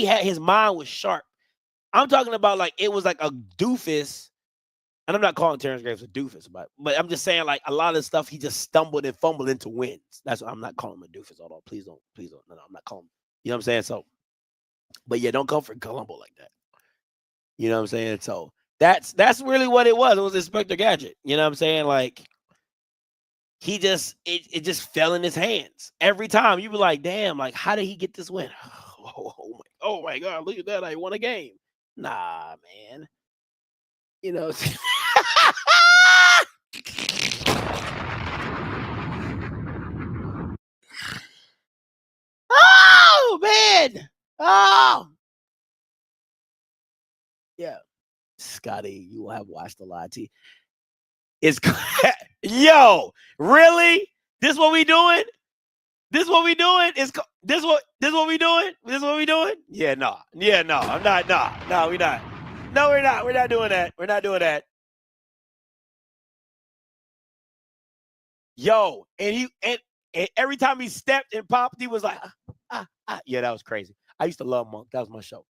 Speaker 4: had his mind was sharp. I'm talking about like it was like a doofus, and I'm not calling Terrence Graves a doofus, but I'm just saying like a lot of stuff he just stumbled and fumbled into wins. That's what I'm not calling him a doofus. Although please don't. No, I'm not calling him. You know what I'm saying? So, but yeah, don't come for Colombo like that. You know what I'm saying? So that's really what it was. It was Inspector Gadget. You know what I'm saying? Like he just it just fell in his hands every time. You be like, damn, like how did he get this win? Oh my God, look at that! I won a game. Nah, man. You know. Oh man. Oh yeah, Scotty, you have watched a lot. It's yo, really? This what we doing? This what we doing? This what we doing? This what we doing? Yeah, no. Yeah, no. I'm not. No, we're not. No, we're not. We're not doing that. We're not doing that. Yo, and every time he stepped and popped, he was like, yeah, that was crazy. I used to love Monk. That was my show.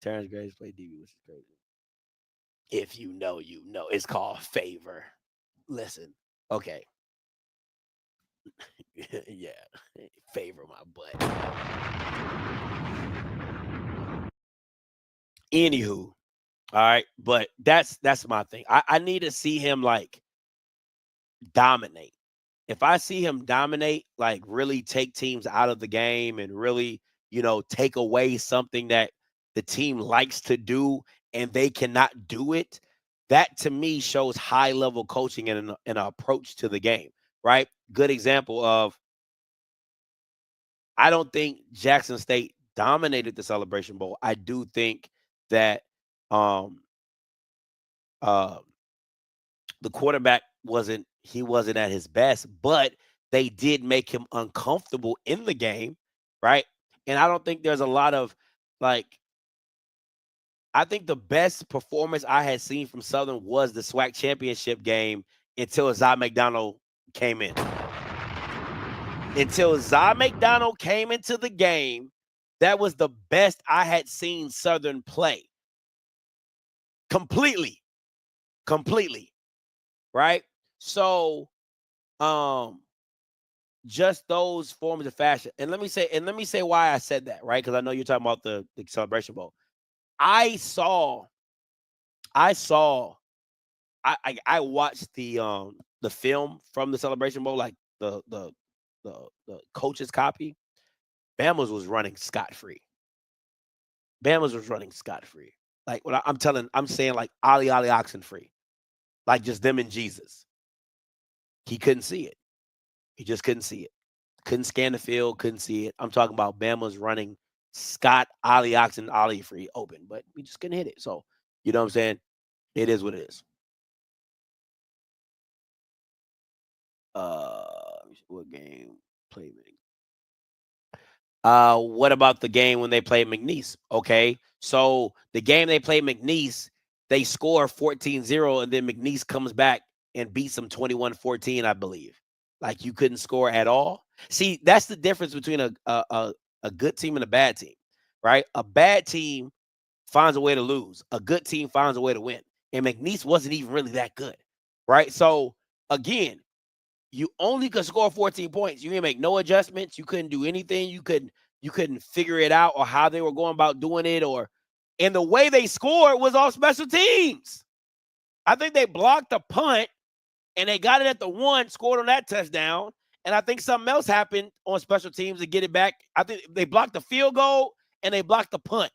Speaker 4: Terrence Graves played DB, which is crazy. If you know, you know. It's called Favor. Listen, okay. Yeah, Favor my butt. Anywho, all right, but that's my thing. I need to see him like dominate. If I see him dominate, like really take teams out of the game and really, take away something that the team likes to do and they cannot do it, that to me shows high level coaching and an approach to the game, right? Good example of, I don't think Jackson State dominated the Celebration Bowl. I do think that the quarterback wasn't at his best, but they did make him uncomfortable in the game, right? And I don't think there's a lot of I think the best performance I had seen from Southern was the SWAC championship game until Zy McDonald came in. Until Zy McDonald came into the game, that was the best I had seen Southern play. Completely. Right? So, just those forms of fashion. And let me say why I said that, right? Because I know you're talking about the Celebration Bowl. I watched the film from the Celebration Bowl, like the coach's copy. Bama's was running scot-free. Like when I'm saying like Ali oxen free. Like just them and Jesus. He couldn't see it. He just couldn't see it. Couldn't scan the field, couldn't see it. I'm talking about Bama's running Scott, Ali oxen, Ali free open, but we just couldn't hit it. So, you know what I'm saying? It is what it is. What game played McNeese? What about the game when they played McNeese? Okay, so the game they played McNeese, they score 14-0, and then McNeese comes back and beats them 21-14, I believe. Like you couldn't score at all. See, that's the difference between a good team and a bad team, right? A bad team finds a way to lose. A good team finds a way to win. And McNeese wasn't even really that good, right? So again, you only could score 14 points. You didn't make no adjustments. You couldn't do anything. You couldn't figure it out or how they were going about doing it, and the way they scored was off special teams. I think they blocked a punt and they got it at the 1, scored on that touchdown. And I think something else happened on special teams to get it back. I think they blocked the field goal and they blocked the punt.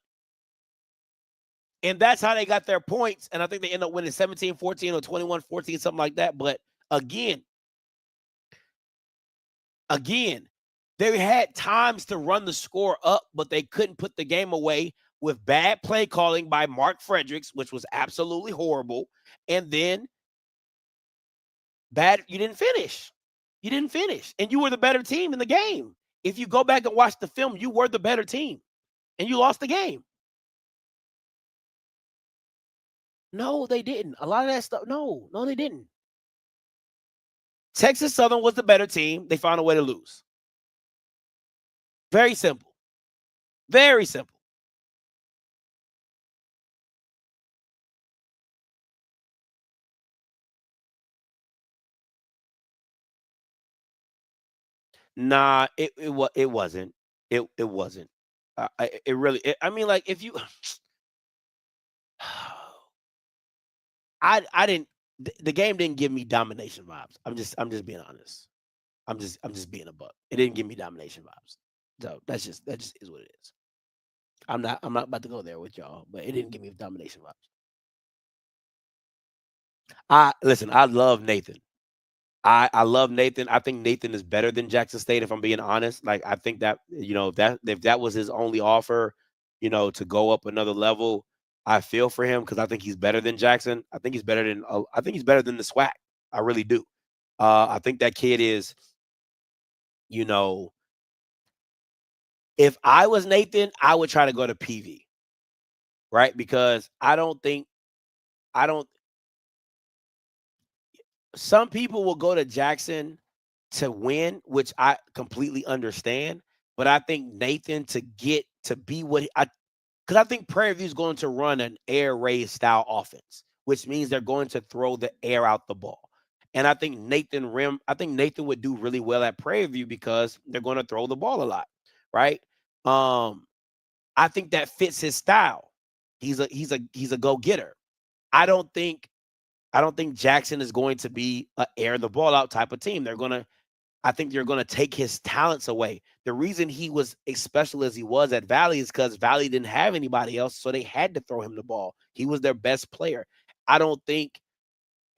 Speaker 4: And that's how they got their points. And I think they end up winning 17-14 or 21-14, something like that. But again, they had times to run the score up, but they couldn't put the game away with bad play calling by Mark Fredericks, which was absolutely horrible. And then you didn't finish. And you were the better team in the game. If you go back and watch the film, you were the better team. And you lost the game. No, they didn't. A lot of that stuff, no, they didn't. Texas Southern was the better team. They found a way to lose. Very simple. Very simple. Nah, it wasn't. It wasn't. I mean, like if you, I didn't. the game didn't give me domination vibes. I'm just being honest. I'm just being a buck. It didn't give me domination vibes. So that just is what it is. I'm not about to go there with y'all, but it didn't give me domination vibes. Listen, I love Nathan. I love Nathan. I think Nathan is better than Jackson State, if I'm being honest. Like, I think that, if that was his only offer, to go up another level, I feel for him because I think he's better than Jackson. I think he's better than the SWAC. I really do. I think that kid is, if I was Nathan, I would try to go to PV, right? Because some people will go to Jackson to win, which I completely understand. But I think Nathan to get to be because I think Prairie View is going to run an air raid style offense, which means they're going to throw the air out the ball. And I think Nathan would do really well at Prairie View because they're going to throw the ball a lot, right? I think that fits his style. He's a go-getter. I don't think Jackson is going to be an air the ball out type of team. I think you're going to take his talents away. The reason he was as special as he was at Valley is because Valley didn't have anybody else, so they had to throw him the ball. He was their best player. I don't think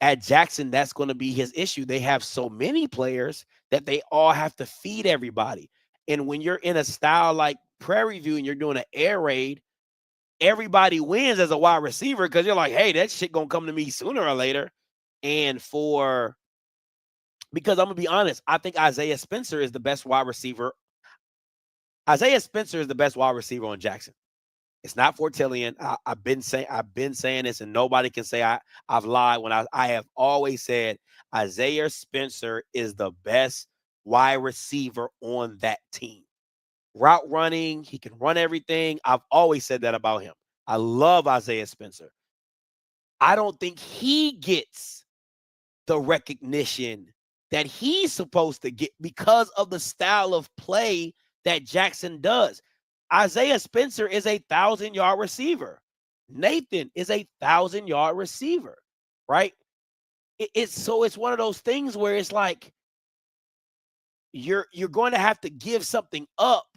Speaker 4: at Jackson that's going to be his issue. They have so many players that they all have to feed everybody. And when you're in a style like Prairie View and you're doing an air raid, everybody wins as a wide receiver because you're like, hey, that shit going to come to me sooner or later. And because I'm going to be honest, I think Isaiah Spencer is the best wide receiver. Isaiah Spencer is the best wide receiver on Jackson. It's not Fortillion. I've been saying this, and nobody can say I've lied when I have always said Isaiah Spencer is the best wide receiver on that team. Route running, he can run everything. I've always said that about him. I love Isaiah Spencer. I don't think he gets the recognition that he's supposed to get because of the style of play that Jackson does. Isaiah Spencer is a 1,000-yard receiver. Nathan is a 1,000-yard receiver, right? It's one of those things where it's like you're going to have to give something up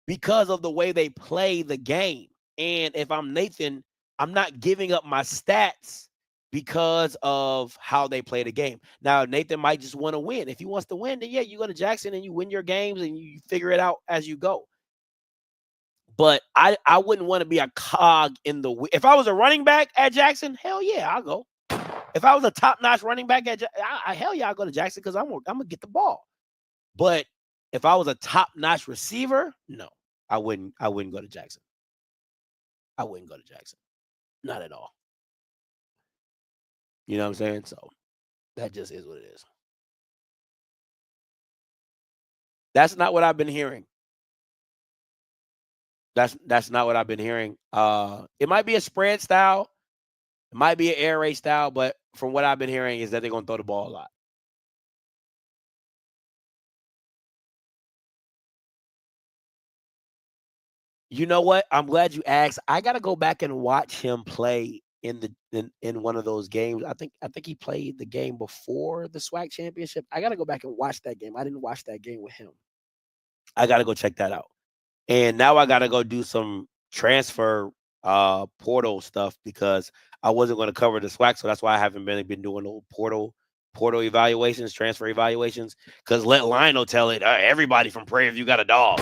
Speaker 4: because of the way they play the game. And if I'm Nathan, I'm not giving up my stats because of how they play the game. Now, Nathan might just want to win. If he wants to win, then yeah, you go to Jackson and you win your games and you figure it out as you go. But I wouldn't want to be a cog in the – if I was a running back at Jackson, hell yeah, I'll go. If I was a top-notch running back at hell yeah, I'll go to Jackson because I'm going to get the ball. But if I was a top-notch receiver, no, I wouldn't go to Jackson. I wouldn't go to Jackson. Not at all. You know what I'm saying? So that just is what it is. That's not what I've been hearing. That's not what I've been hearing. It might be a spread style. It might be an air raid style, but from what I've been hearing is that they're going to throw the ball a lot. You know what? I'm glad you asked. I got to go back and watch him play in one of those games. I think he played the game before the SWAC championship. I got to go back and watch that game. I didn't watch that game with him. I got to go check that out. And now I got to go do some transfer portal stuff because I wasn't going to cover the SWAC. So that's why I haven't been doing no portal evaluations, transfer evaluations. Because let Lionel tell it, everybody from Prairie View got a dog.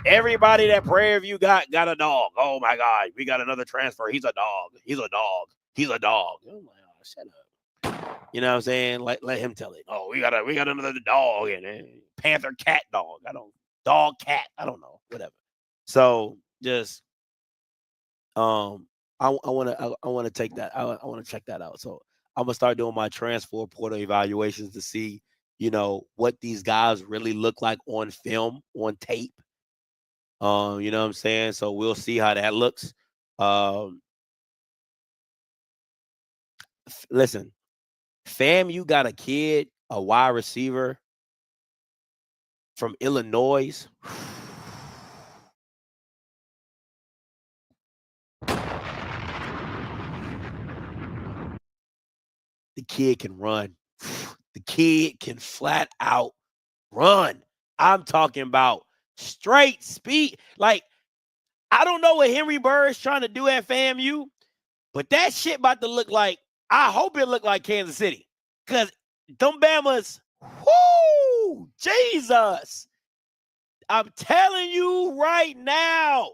Speaker 4: Everybody that Prairie View got a dog. Oh my God, we got another transfer. He's a dog. He's a dog. He's a dog. Oh my God, shut up. You know what I'm saying? Let him tell it. Oh, we got another dog and Panther cat dog. Dog cat. I don't know. Whatever. So just I want to take that. I want to check that out. So I'm gonna start doing my transfer portal evaluations to see, what these guys really look like on film, on tape. You know what I'm saying? So we'll see how that looks. Listen, fam, you got a kid, a wide receiver from Illinois. the kid can run. The kid can flat out run. I'm talking about straight speed. Like, I don't know what Henry Bird's trying to do at FAMU, but that shit about to look like, I hope it look like Kansas City. Because them Bamas, whoo, Jesus. I'm telling you right now,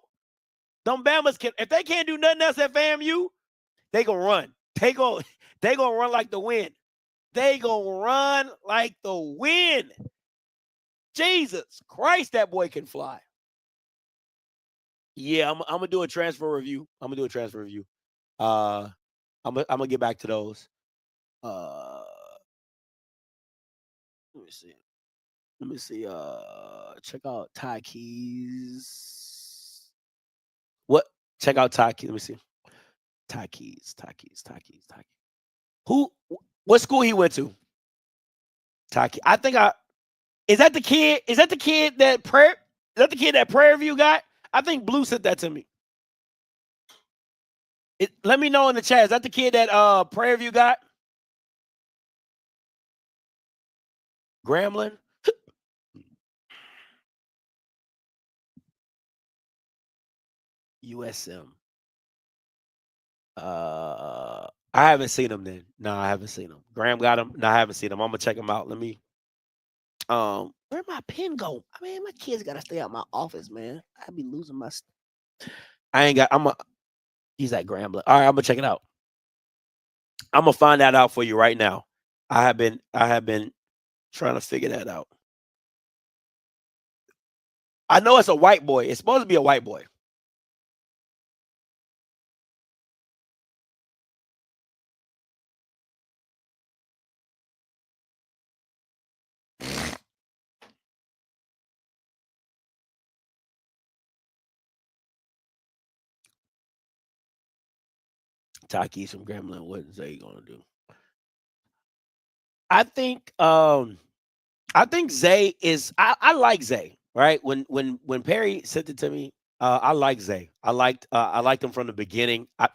Speaker 4: them Bamas can, if they can't do nothing else at FAMU, they gonna run. They gonna run like the wind. They gonna run like the wind. Jesus Christ, that boy can fly. Yeah, I'm gonna do a transfer review. I'm gonna get back to those. Let me see. Check out Ty Keys. What? Check out Ty Keys. Let me see. Ty Keys. What school he went to? Ty Keys. Is that the kid? Is that the kid that Prairie View got? I think Blue sent that to me. Let me know in the chat. Is that the kid that Prairie View got? Gremlin? USM. I haven't seen him then. No, I haven't seen him. Graham got him. No, I haven't seen him. I'm gonna check him out. Let me where'd my pen go? I mean, my kids gotta stay out my office, man. I be losing my he's at Grambling. All right, I'm gonna check it out. I'm gonna find that out for you right now. I have been trying to figure that out. I know it's a white boy. It's supposed to be a white boy. Takis from Gremlin. What is Zay gonna do? I think Zay is. I like Zay. Right when Perry sent it to me, I like Zay. I liked him from the beginning. I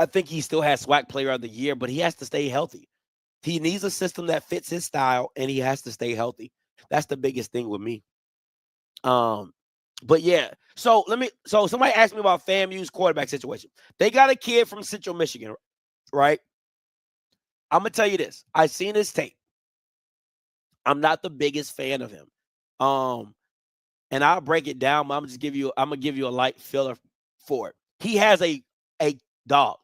Speaker 4: think he still has SWAC Player of the Year, but he has to stay healthy. He needs a system that fits his style, and he has to stay healthy. That's the biggest thing with me. But yeah, so somebody asked me about FAMU's quarterback situation. They got a kid from Central Michigan, right? I'm gonna tell you this. I've seen his tape. I'm not the biggest fan of him. And I'll break it down, but I'm gonna give you a light filler for it. He has a dog.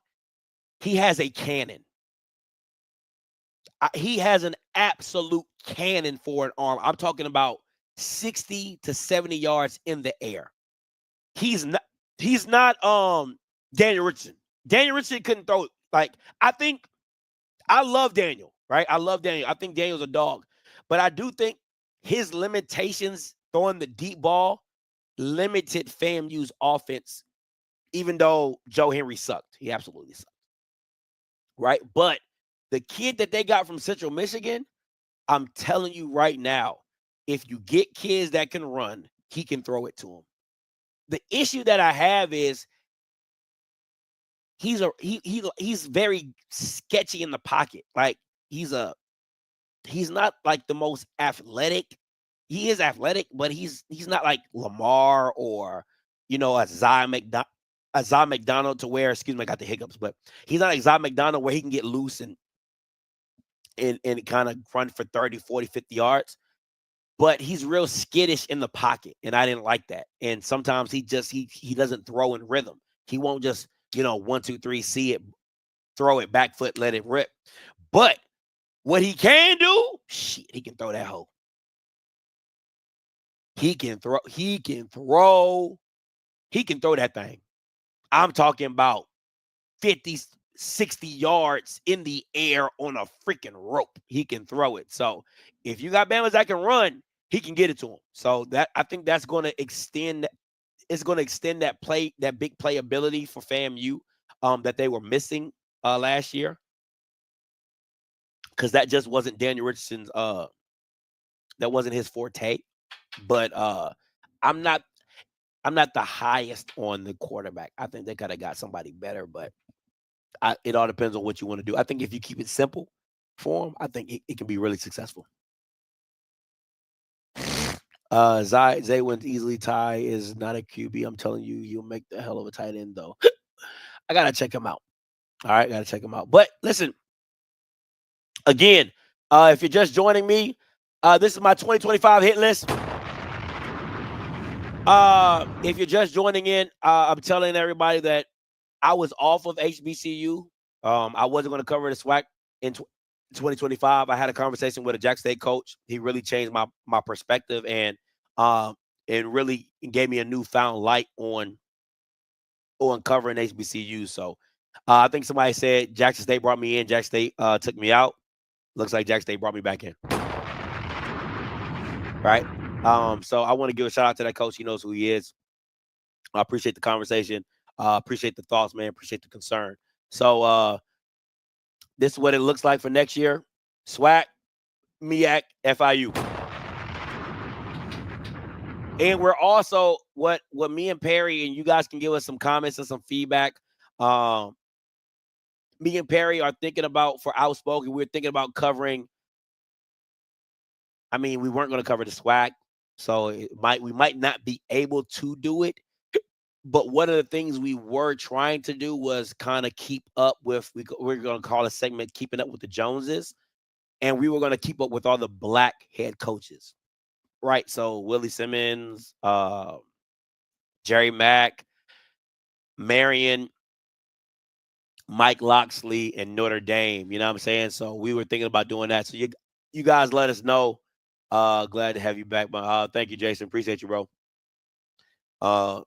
Speaker 4: He has a cannon. He has an absolute cannon for an arm. I'm talking about 60 to 70 yards in the air. He's not Daniel Richardson. Daniel Richardson couldn't throw it. Like, I love Daniel, right? I love Daniel. I think Daniel's a dog. But I do think his limitations throwing the deep ball limited FAMU's offense, even though Joe Henry sucked. He absolutely sucked. Right? But the kid that they got from Central Michigan, I'm telling you right now, if you get kids that can run, he can throw it to them. The issue that I have is he's very sketchy in the pocket. Like, he's not like the most athletic. He is athletic, but he's not like Lamar or, a Zay McDonald to where, excuse me, I got the hiccups, but he's not like Zay McDonald where he can get loose and kind of run for 30, 40, 50 yards. But he's real skittish in the pocket, and I didn't like that. And sometimes he doesn't throw in rhythm. He won't just, 1, 2, 3, see it, throw it, back foot, let it rip. But what he can do, he can throw that hoe. He can throw that thing. I'm talking about 50, 60 yards in the air on a freaking rope. He can throw it. So if you got Bamas that can run, he can get it to him. So I think that's going to extend. It's going to extend that big playability for FAMU that they were missing last year, because that just wasn't Daniel Richardson's. That wasn't his forte. But I'm not the highest on the quarterback. I think they could have got somebody better, but it all depends on what you want to do. I think if you keep it simple, for him, I think it can be really successful. Zaywin's easily tie is not a QB. I'm telling you, you'll make the hell of a tight end, though. I got to check him out. All right, got to check him out. But listen, again, if you're just joining me, this is my 2025 hit list. If you're just joining in, I'm telling everybody that I was off of HBCU. I wasn't going to cover the SWAC in 2025. I had a conversation with a Jack State coach. He really changed my perspective and really gave me a newfound light on covering HBCU. So I think somebody said Jackson State brought me in. Jack State took me out. Looks like Jack State brought me back in. Right. So I want to give a shout out to that coach. He knows who he is. I appreciate the conversation. Appreciate the thoughts, man. Appreciate the concern. So this is what it looks like for next year. SWAC, MEAC, FIU. And we're also what me and Perry, and you guys can give us some comments and some feedback. Me and Perry are thinking about, for Outspoken, we're thinking about covering. I mean, we weren't going to cover the SWAC, so we might not be able to do it. But one of the things we were trying to do was kind of keep up with, we're going to call a segment Keeping Up with the Joneses. And we were going to keep up with all the black head coaches. Right. So Willie Simmons, Jerry Mack, Marion, Mike Loxley, and Notre Dame. You know what I'm saying? So we were thinking about doing that. So you guys let us know. Glad to have you back. Thank you, Jason. Appreciate you, bro. Boy,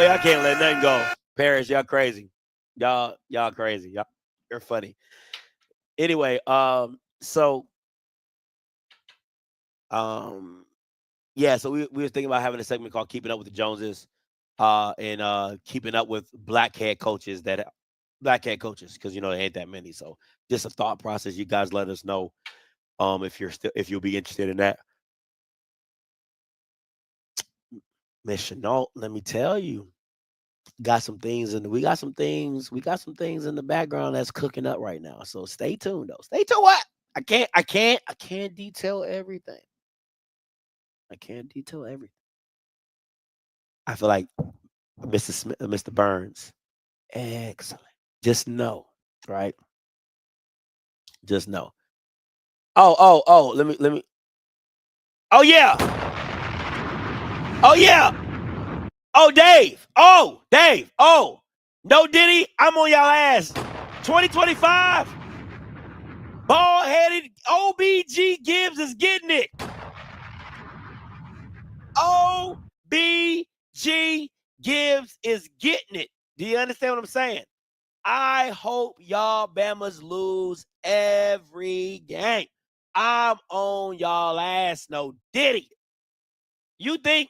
Speaker 4: I can't let nothing go. Paris, y'all crazy. Y'all crazy. You're funny. Anyway, so we were thinking about having a segment called Keeping Up with the Joneses, and keeping up with black head coaches, because they ain't that many. So just a thought process. You guys let us know if you'll be interested in that. Miss Chenault, let me tell you, we got some things in the background that's cooking up right now. So stay tuned though. Stay tuned. What? I can't detail everything. I feel like Mr. Burns. Excellent. Just know, right? Just know. Oh, let me. Oh yeah. Oh, Dave. Oh, no Diddy. I'm on y'all ass. 2025. Bald-headed OBG Gibbs is getting it. OBG Gibbs is getting it. Do you understand what I'm saying? I hope y'all Bamas lose every game. I'm on y'all ass. No Diddy. You think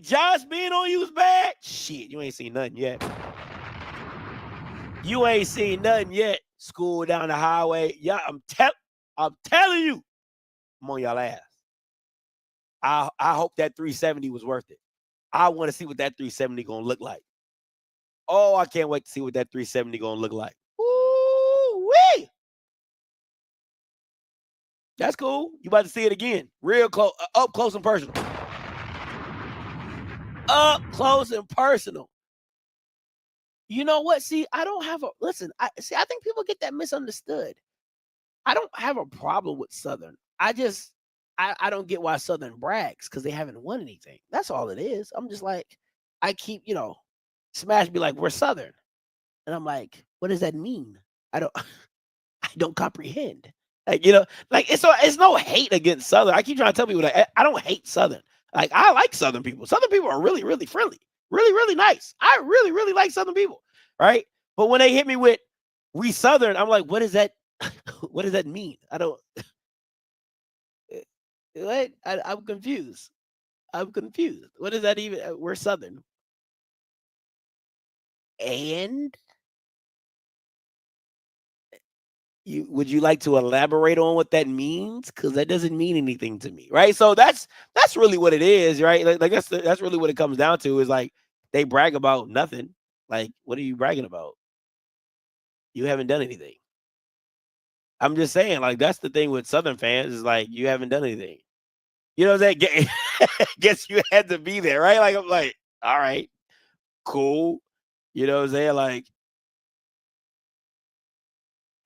Speaker 4: Josh being on you is bad? Shit, you ain't seen nothing yet. School down the highway. Yeah, I'm telling you, I'm on y'all ass. I hope that 370 was worth it. I want to see what that 370 gonna look like. Oh, I can't wait to see what that 370 gonna look like. Woo-wee! That's cool. You about to see it again. Real close, up close and personal. Up close and personal. You know what? See, I don't have I think people get that misunderstood. I don't have a problem with Southern. I don't get why Southern brags, because they haven't won anything. That's all it is. I'm just like, I keep, Smash be like, we're Southern. And I'm like, what does that mean? I don't comprehend. It's no hate against Southern. I keep trying to tell people that I don't hate Southern. Like, I like Southern people. Southern people are really, really friendly. Really, really nice. I really, really like Southern people. Right? But when they hit me with we Southern, I'm like, what is that? What does that mean? I don't. What? I'm confused. What does that even? We're Southern. And would you like to elaborate on what that means? Because that doesn't mean anything to me, right? So that's really what it is, right? Like that's really what it comes down to is like they brag about nothing. Like, what are you bragging about? You haven't done anything. I'm just saying, like, that's the thing with Southern fans is like you haven't done anything. You know what I'm saying? Guess you had to be there, right? Like, I'm like, all right, cool. You know what I'm saying? Like,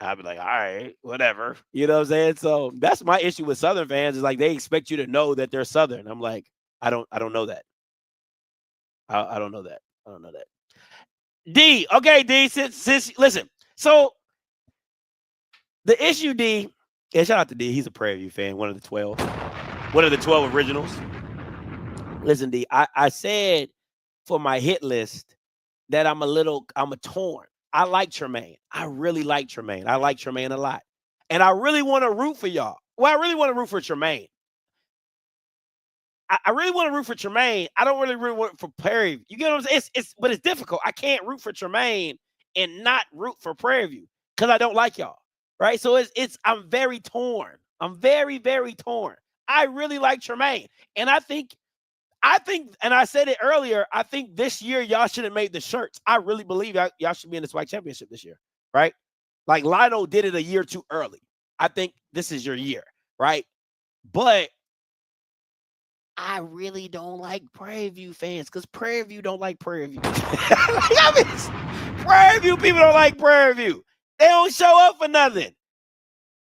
Speaker 4: I'd be like, all right, whatever. You know what I'm saying? So that's my issue with Southern fans is like they expect you to know that they're Southern. I'm like, I don't know that. I don't know that. I don't know that. D, okay, D, since listen, so the issue, D, and shout out to D, he's a Prairie View fan, one of the 12 originals. Listen, D, I said for my hit list that I'm a torn. I like Tremaine. I really like Tremaine. I like Tremaine a lot. And I really want to root for y'all. Well, I really want to root for Tremaine. I really want to root for Tremaine. I don't really root for Prairie View. You get what I'm saying? But it's difficult. I can't root for Tremaine and not root for Prairie View because I don't like y'all. Right? So I'm very torn. I'm very, very torn. I really like Tremaine. And I think, and I said it earlier, I think this year y'all should have made the shirts. I really believe y'all should be in the SWAC championship this year, right? Like Lionel did it a year too early. I think this is your year, right? But I really don't like Prairie View fans because Prairie View don't like Prairie View. Prairie View people don't like Prairie View. They don't show up for nothing.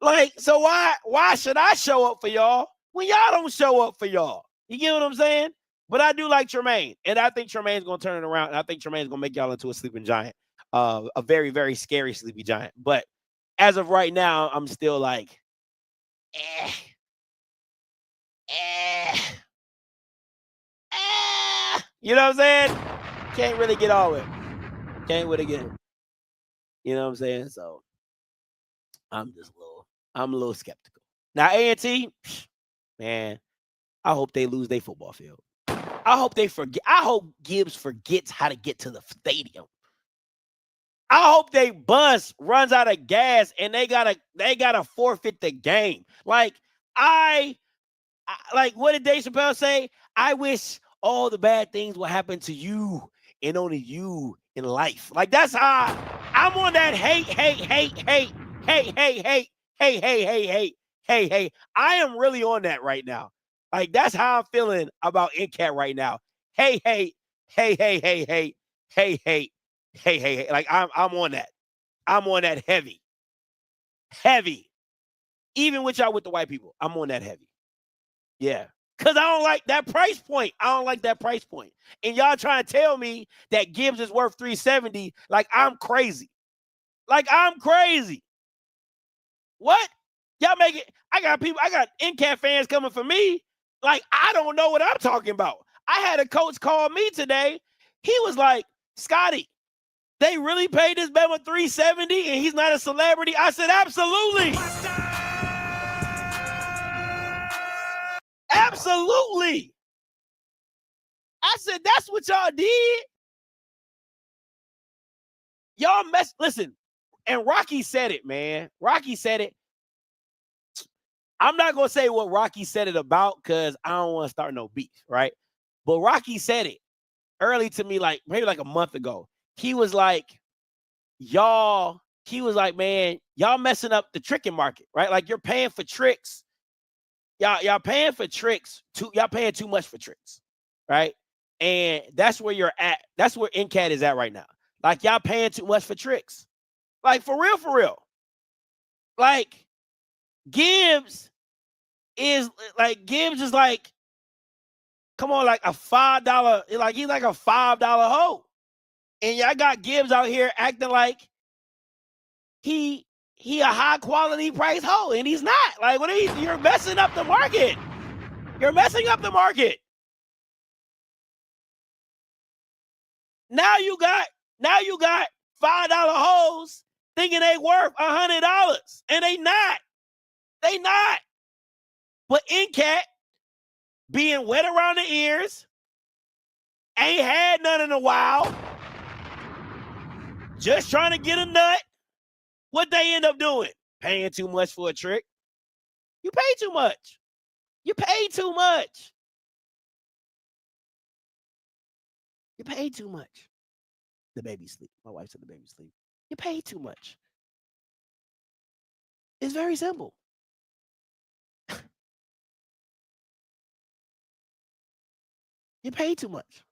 Speaker 4: Like, so why should I show up for y'all when y'all don't show up for y'all? You get what I'm saying? But I do like Tremaine, and I think Tremaine's going to turn it around, and I think Tremaine's going to make y'all into a sleeping giant, a very, very scary sleepy giant. But as of right now, I'm still like, you know what I'm saying? Can't really get all it. Can't really get it. You know what I'm saying? So I'm a little skeptical. Now, A&T, man, I hope they lose their football field. I hope they forget. I hope Gibbs forgets how to get to the stadium. I hope they bus runs out of gas and they gotta forfeit the game. Like like what did Dave Chappelle say? I wish all the bad things will happen to you and only you in life. Like that's how I'm on that hate. I am really on that right now. Like that's how I'm feeling about Ncat right now. Hey. Like I'm on that. I'm on that heavy. Even with y'all with the white people, I'm on that heavy. Yeah. Because I don't like that price point. And y'all trying to tell me that Gibbs is worth $370 like I'm crazy. What? Y'all make it. I got Ncat fans coming for me. Like, I don't know what I'm talking about. I had a coach call me today. He was like, Scotty, they really paid this Bama $370 and he's not a celebrity? I said, absolutely. Absolutely. I said, that's what y'all did. Y'all listen, and Rocky said it, man. Rocky said it. I'm not going to say what Rocky said it about because I don't want to start no beef, right? But Rocky said it early to me, like maybe like a month ago. He was like, man, y'all messing up the tricking market, right? Like you're paying for tricks. Y'all paying for tricks. Y'all paying too much for tricks, right? And that's where you're at. That's where Ncat is at right now. Like y'all paying too much for tricks. Like for real. Like Gibbs is like, come on, like a $5, like he's like a $5 hoe. And y'all got Gibbs out here acting like he a high quality price hoe, and he's not. Like, what are you're messing up the market. You're messing up the market. Now you got $5 hoes thinking they worth $100, and they not. But Ncat being wet around the ears, ain't had none in a while, just trying to get a nut. What they end up doing? paying too much for a trick. You pay too much. You pay too much. You pay too much. The baby sleep. My wife said the baby sleep. You pay too much. It's very simple. You pay too much.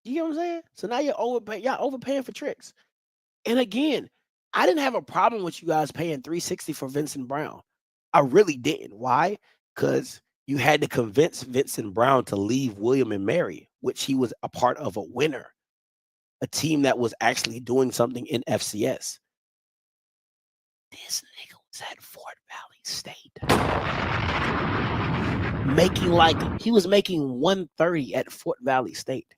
Speaker 4: You get what I'm saying? So now you're overpaying. Y'all overpaying for tricks. And again, I didn't have a problem with you guys paying $360 for Vincent Brown. I really didn't. Why? Because you had to convince Vincent Brown to leave William and Mary, which he was a part of a winner, a team that was actually doing something in FCS. This nigga was at Fort Valley State. He was making $130 at Fort Valley State.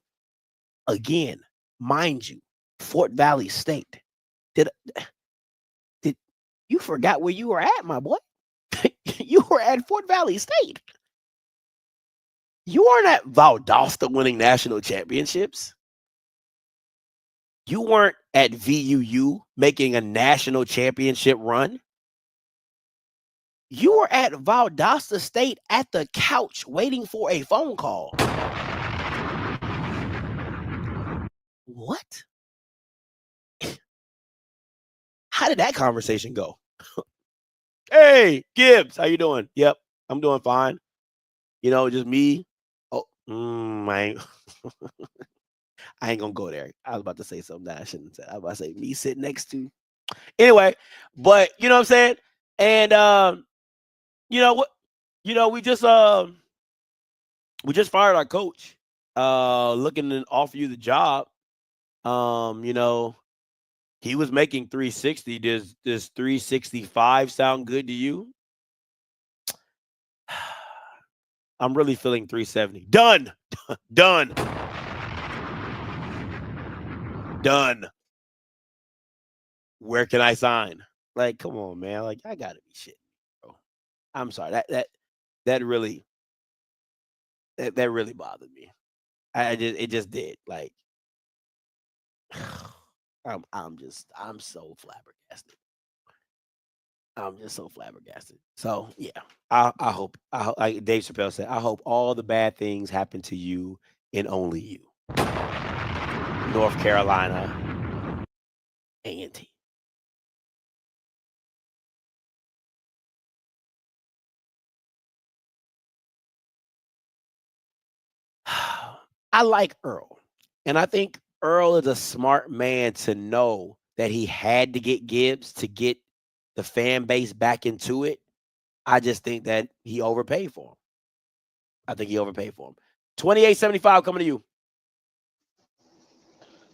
Speaker 4: Again, mind you, Fort Valley State. Did you forgot where you were at, my boy? You were at Fort Valley State. You weren't at Valdosta winning national championships. You weren't at VUU making a national championship run. You were at Valdosta State at the couch waiting for a phone call. What? How did that conversation go? Hey, Gibbs, how you doing? Yep, I'm doing fine. You know, just me. Oh, I ain't gonna go there. I was about to say something that I shouldn't say. I was about to say me sitting next to. Anyway, but you know what I'm saying? And you know what? You know, we just fired our coach. Looking to offer you the job. You know, he was making 360. Does 365 sound good to you? I'm really feeling 370. Done. Done. Done. Where can I sign? Like, come on, man. Like, I gotta be shitting, bro. I'm sorry. That really bothered me. It just did. Like, I'm so flabbergasted. I'm just so flabbergasted. So yeah, I hope like Dave Chappelle said, I hope all the bad things happen to you and only you. North Carolina, A&T. I like Earl, and I think Earl is a smart man to know that he had to get Gibbs to get the fan base back into it. I just think that he overpaid for him. I think he overpaid for him. 28.75 coming to you.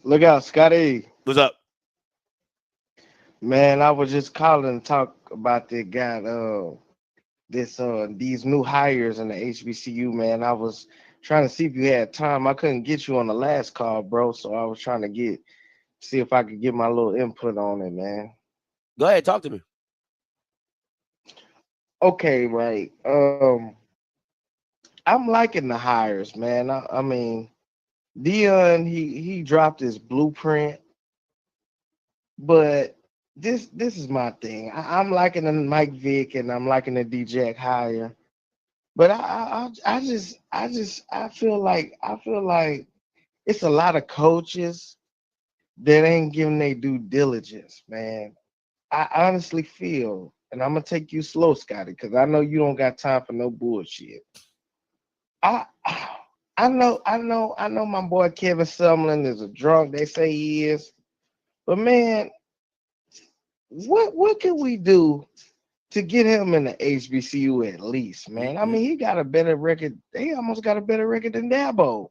Speaker 11: Look out, Scotty.
Speaker 4: What's up?
Speaker 11: Man, I was just calling to talk about the guy, these new hires in the HBCU, man. I was trying to see if you had time. I couldn't get you on the last call, bro. So I was trying to see if I could get my little input on it, man.
Speaker 4: Go ahead, talk to me.
Speaker 11: Okay, right. I'm liking the hires, man. I mean, Dion, he dropped his blueprint, but this is my thing. I'm liking the Mike Vick and I'm liking the D-Jack hire, but I feel like it's a lot of coaches that ain't giving their due diligence, man. I honestly feel, and I'm gonna take you slow, Scotty, because I know you don't got time for no bullshit. I know my boy Kevin Sumlin is a drunk. They say he is, but man, what can we do to get him in the HBCU at least, man? I mean, he got a better record. He almost got a better record than Dabo.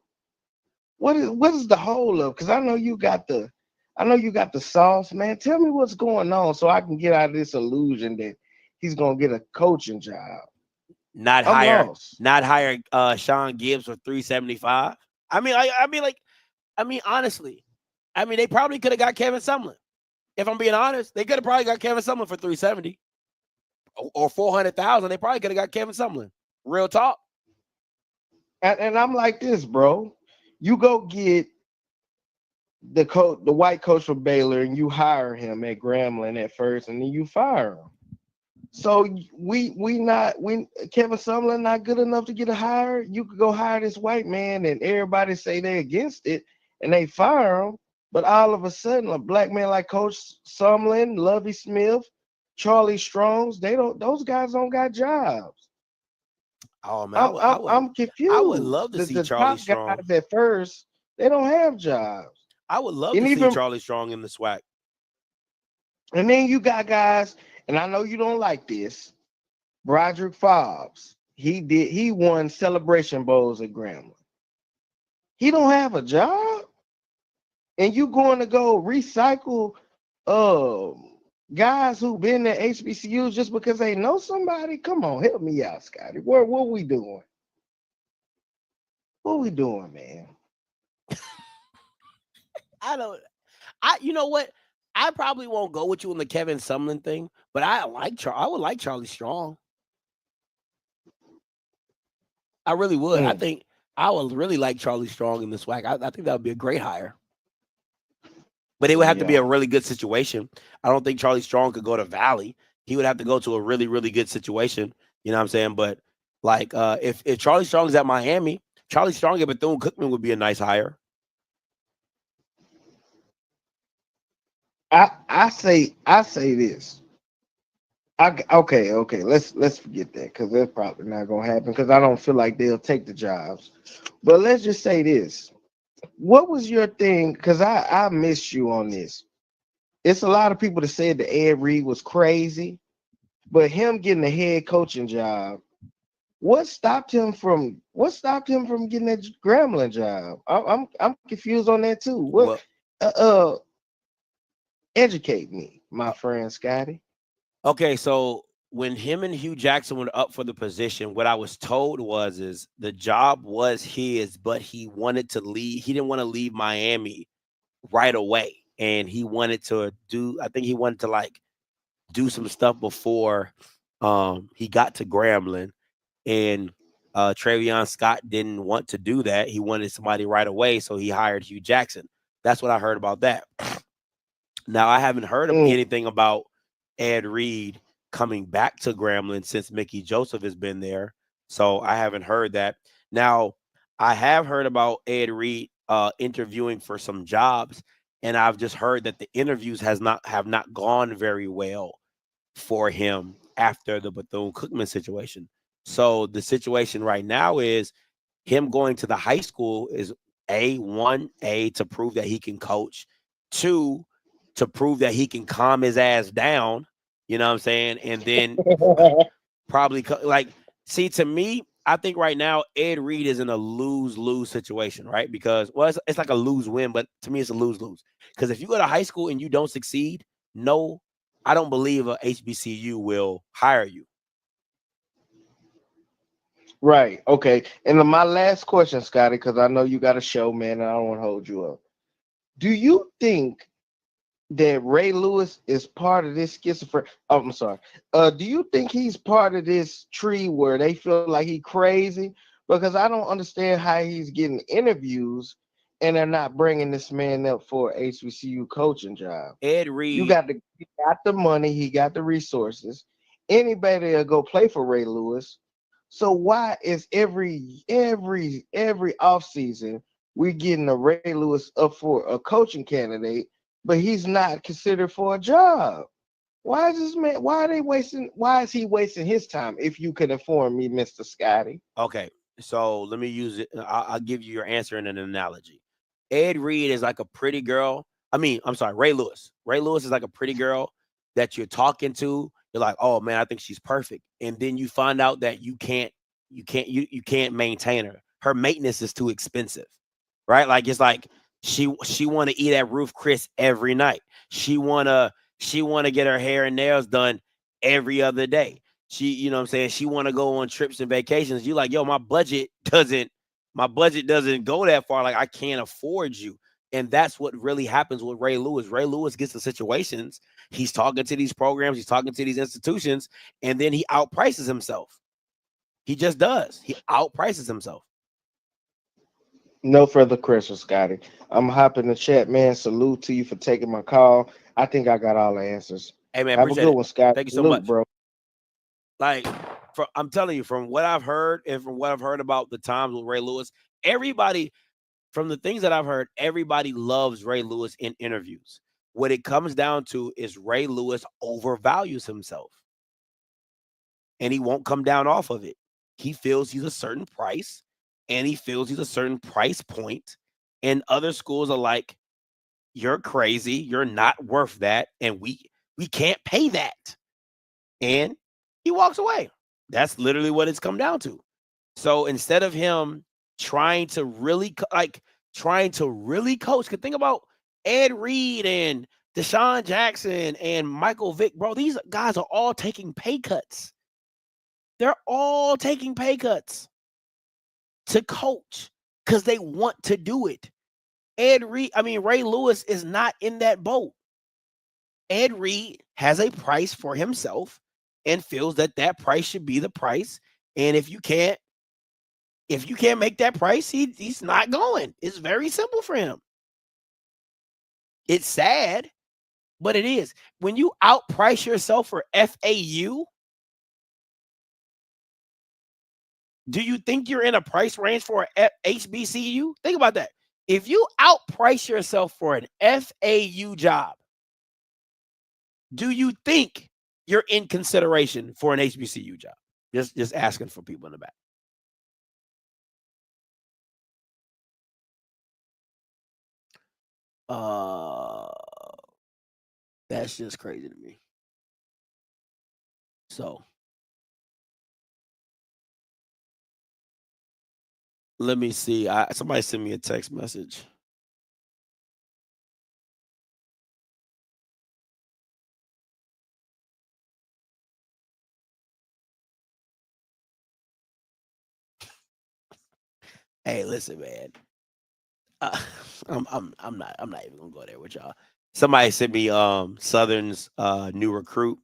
Speaker 11: What is the hold up? Because I know you got the sauce, man. Tell me what's going on so I can get out of this illusion that he's gonna get a coaching job.
Speaker 4: Not hire Shawn Gibbs for 375. I mean, honestly, they probably could have got Kevin Sumlin. If I'm being honest, they could have probably got Kevin Sumlin for 370 or 400,000. They probably could have got Kevin Sumlin. Real talk.
Speaker 11: And I'm like this, bro. You go get the white coach for Baylor, and you hire him at Grambling at first, and then you fire him. So Kevin Sumlin not good enough to get a hire. You could go hire this white man, and everybody say they're against it, and they fire him. But all of a sudden, a black man like Coach Sumlin, Lovie Smith, Charlie Strongs, those guys don't got jobs.
Speaker 4: Oh man,
Speaker 11: I'm confused.
Speaker 4: I would love to see
Speaker 11: the
Speaker 4: Charlie
Speaker 11: top
Speaker 4: Strong.
Speaker 11: guys at first, they don't have jobs.
Speaker 4: I would love to see Charlie Strong in the SWAC.
Speaker 11: And then you got guys, and I know you don't like this, Broderick Fobbs. He won Celebration Bowls at Grambling. He don't have a job, and you going to go recycle guys who've been at HBCUs just because they know somebody? Come on, help me out, Scotty. What we doing? What we doing, man?
Speaker 4: You know what? I probably won't go with you on the Kevin Sumlin thing, but I would like Charlie Strong. I really would. I think I would really like Charlie Strong in the SWAC. I think that would be a great hire. But it would have to be a really good situation. I don't think Charlie Strong could go to Valley. He would have to go to a really, really good situation. You know what I'm saying? But like if Charlie Strong's at Miami, Charlie Strong at Bethune-Cookman would be a nice hire.
Speaker 11: I say this. Okay. Let's forget that, because that's probably not gonna happen, because I don't feel like they'll take the jobs. But let's just say this. What was your thing? Because I missed you on this. It's a lot of people that said that Ed Reed was crazy, but him getting a head coaching job, what stopped him from getting that Grambling job? I'm confused on that too. What? Educate me, my friend Scotty.
Speaker 4: Okay, so when him and Hugh Jackson were up for the position, what I was told is the job was his, but he wanted to leave. He didn't want to leave Miami right away, and he wanted to do some stuff before he got to Grambling, and Travion Scott didn't want to do that. He wanted somebody right away, so he hired Hugh Jackson. That's what I heard about that. Now, I haven't heard of anything about Ed Reed coming back to Grambling since Mickey Joseph has been there. So I haven't heard that. Now, I have heard about Ed Reed interviewing for some jobs, and I've just heard that the interviews have not gone very well for him after the Bethune-Cookman situation. So the situation right now is him going to the high school is A, to prove that he can coach, 2, to prove that he can calm his ass down, you know what I'm saying? And then probably see, to me, I think right now Ed Reed is in a lose-lose situation, right? Because, well, it's like a lose-win, but to me it's a lose-lose. Because if you go to high school and you don't succeed, no, I don't believe a HBCU will hire you.
Speaker 11: Right. Okay. And my last question, Scotty, because I know you got a show, man, and I don't want to hold you up. Do you think that Ray Lewis is part of this schizophrenia? Oh, I'm sorry. Do you think he's part of this tree where they feel like he's crazy? Because I don't understand how he's getting interviews and they're not bringing this man up for an HBCU coaching job.
Speaker 4: Ed Reed,
Speaker 11: he got the money, he got the resources. Anybody will go play for Ray Lewis. So why is every offseason we're getting a Ray Lewis up for a coaching candidate, but he's not considered for a job? Why is this man? Why is he wasting his time? If you could inform me, Mr. Scotty.
Speaker 4: Okay, so let me use it. I'll give you your answer in an analogy. Ed Reed is like a pretty girl. Ray Lewis. Ray Lewis is like a pretty girl that you're talking to. You're like, oh man, I think she's perfect. And then you find out that you can't maintain her. Her maintenance is too expensive, right? Like, it's like she want to eat at Ruth Chris every night. She wanna get her hair and nails done every other day. She, you know what I'm saying? She want to go on trips and vacations. You like, yo, my budget doesn't go that far. Like, I can't afford you. And that's what really happens with Ray Lewis. Ray Lewis gets to situations. He's talking to these programs. He's talking to these institutions. And then he outprices himself. He just does. He outprices himself.
Speaker 11: No further questions, Scotty. I'm hopping the chat, man. Salute to you for taking my call. I think I got all the answers.
Speaker 4: Hey man,
Speaker 11: Have a
Speaker 4: appreciate
Speaker 11: good
Speaker 4: it.
Speaker 11: one, Scott.
Speaker 4: Thank you so
Speaker 11: Salute,
Speaker 4: much.
Speaker 11: bro.
Speaker 4: Like, I'm telling you, from what I've heard and from what I've heard about the times with Ray Lewis, everybody, from the things that I've heard, everybody loves Ray Lewis in interviews. What it comes down to is Ray Lewis overvalues himself, and he won't come down off of it. He feels he's a certain price, and he feels he's a certain price point, and other schools are like, you're crazy, you're not worth that, and we can't pay that. And he walks away. That's literally what it's come down to. So instead of him trying to really coach, because think about Ed Reed and Deshaun Jackson and Michael Vick, bro. These guys are all taking pay cuts. They're all taking pay cuts to coach because they want to do it. Ray Lewis is not in that boat. Ed Reed has a price for himself and feels that price should be the price. And if you can't make that price, he's not going. It's very simple for him. It's sad, but it is. When you outprice yourself for FAU, do you think you're in a price range for a HBCU? Think about that. If you outprice yourself for an FAU job, do you think you're in consideration for an HBCU job? Just asking for people in the back. That's just crazy to me. So let me see. Somebody sent me a text message. Hey, listen, man. I'm not even gonna go there with y'all. Somebody sent me Southern's new recruit.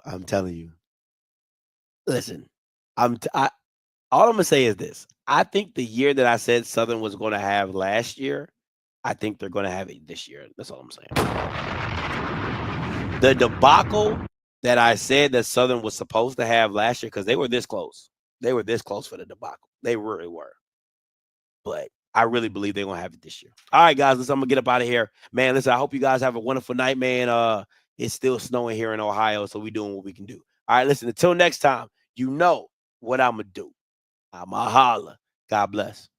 Speaker 4: I'm telling you. Listen, all I'm gonna say is this. I think the year that I said Southern was gonna have last year, I think they're gonna have it this year. That's all I'm saying. The debacle that I said that Southern was supposed to have last year, because they were this close. They were this close for the debacle. They really were. But I really believe they're going to have it this year. All right, guys, listen, I'm going to get up out of here. Man, listen, I hope you guys have a wonderful night, man. It's still snowing here in Ohio, so we're doing what we can do. All right, listen, until next time, you know what I'm going to do. I'm going to holler. God bless.